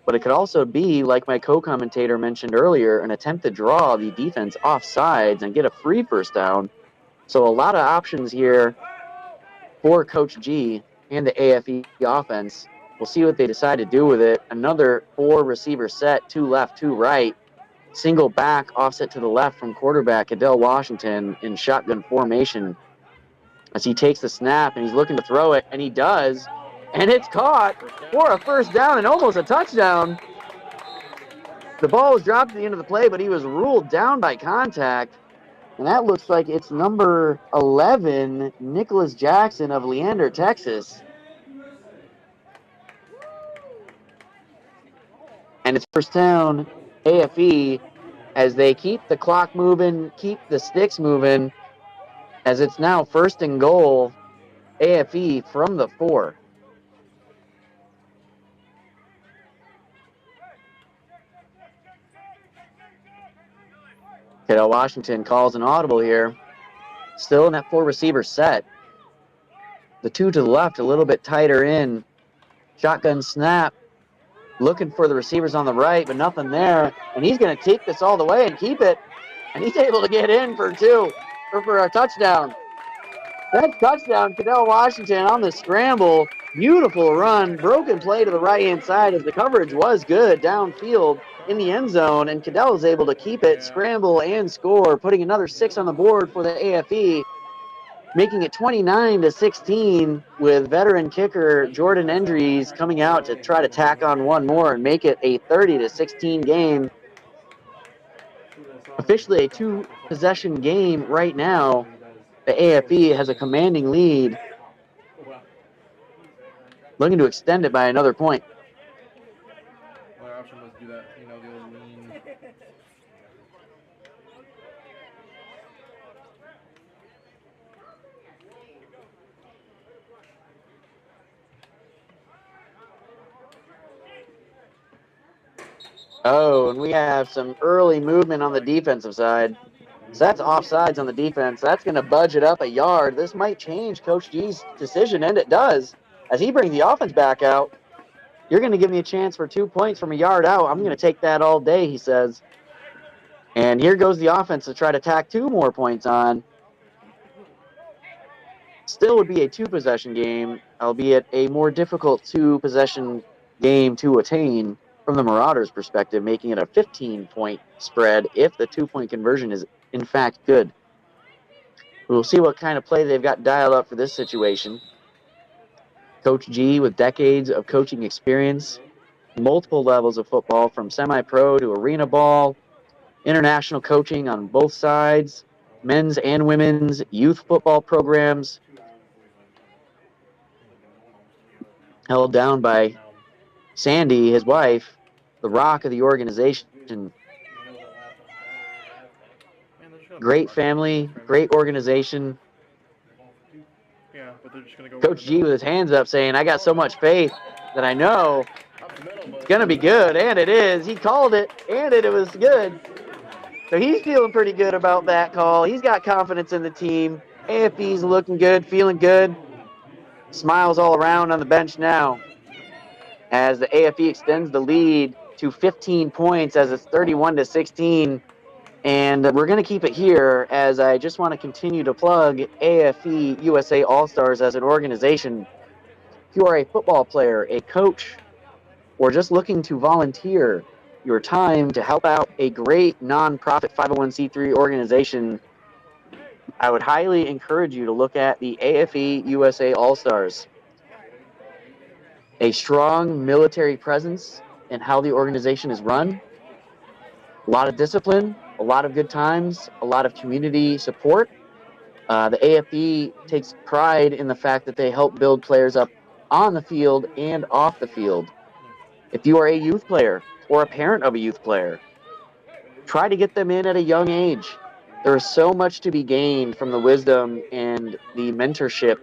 But it could also be, like my co-commentator mentioned earlier, an attempt to draw the defense off sides and get a free first down. So a lot of options here for Coach G and the AFE offense. We'll see what they decide to do with it. Another 4-receiver set, 2 left, 2 right. Single back, offset to the left from quarterback Adele Washington in shotgun formation as he takes the snap and he's looking to throw it, and he does. And it's caught for a first down and almost a touchdown. The ball was dropped at the end of the play, but he was ruled down by contact. And that looks like it's number 11, Nicholas Jackson of Leander, Texas. And it's first down, AFE, as they keep the clock moving, keep the sticks moving, as it's now first and goal, AFE from the 4. Cadell Washington calls an audible here. Still in that 4-receiver set. The 2 to the left a little bit tighter in. Shotgun snap. Looking for the receivers on the right, but nothing there. And he's going to take this all the way and keep it. And he's able to get in for 2, or for a touchdown. That's touchdown, Cadell Washington on the scramble. Beautiful run. Broken play to the right-hand side as the coverage was good downfield in the end zone. And Cadell is able to keep it, scramble, and score, putting another 6 on the board for the AFE, making it 29-16 with veteran kicker Jordan Endries coming out to try to tack on one more and make it a 30-16 game. Officially a 2-possession game right now. The AFE has a commanding lead, looking to extend it by another point. Our option was to do that, the old lean. Oh, and we have some early movement on the defensive side. So that's offsides on the defense. That's going to budge it up a yard. This might change Coach G's decision, and it does. As he brings the offense back out, you're going to give me a chance for 2 points from a yard out. I'm going to take that all day, he says. And here goes the offense to try to tack 2 more points on. Still would be a 2-possession game, albeit a more difficult 2-possession game to attain from the Marauders' perspective, making it a 15-point spread if the 2-point conversion is in fact good. We'll see what kind of play they've got dialed up for this situation. Coach G, with decades of coaching experience, multiple levels of football from semi-pro to arena ball, international coaching on both sides, men's and women's youth football programs, held down by Sandy, his wife, the rock of the organization. Great family, great organization. Yeah, but they're just going to go. Coach G with his hands up saying, I got so much faith that I know it's going to be good, and it is. He called it, and it was good. So he's feeling pretty good about that call. He's got confidence in the team. AFE's looking good, feeling good. Smiles all around on the bench now as the AFE extends the lead to 15 points as it's 31-16. And we're going to keep it here as I just want to continue to plug AFE USA All-Stars as an organization. If you are a football player, a coach, or just looking to volunteer your time to help out a great nonprofit 501c3 organization, I would highly encourage you to look at the AFE USA All-Stars. A strong military presence in how the organization is run, a lot of discipline, a lot of good times, a lot of community support. The AFE takes pride in the fact that they help build players up on the field and off the field. If you are a youth player or a parent of a youth player, try to get them in at a young age. There is so much to be gained from the wisdom and the mentorship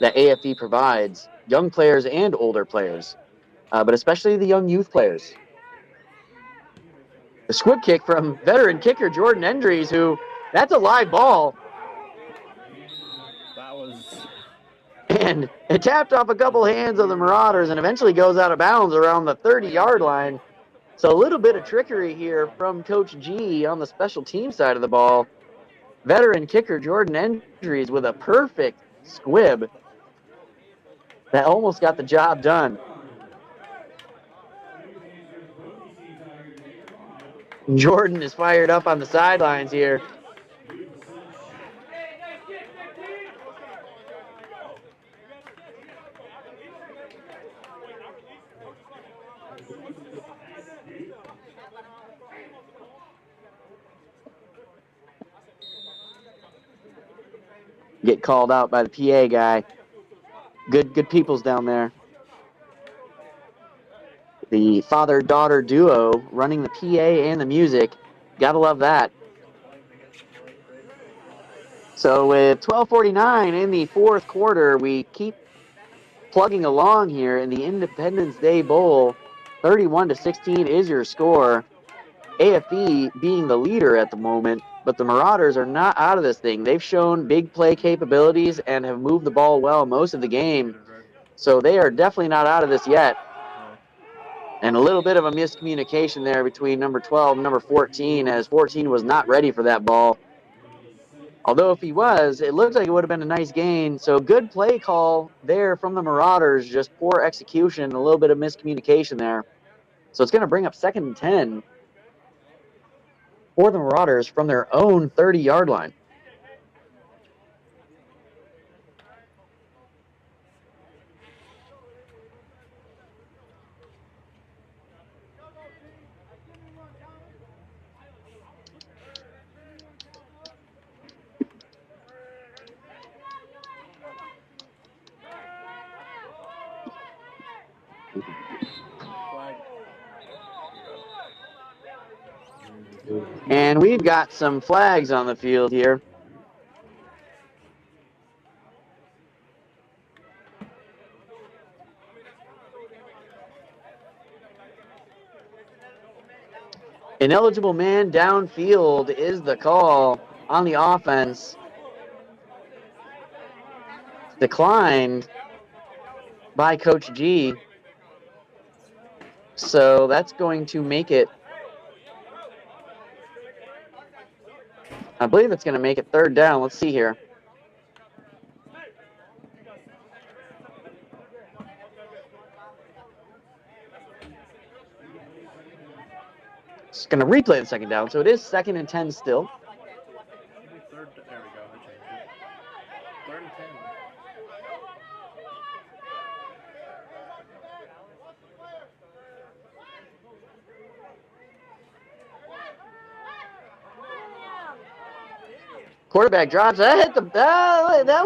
that AFE provides, young players and older players, but especially the young youth players. The squib kick from veteran kicker Jordan Endries, who, that's a live ball. That was And it tapped off a couple hands of the Marauders and eventually goes out of bounds around the 30-yard line. So a little bit of trickery here from Coach G on the special team side of the ball. Veteran kicker Jordan Endries with a perfect squib that almost got the job done. Jordan is fired up on the sidelines here. Get called out by the PA guy. Good people's down there. The father-daughter duo running the PA and the music. Gotta love that. So with 12:49 in the fourth quarter, we keep plugging along here in the Independence Day Bowl. 31-16 is your score. AFE being the leader at the moment, but the Marauders are not out of this thing. They've shown big play capabilities and have moved the ball well most of the game. So they are definitely not out of this yet. And a little bit of a miscommunication there between number 12 and number 14, as 14 was not ready for that ball. Although if he was, it looked like it would have been a nice gain. So good play call there from the Marauders, just poor execution, a little bit of miscommunication there. So it's going to bring up 2nd and 10 for the Marauders from their own 30-yard line. And we've got some flags on the field here. Ineligible man downfield is the call on the offense. Declined by Coach G. So that's going to make it, I believe it's going to make it 3rd down. Let's see here. It's going to replay the 2nd down, so it is 2nd and 10 still. There we go. I changed it. 3rd and 10. Quarterback drops. That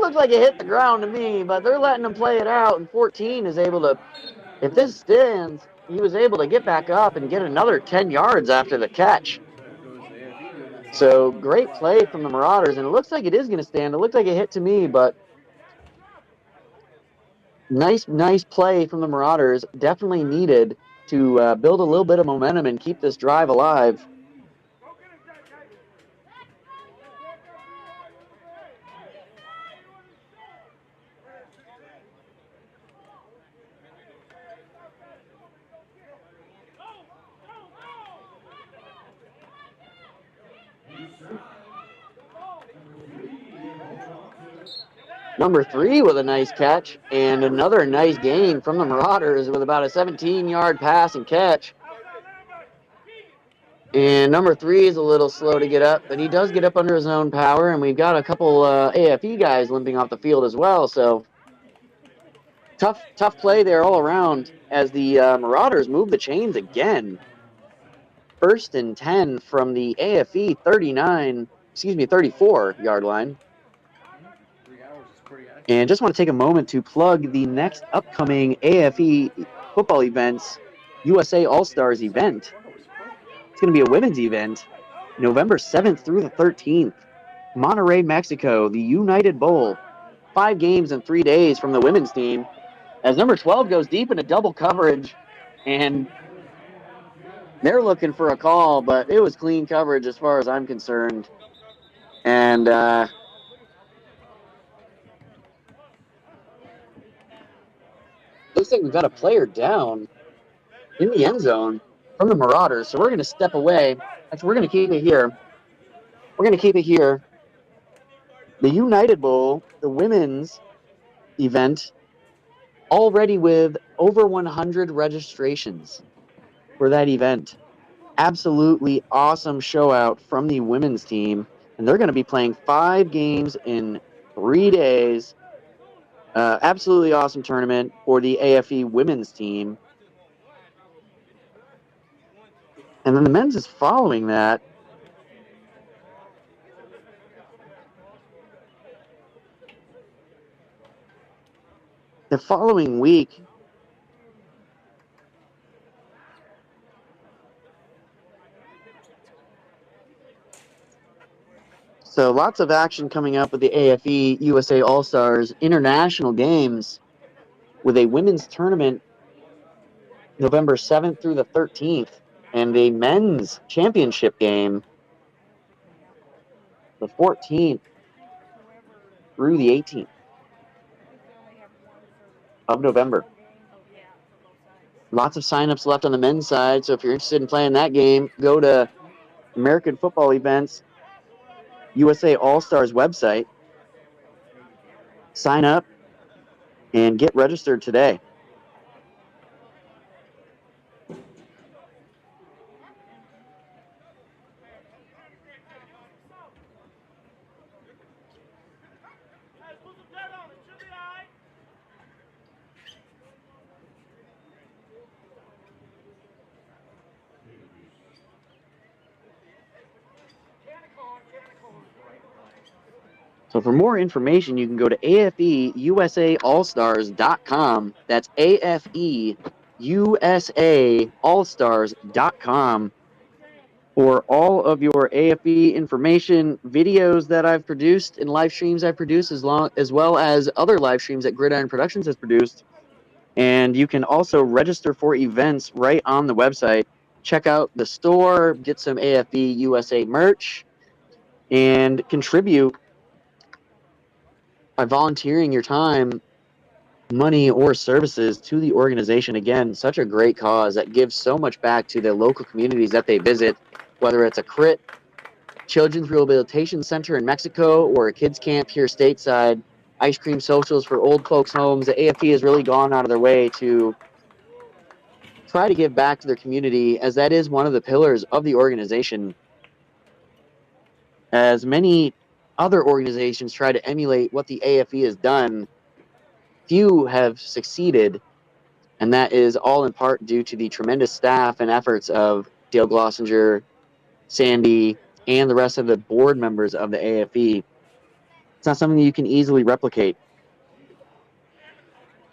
looked like it hit the ground to me, but they're letting him play it out, and 14 is able to, if this stands, he was able to get back up and get another 10 yards after the catch. So great play from the Marauders, and it looks like it is going to stand. It looked like it hit to me, but nice play from the Marauders. Definitely needed to build a little bit of momentum and keep this drive alive. Number 3 with a nice catch, and another nice gain from the Marauders with about a 17-yard pass and catch. And number 3 is a little slow to get up, but he does get up under his own power, and we've got a couple AFE guys limping off the field as well. So tough play there all around as the Marauders move the chains again. 1st and 10 from the AFE 34-yard line. And just want to take a moment to plug the next upcoming AFE football events, USA All-Stars event. It's going to be a women's event, November 7th through the 13th. Monterrey, Mexico, the United Bowl. 5 games in 3 days from the women's team. As number 12 goes deep into double coverage, and they're looking for a call, but it was clean coverage as far as I'm concerned. And like we've got a player down in the end zone from the Marauders. So we're going to step away. Actually, we're going to keep it here. We're going to keep it here. The United Bowl, the women's event, already with over 100 registrations for that event. Absolutely awesome show out from the women's team. And they're going to be playing 5 games in 3 days. Absolutely awesome tournament for the AFE women's team. And then the men's is following that. The following week, so lots of action coming up with the AFE USA All-Stars International Games with a women's tournament November 7th through the 13th and a men's championship game the 14th through the 18th of November. Lots of signups left on the men's side, so if you're interested in playing that game, go to American Football Events USA All-Stars website, sign up, and get registered today. So for more information, you can go to AFEUSAAllstars.com. That's AFEUSAAllstars.com for all of your AFE information, videos that I've produced, and live streams I've produced, as well as other live streams that Gridiron Productions has produced. And you can also register for events right on the website. Check out the store, get some AFE USA merch, and contribute by volunteering your time, money, or services to the organization. Again, such a great cause that gives so much back to the local communities that they visit, whether it's a CRIT, Children's Rehabilitation Center in Mexico, or a kids camp here stateside, ice cream socials for old folks' homes. The AFE has really gone out of their way to try to give back to their community, as that is one of the pillars of the organization. As many other organizations try to emulate what the AFE has done, few have succeeded, and that is all in part due to the tremendous staff and efforts of Dale Glossinger, Sandy, and the rest of the board members of the AFE. It's not something you can easily replicate.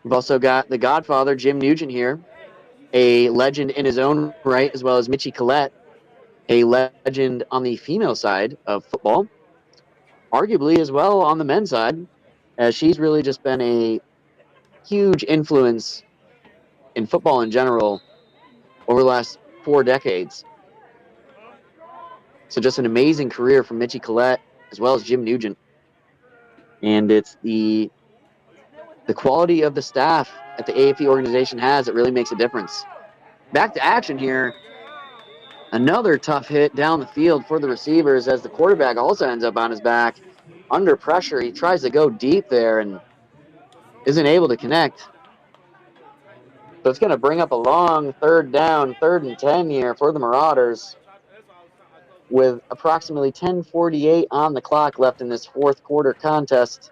We've also got the Godfather, Jim Nugent, here, a legend in his own right, as well as Mitchie Collette, a legend on the female side of football, arguably as well on the men's side, as she's really just been a huge influence in football in general over the last 4 decades. So just an amazing career from Mitchie Collette as well as Jim Nugent. And it's the quality of the staff that the AFE organization has that really makes a difference. Back to action here. Another tough hit down the field for the receivers as the quarterback also ends up on his back. Under pressure, he tries to go deep there and isn't able to connect. So it's going to bring up a long 3rd down, 3rd and 10 here for the Marauders, with approximately 10:48 on the clock left in this 4th quarter contest.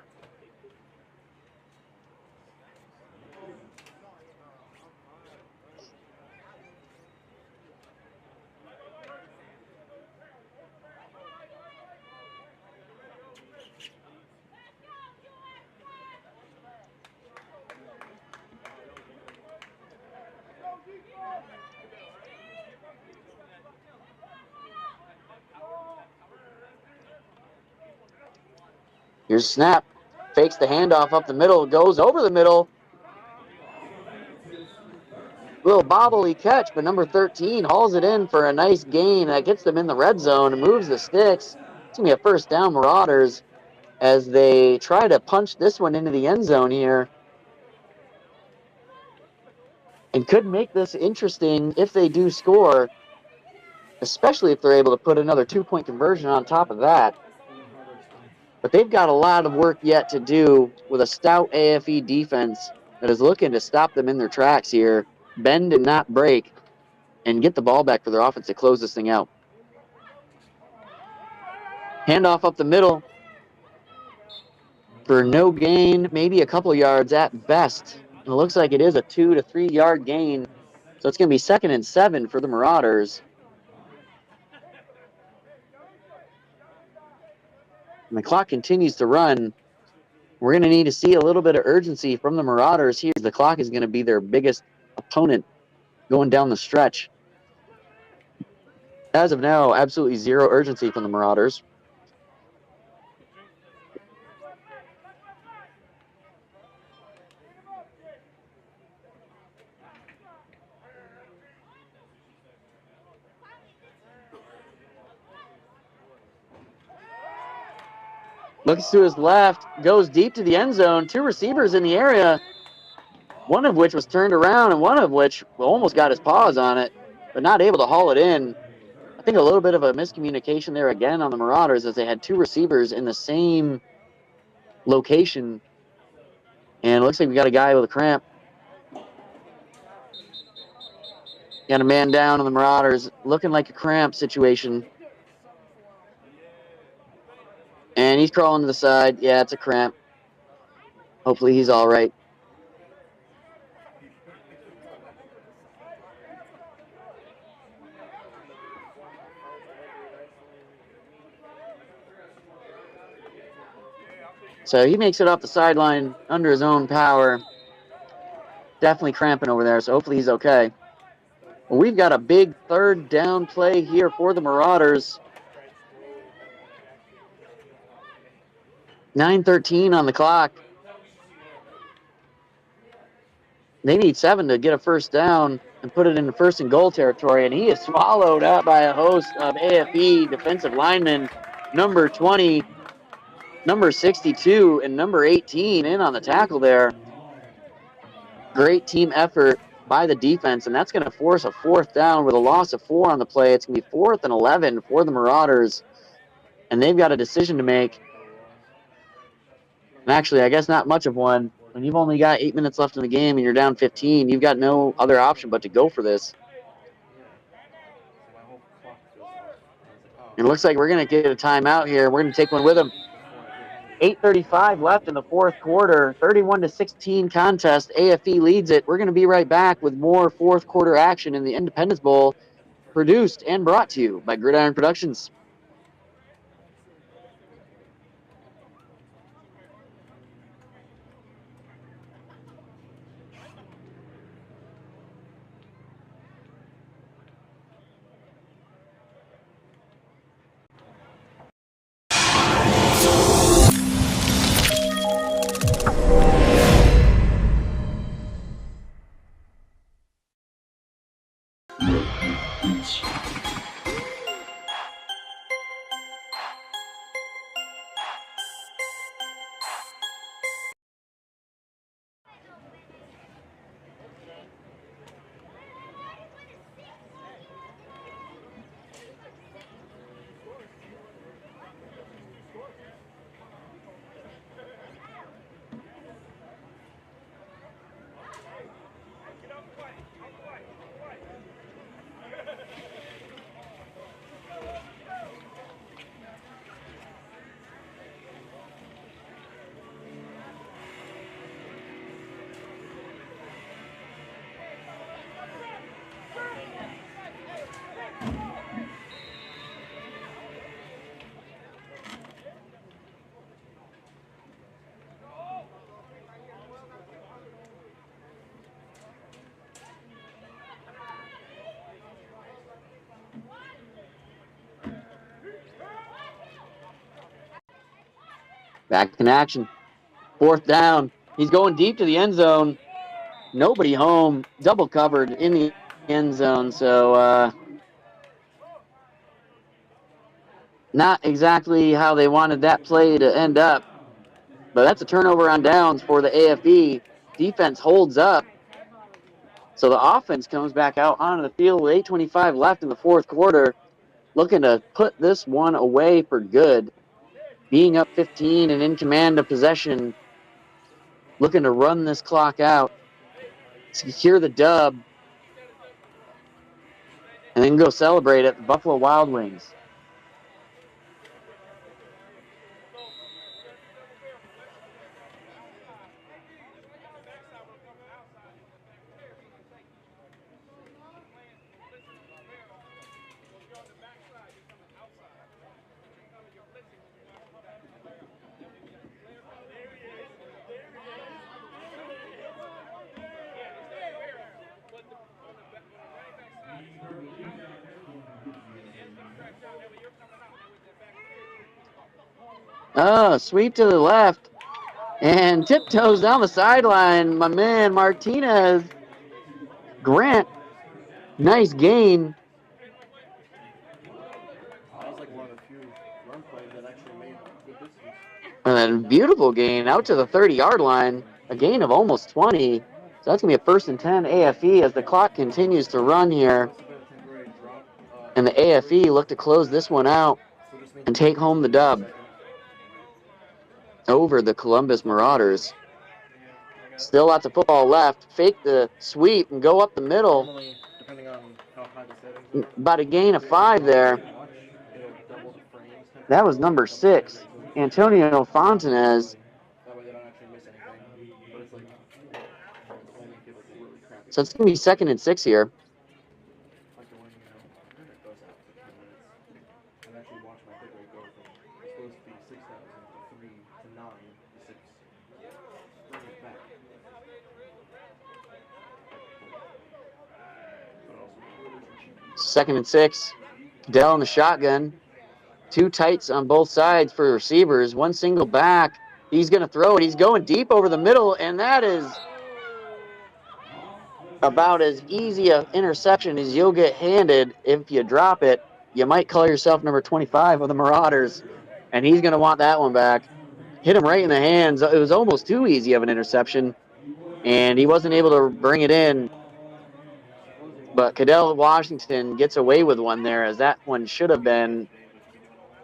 Here's a snap. Fakes the handoff up the middle. Goes over the middle. Little bobbly catch, but number 13 hauls it in for a nice gain. That gets them in the red zone and moves the sticks. It's going to be a 1st down Marauders as they try to punch this one into the end zone here. and could make this interesting if they do score, especially if they're able to put another 2-point conversion on top of that. But they've got a lot of work yet to do with a stout AFE defense that is looking to stop them in their tracks here, bend and not break, and get the ball back for their offense to close this thing out. Handoff up the middle for no gain, maybe a couple yards at best. And it looks like it is a 2 to 3 yard gain. So it's going to be 2nd and 7 for the Marauders. And the clock continues to run. We're going to need to see a little bit of urgency from the Marauders here. The clock is going to be their biggest opponent going down the stretch. As of now, absolutely zero urgency from the Marauders. Looks to his left, goes deep to the end zone. 2 receivers in the area, one of which was turned around and one of which almost got his paws on it, but not able to haul it in. I think a little bit of a miscommunication there again on the Marauders as they had 2 receivers in the same location. And it looks like we got a guy with a cramp. Got a man down on the Marauders, looking like a cramp situation. And he's crawling to the side. Yeah, it's a cramp. Hopefully he's all right. So he makes it off the sideline under his own power. Definitely cramping over there, so hopefully he's okay. Well, we've got a big 3rd down play here for the Marauders. 9:13 on the clock. They need 7 to get a 1st down and put it in the 1st and goal territory, and he is swallowed up by a host of AFE defensive linemen, number 20, number 62, and number 18 in on the tackle there. Great team effort by the defense, and that's going to force a 4th down with a loss of 4 on the play. It's going to be 4th and 11 for the Marauders, and they've got a decision to make. And actually, I guess not much of one. When you've only got 8 minutes left in the game and you're down 15, you've got no other option but to go for this. It looks like we're going to get a timeout here. We're going to take one with them. 8:35 left in the 4th quarter. 31-16 contest. AFE leads it. We're going to be right back with more 4th quarter action in the Independence Bowl, produced and brought to you by Gridiron Productions. Back in action. 4th down. He's going deep to the end zone. Nobody home. Double covered in the end zone. So not exactly how they wanted that play to end up. But that's a turnover on downs for the AFE. Defense holds up. So the offense comes back out onto the field with 8:25 left in the fourth quarter, looking to put this one away for good. Being up 15 and in command of possession, looking to run this clock out, secure the dub, and then go celebrate at the Buffalo Wild Wings. Oh, sweep to the left. And tiptoes down the sideline. My man, Martinez. Grant. Nice gain. That was like one of the few run plays that actually made good distance. And then beautiful gain out to the 30-yard line. A gain of almost 20. So that's going to be a 1st and 10 AFE as the clock continues to run here. And the AFE look to close this one out and take home the dub over the Columbus Marauders. Still lots of football left. Fake the sweep and go up the middle. Depending on how high the settings are. About a gain of 5 there. That was number 6, Antonio Fontanez. That way they don't actually miss anything. But it's like, only give us a really crappy. So it's going to be 2nd and 6 here. Like the one, it goes out for 10 minutes. And actually watch my pick rate go from, it's supposed to be 6,000 to 3 to 9 to 6. Bring it back. But also, 2nd and 6. Dell in the shotgun. 2 tights on both sides for receivers. 1 single back. He's going to throw it. He's going deep over the middle, and that is about as easy an interception as you'll get handed. If you drop it, you might call yourself number 25 of the Marauders, and he's going to want that one back. Hit him right in the hands. It was almost too easy of an interception, and he wasn't able to bring it in. But Cadell Washington gets away with one there, as that one should have been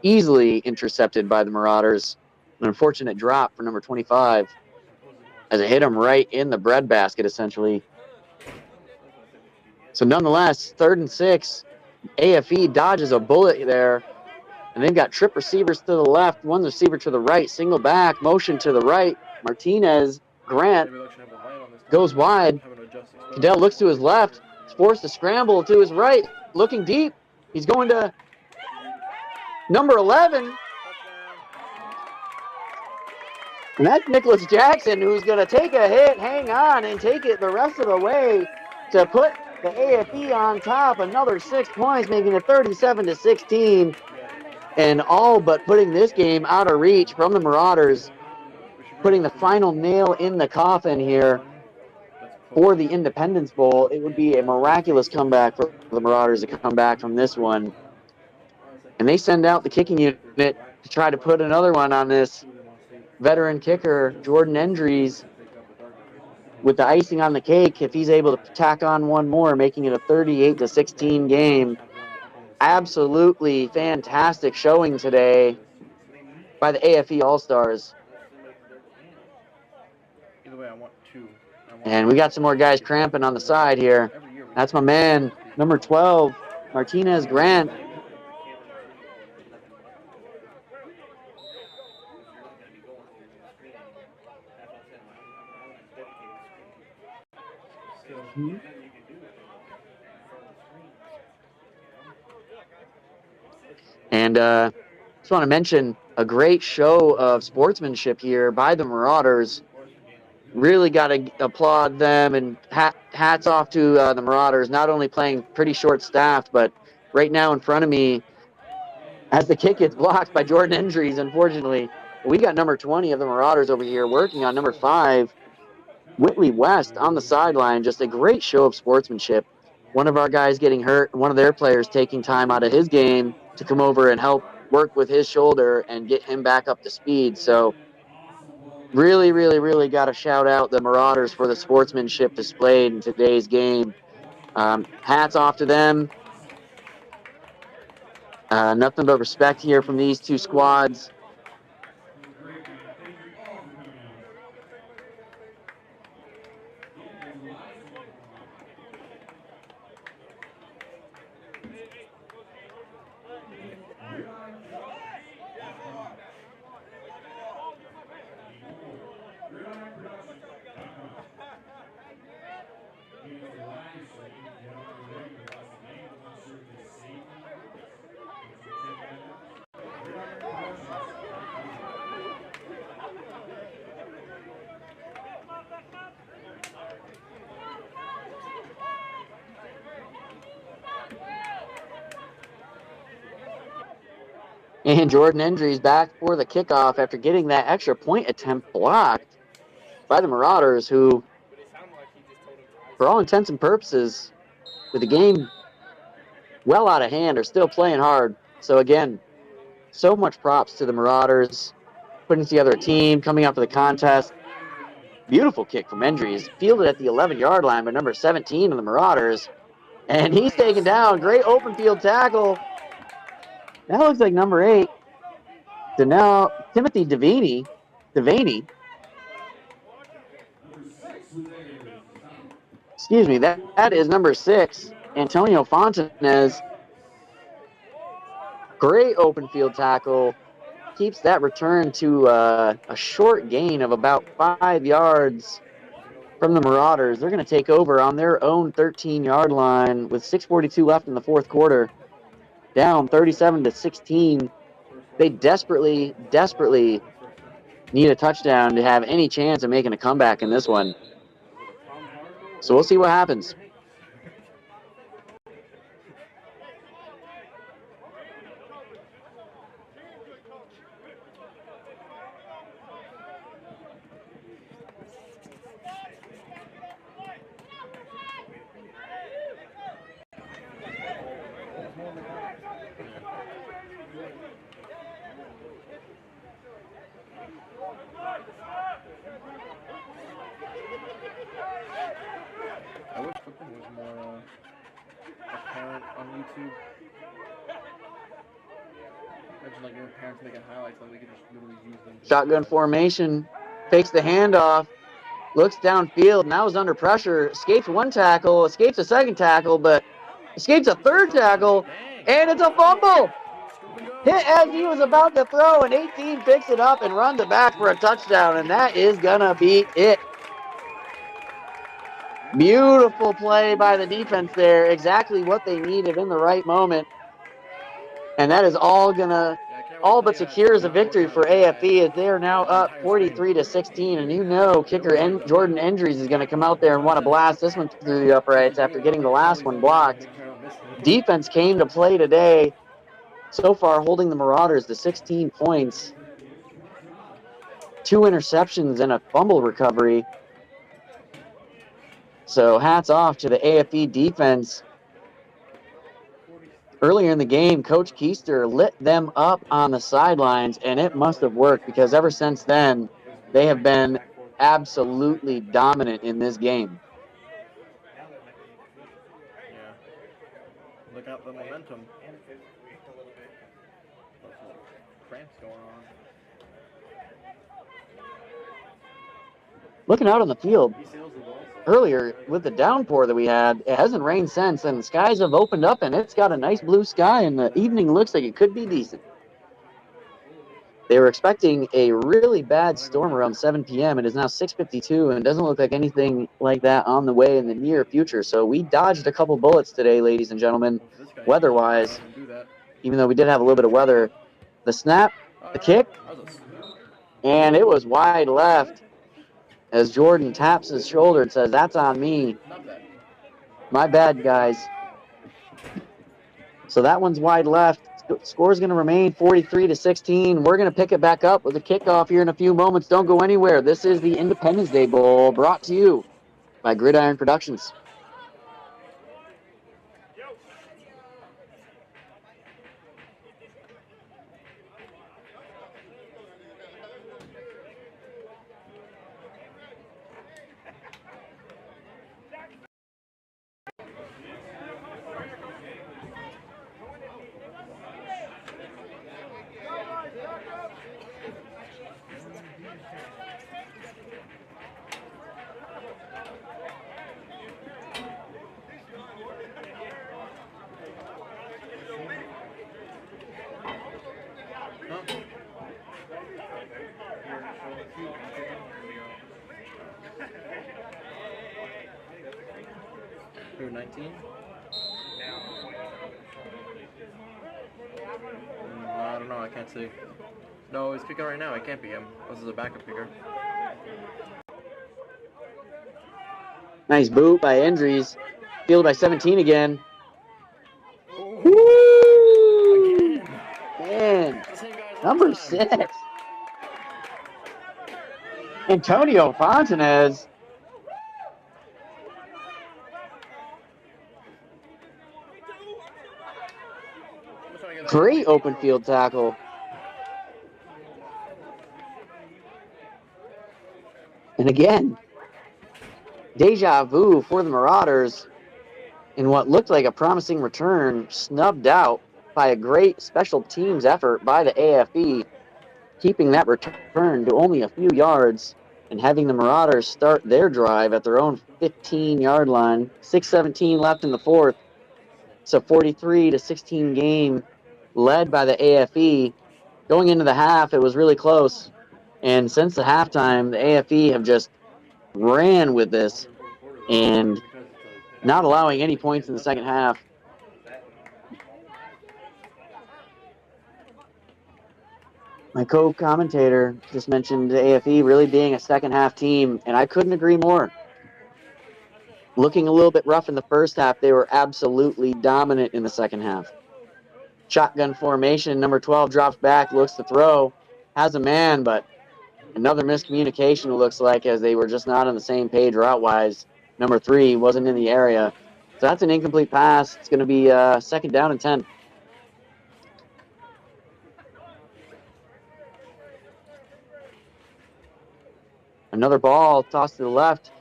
easily intercepted by the Marauders. An unfortunate drop for number 25 as it hit him right in the breadbasket, essentially. So nonetheless, 3rd and 6. AFE dodges a bullet there. And they've got trip receivers to the left, 1 receiver to the right, single back, motion to the right. Martinez, Grant goes wide. Cadell looks to his left. He's forced to scramble to his right, looking deep. He's going to number 11. And that's Nicholas Jackson, who's going to take a hit, hang on, and take it the rest of the way to put the AFE on top. Another 6 points, making it 37-16. And all but putting this game out of reach from the Marauders, putting the final nail in the coffin here for the Independence Bowl. It would be a miraculous comeback for the Marauders to come back from this one. And they send out the kicking unit to try to put another one on this veteran kicker, Jordan Endries, with the icing on the cake if he's able to tack on one more, making it a 38-16 game. Absolutely fantastic showing today by the AFE All-Stars. Either way, I want 2. And we got some more guys cramping on the side here. That's my man, number 12, Martinez Grant. And just want to mention a great show of sportsmanship here by the Marauders. Really got to applaud them, and hats off to the Marauders, not only playing pretty short-staffed, but right now in front of me, as the kick gets blocked by Jordan Endries, unfortunately, we got number 20 of the Marauders over here working on number 5, Whitley West, on the sideline. Just a great show of sportsmanship. One of our guys getting hurt, one of their players taking time out of his game to come over and help work with his shoulder and get him back up to speed. So Really, really, really got to shout out the Marauders for the sportsmanship displayed in today's game. Hats off to them. Nothing but respect here from these two squads. And Jordan Endry's back for the kickoff after getting that extra point attempt blocked by the Marauders, who, for all intents and purposes, with the game well out of hand, are still playing hard. So again, so much props to the Marauders, putting together a team, coming out for the contest. Beautiful kick from Endry's, fielded at the 11-yard line by number 17 of the Marauders. And he's taken down. Great open field tackle. That looks like number 8. Timothy Devaney. Excuse me, that is number 6, Antonio Fontanez. Great open field tackle. Keeps that return to a short gain of about 5 yards from the Marauders. They're going to take over on their own 13-yard line with 6:42 left in the fourth quarter. Down 37-16. They desperately need a touchdown to have any chance of making a comeback in this one. So we'll see what happens. I wish football was more apparent on YouTube. Imagine like your parents making highlights, like we could just literally use them. Shotgun formation, fakes the handoff, looks downfield, now is under pressure, escapes one tackle, escapes a second tackle, but escapes a third tackle, and it's a fumble. Hit as he was about to throw, and 18 picks it up and runs it back for a touchdown, and that is going to be it. Beautiful play by the defense there, exactly what they needed in the right moment. And that is all but secures a victory for AFE, as they are now up 43-16. And you know kicker Jordan Endries is going to come out there and want to blast this one through the uprights after getting the last one blocked. Defense came to play today, so far holding the Marauders to 16 points. 2 interceptions and a fumble recovery. So hats off to the AFE defense. Earlier in the game, Coach Keister lit them up on the sidelines, and it must have worked because ever since then, they have been absolutely dominant in this game. Yeah. Look out the momentum. Cramps going on. Looking out on the field, earlier with the downpour that we had, it hasn't rained since, and the skies have opened up, and it's got a nice blue sky, and the evening looks like it could be decent. They were expecting a really bad storm around 7 p.m. It is now 6:52, and it doesn't look like anything like that on the way in the near future. So we dodged a couple bullets today, ladies and gentlemen, weather-wise, even though we did have a little bit of weather. The snap, the kick, and it was wide left as Jordan taps his shoulder and says, "That's on me. My bad, guys." So that one's wide left. Score's going to remain 43-16. We're going to pick it back up with a kickoff here in a few moments. Don't go anywhere. This is the Independence Day Bowl, brought to you by Gridiron Productions. Who, 19? I don't know. I can't see. No, he's kicking right now. It can't be him. This is a backup kicker. Nice boot by Andrews. Fielded by 17 again. Woo! Again. Man, The same guy as number last time. 6. Antonio Fontanez. I'm trying to get Great open field tackle. And again, deja vu for the Marauders in what looked like a promising return, snubbed out by a great special teams effort by the AFE, keeping that return to only a few yards and having the Marauders start their drive at their own 15-yard line. 6:17 left in the fourth. It's a 43-16 game led by the AFE. Going into the half, it was really close. And since the halftime, the AFE have just ran with this and not allowing any points in the second half. My co-commentator just mentioned the AFE really being a second half team, and I couldn't agree more. Looking a little bit rough in the first half, they were absolutely dominant in the second half. Shotgun formation, number 12 drops back, looks to throw, has a man, but another miscommunication, it looks like, as they were just not on the same page route-wise. Number 3 wasn't in the area. So that's an incomplete pass. It's going to be second down and 10. Another ball tossed to the left.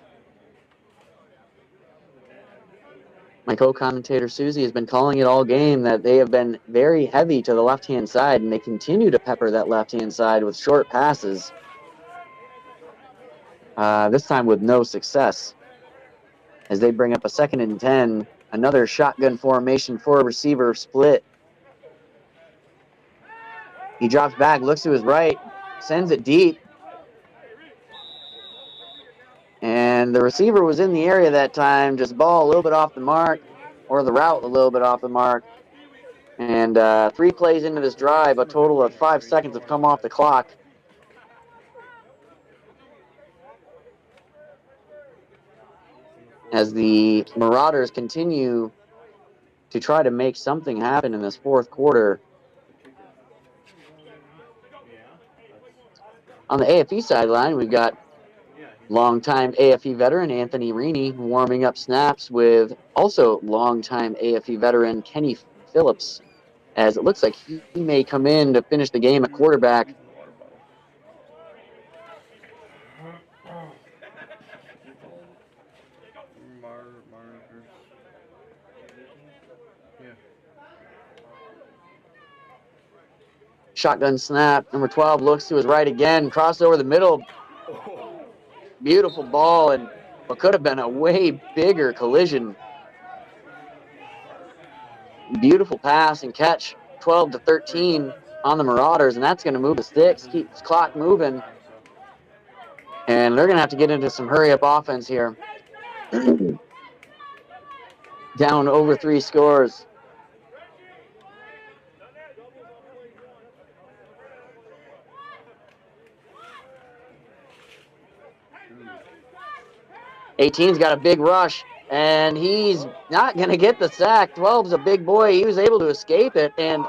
My co-commentator Susie has been calling it all game that they have been very heavy to the left-hand side, and they continue to pepper that left-hand side with short passes. This time with no success. As they bring up a second and 10, another shotgun formation for a receiver split. He drops back, looks to his right, sends it deep. And the receiver was in the area that time, just ball a little bit off the mark, or the route a little bit off the mark. And 3 plays into this drive, a total of 5 seconds have come off the clock. As the Marauders continue to try to make something happen in this fourth quarter. On the AFE sideline, we've got longtime AFE veteran Anthony Reaney warming up snaps with also longtime AFE veteran Kenny Phillips, as it looks like he may come in to finish the game at quarterback. Shotgun snap. Number 12 looks to his right again. Cross over the middle. Beautiful ball, and what could have been a way bigger collision. Beautiful pass and catch. 12-13 on the Marauders, and that's going to move the sticks, keep the clock moving. And they're going to have to get into some hurry-up offense here. Down over 3 scores. '18's got a big rush, and he's not going to get the sack. 12's a big boy. He was able to escape it, and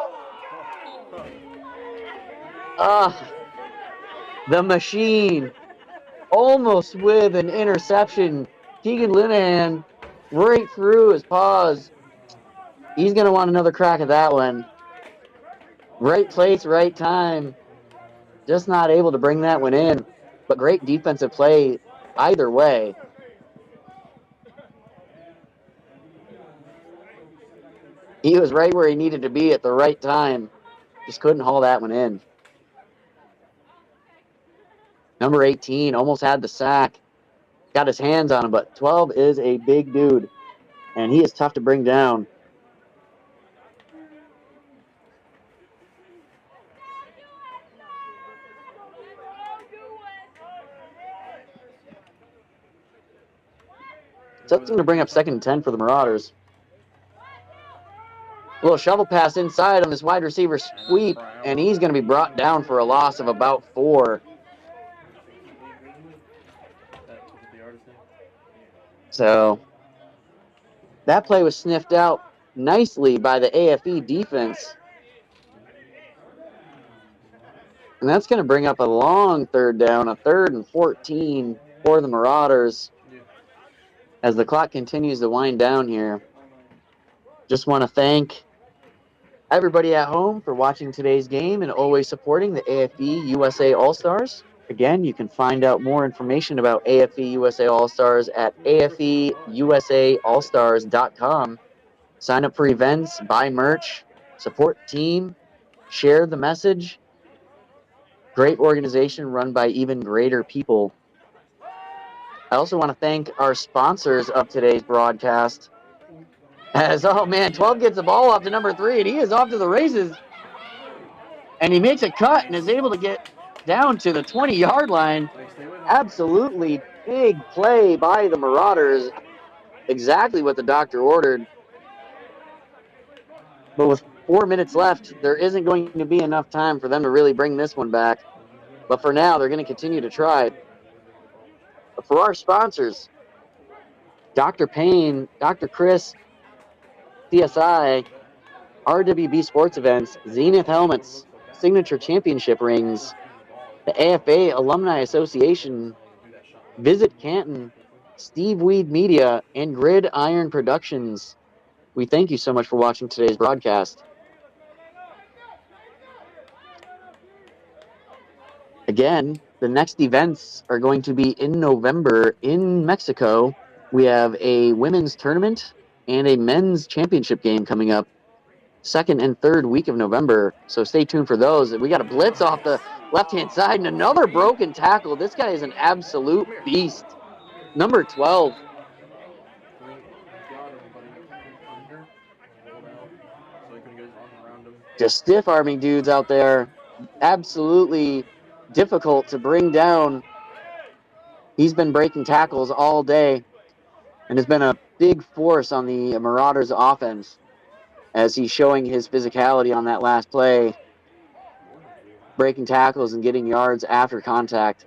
the machine almost with an interception. Keegan Linehan right through his paws. He's going to want another crack at that one. Right place, right time. Just not able to bring that one in. But great defensive play either way. He was right where he needed to be at the right time. Just couldn't haul that one in. Number 18 almost had the sack. Got his hands on him, but 12 is a big dude. And he is tough to bring down. So that's going to bring up 2nd and 10 for the Marauders. A little shovel pass inside on this wide receiver sweep, and he's going to be brought down for a loss of about 4. So that play was sniffed out nicely by the AFE defense. And that's going to bring up a long 3rd down, a 3rd and 14 for the Marauders as the clock continues to wind down here. Just want to thank everybody at home for watching today's game and always supporting the AFE USA All-Stars. Again, you can find out more information about AFE USA All-Stars at afeusaallstars.com. Sign up for events, buy merch, support the team, share the message. Great organization run by even greater people. I also want to thank our sponsors of today's broadcast. As, oh man, 12 gets the ball off to number 3, and he is off to the races. And he makes a cut and is able to get down to the 20-yard line. Absolutely big play by the Marauders. Exactly what the doctor ordered. But with 4 minutes left, there isn't going to be enough time for them to really bring this one back. But for now, they're going to continue to try. But for our sponsors, Dr. Payne, Dr. Chris, CSI, RWB Sports Events, Zenith Helmets, Signature Championship Rings, the AFA Alumni Association, Visit Canton, Steve Weed Media, and Gridiron Productions. We thank you so much for watching today's broadcast. Again, the next events are going to be in November in Mexico. We have a women's tournament and a men's championship game coming up 2nd and 3rd week of November. So stay tuned for those. We got a blitz off the left-hand side and another broken tackle. This guy is an absolute beast. Number 12. Just stiff-arming dudes out there. Absolutely difficult to bring down. He's been breaking tackles all day and has been a big force on the Marauders offense as he's showing his physicality on that last play, breaking tackles and getting yards after contact.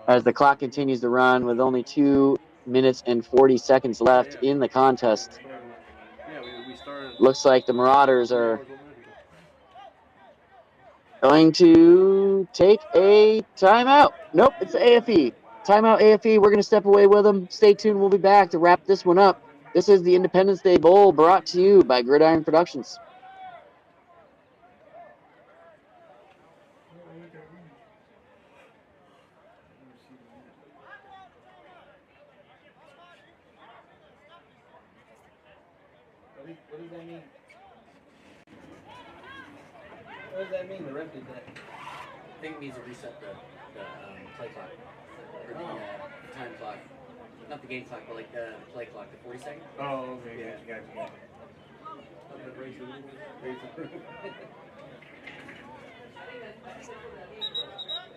As the clock continues to run with only 2 minutes and 40 seconds left in the contest. Looks like the Marauders are going to take a timeout. Nope, it's AFE. Timeout AFE. We're going to step away with them. Stay tuned. We'll be back to wrap this one up. This is the Independence Day Bowl brought to you by Gridiron Productions. What does that mean? What does that mean? The ref did that. I think it means to reset the play clock. Or the time clock. Not the game clock, but like the play clock, the 40 second. Oh, okay. Yeah. Gotcha.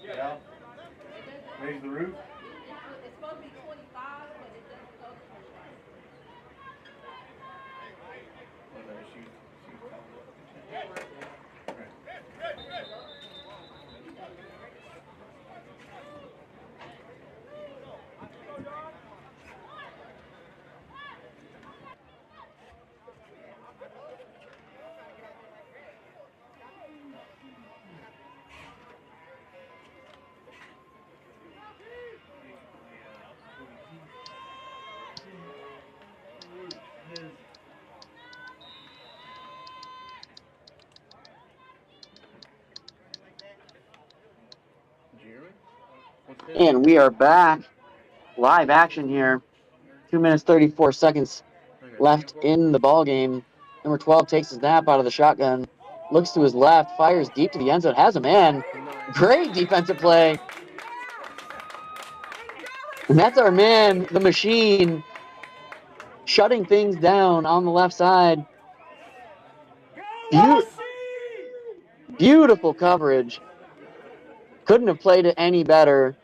Yeah. Raise the roof. It's supposed to be 25, but it doesn't go to 25. And we are back. Live action here. 2 minutes, 34 seconds left in the ball game. Number 12 takes his snap out of the shotgun. Looks to his left. Fires deep to the end zone. Has a man. Great defensive play. And that's our man, the machine, shutting things down on the left side. Beautiful coverage. Couldn't have played it any better.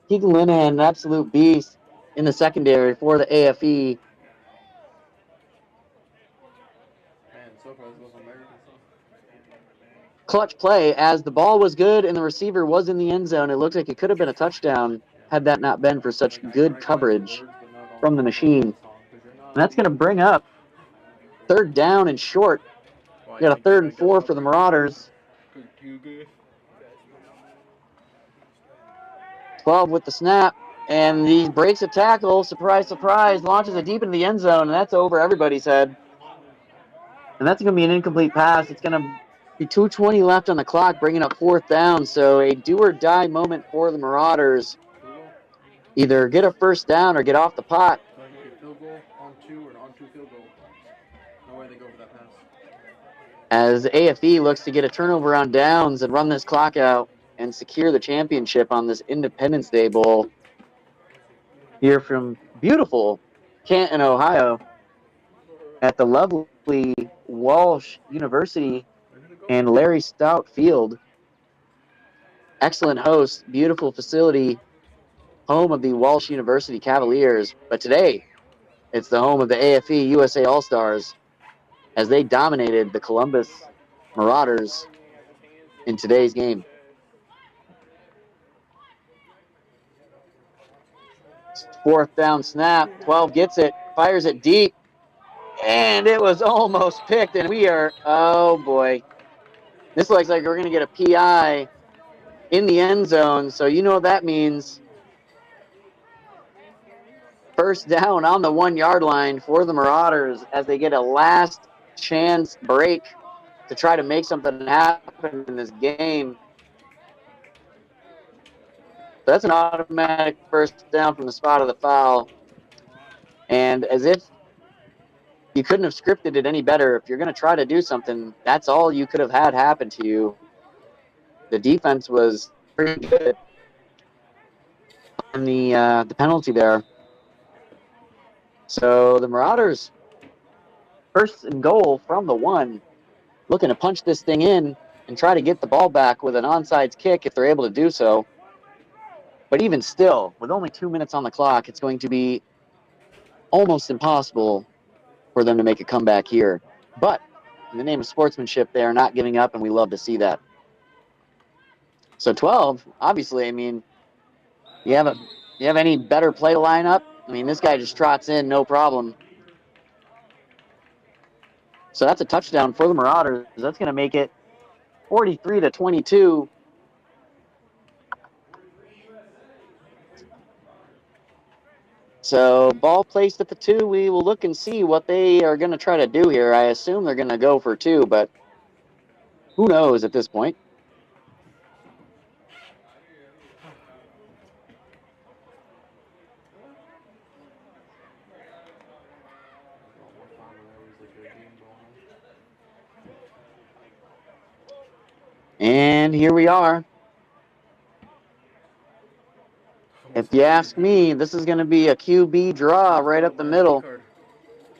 Keegan Linehan, an absolute beast. in the secondary for the AFE. Man, so far this was American stuff. Clutch play as the ball was good and the receiver was in the end zone. It looked like it could have been a touchdown had that not been for such good coverage from the machine. And that's going to bring up third down and short. We got a 3rd and 4 for the Marauders. 12 with the snap, and he breaks a tackle. Surprise, surprise, launches it deep into the end zone, and that's over everybody's head. And that's going to be an incomplete pass. It's going to be 2:20 left on the clock, bringing up 4th down. So a do-or-die moment for the Marauders. Either get a first down or get off the pot. Field goal on 2 or an on 2 field goal. No way they go for that pass. As AFE looks to get a turnover on downs and run this clock out and secure the championship on this Independence Day Bowl here from beautiful Canton, Ohio, at the lovely Walsh University and Larry Stout Field. Excellent host, beautiful facility, home of the Walsh University Cavaliers. But today, it's the home of the AFE USA All-Stars as they dominated the Columbus Marauders in today's game. Fourth down snap, 12 gets it, fires it deep, and it was almost picked, and we are, oh boy. This looks like we're going to get a PI in the end zone, so you know what that means. First down on the 1-yard line for the Marauders as they get a last chance break to try to make something happen in this game. So that's an automatic first down from the spot of the foul. And as if you couldn't have scripted it any better, if you're going to try to do something, that's all you could have had happen to you. The defense was pretty good on the penalty there. So the Marauders, 1st and goal from the 1, looking to punch this thing in and try to get the ball back with an onside kick if they're able to do so. But even still, with only 2 minutes on the clock, it's going to be almost impossible for them to make a comeback here. But in the name of sportsmanship, they are not giving up, and we love to see that. So 12, obviously, I mean, you have any better play to line up? I mean, this guy just trots in, no problem. So that's a touchdown for the Marauders. That's going to make it 43-22. So ball placed at the 2. We will look and see what they are going to try to do here. I assume they're going to go for 2, but who knows at this point. And here we are. If you ask me, this is going to be a QB draw right up the middle.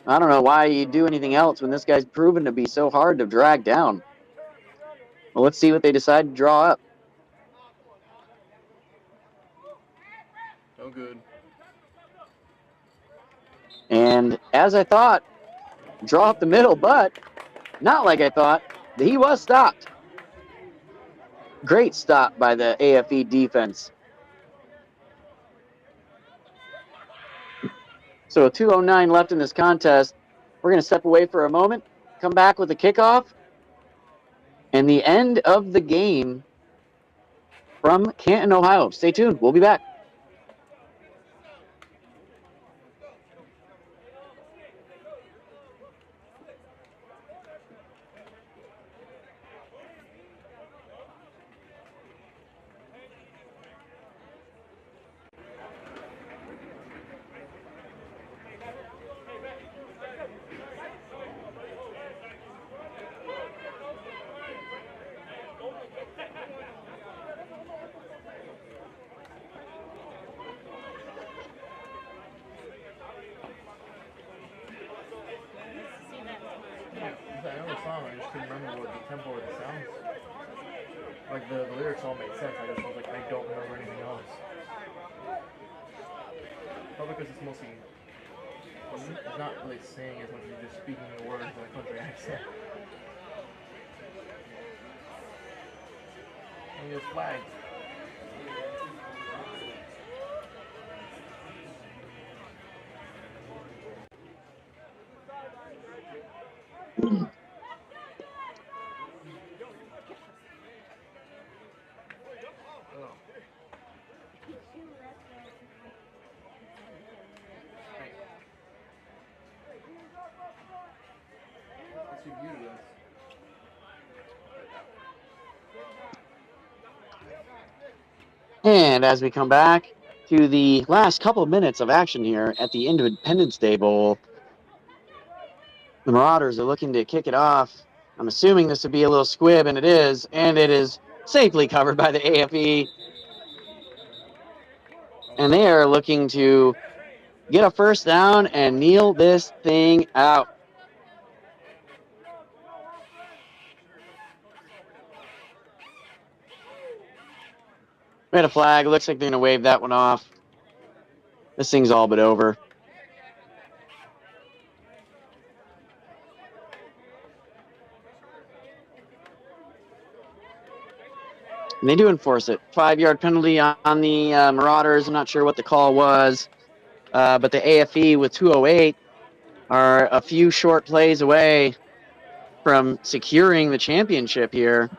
I don't know why you do anything else when this guy's proven to be so hard to drag down. Well, let's see what they decide to draw up. No good. And as I thought, draw up the middle, but not like I thought. He was stopped. Great stop by the AFE defense. So 2:09 left in this contest. We're going to step away for a moment, come back with the kickoff, and the end of the game from Canton, Ohio. Stay tuned. We'll be back. I know the song, I just couldn't remember what the tempo or the sounds. Like the lyrics all made sense. I just was like, I don't remember anything else. Oh, Well, because it's mostly, it's not really saying as much as just speaking the words in a country accent. And there's flags. And as we come back to the last couple of minutes of action here at the Independence Day Bowl, the Marauders are looking to kick it off. I'm assuming this would be a little squib, and it is safely covered by the AFE. And they are looking to get a first down and kneel this thing out. We had a flag. Looks like they're going to wave that one off. This thing's all but over. And they do enforce it. 5-yard penalty on the Marauders. I'm not sure what the call was. But the AFE with 2:08 are a few short plays away from securing the championship here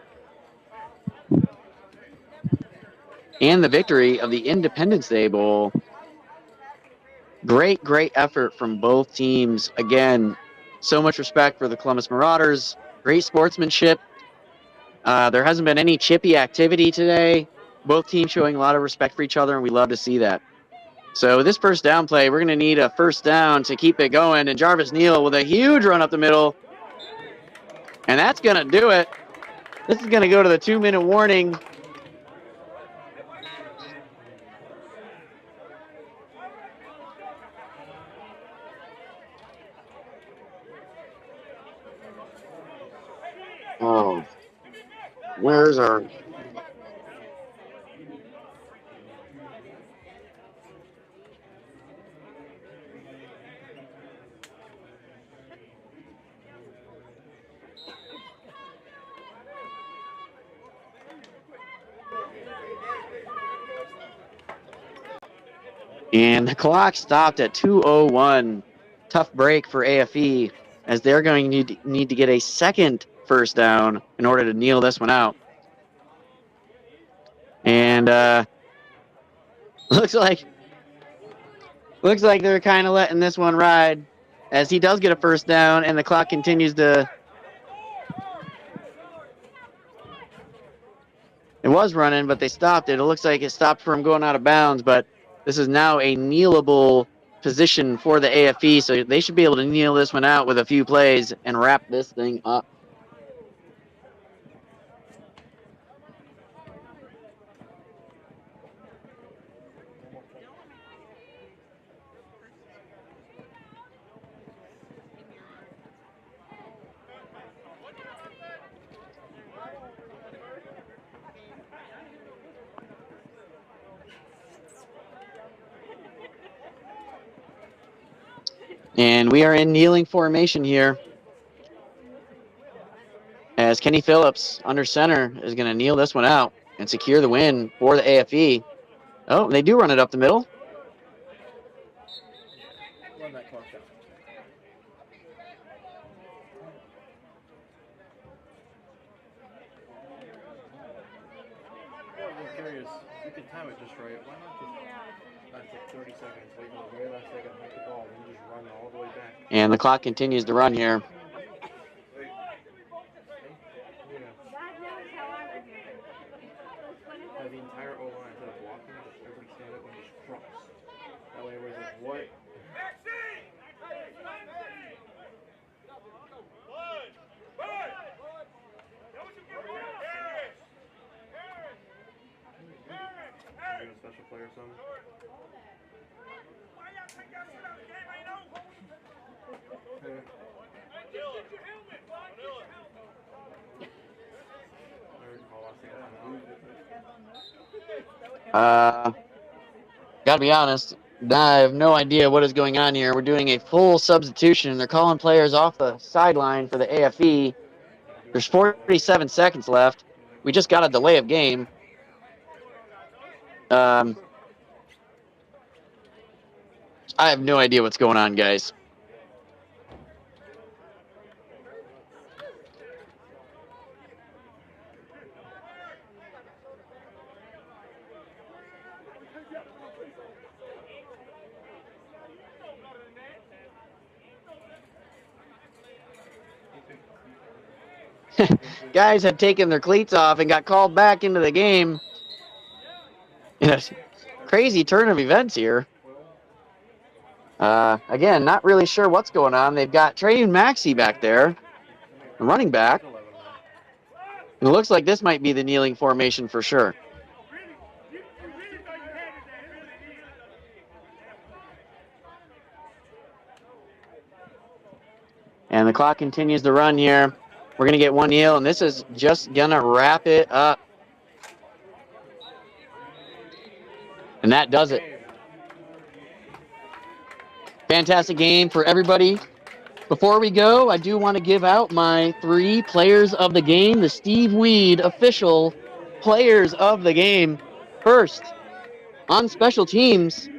and the victory of the Independence Day Bowl. Great effort from both teams. Again, so much respect for the Columbus Marauders. Great sportsmanship. There hasn't been any chippy activity today. Both teams showing a lot of respect for each other, and we love to see that. So this first down play, we're going to need a first down to keep it going. And Jarvis Neal with a huge run up the middle. And that's going to do it. This is going to go to the 2-minute warning. Oh, where's our... And the clock stopped at 2:01. Tough break for AFE as they're going to need to get a second first down in order to kneel this one out. And looks like they're kind of letting this one ride as he does get a first down and the clock continues to... It was running, but they stopped it. It looks like it stopped from going out of bounds, but this is now a kneelable position for the AFE, so they should be able to kneel this one out with a few plays and wrap this thing up. And we are in kneeling formation here as Kenny Phillips under center is going to kneel this one out and secure the win for the AFE. Oh, they do run it up the middle. Run that clock down. I'm curious. You can time it just right. Why not just take 30 seconds, wait until the very last second, hit the ball, and just run all the way back? And the clock continues to run here. Have the entire O-line instead of blocking, just everybody stand up and just cross. That way everybody's like, what? Doing a special play or something? Gotta be honest, I have no idea what is going on here. We're doing a full substitution. They're calling players off the sideline for the AFE. There's 47 seconds left. We just got a delay of game. I have no idea what's going on, guys. Guys had taken their cleats off and got called back into the game. Crazy turn of events here. Again, not really sure what's going on. They've got Trey and Maxey back there, running back. It looks like this might be the kneeling formation for sure. And the clock continues to run here. We're going to get one kneel, and this is just going to wrap it up. And that does it. Fantastic game for everybody. Before we go, I do want to give out my 3 players of the game, the Steve Weed official players of the game. First, on special teams,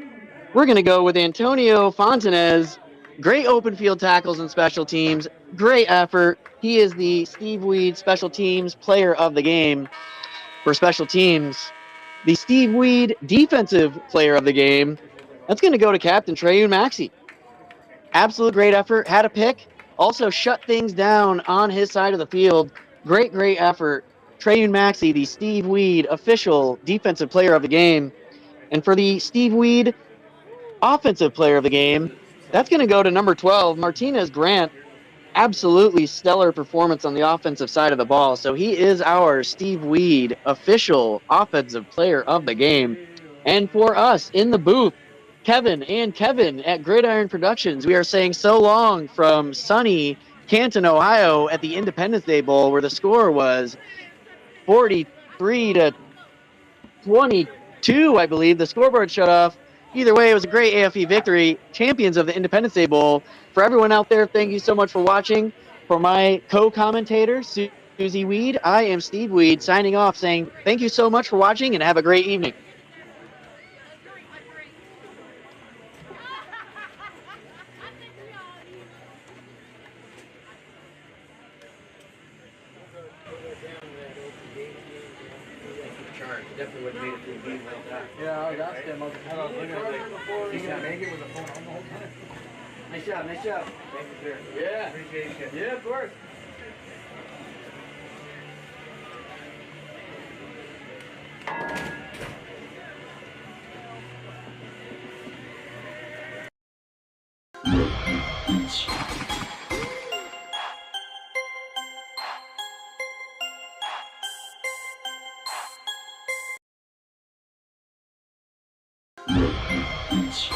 we're going to go with Antonio Fontanez. Great open field tackles and special teams. Great effort. He is the Steve Weed special teams player of the game. For special teams, the Steve Weed defensive player of the game, that's going to go to Captain Trey Maxey. Absolute great effort. Had a pick. Also shut things down on his side of the field. Great effort. Trey Maxey, the Steve Weed official defensive player of the game. And for the Steve Weed offensive player of the game, that's going to go to number 12, Martinez Grant. Absolutely stellar performance on the offensive side of the ball. So he is our Steve Weed official offensive player of the game. And for us in the booth, Kevin at Gridiron Productions, we are saying so long from sunny Canton, Ohio at the Independence Day Bowl, where the score was 43 to 22, I believe. The scoreboard shut off. Either way, it was a great AFE victory. Champions of the Independence Day Bowl. For everyone out there, thank you so much for watching. For my co-commentator, Susie Weed, I am Steve Weed, signing off saying thank you so much for watching and have a great evening. Definitely would have made it through the game like that. Yeah, I was asking him. I was looking at it. You can make it with a phone on the whole time. Nice job, nice job. Thank you, sir. Yeah. Appreciate you. Yeah, of course. Beach.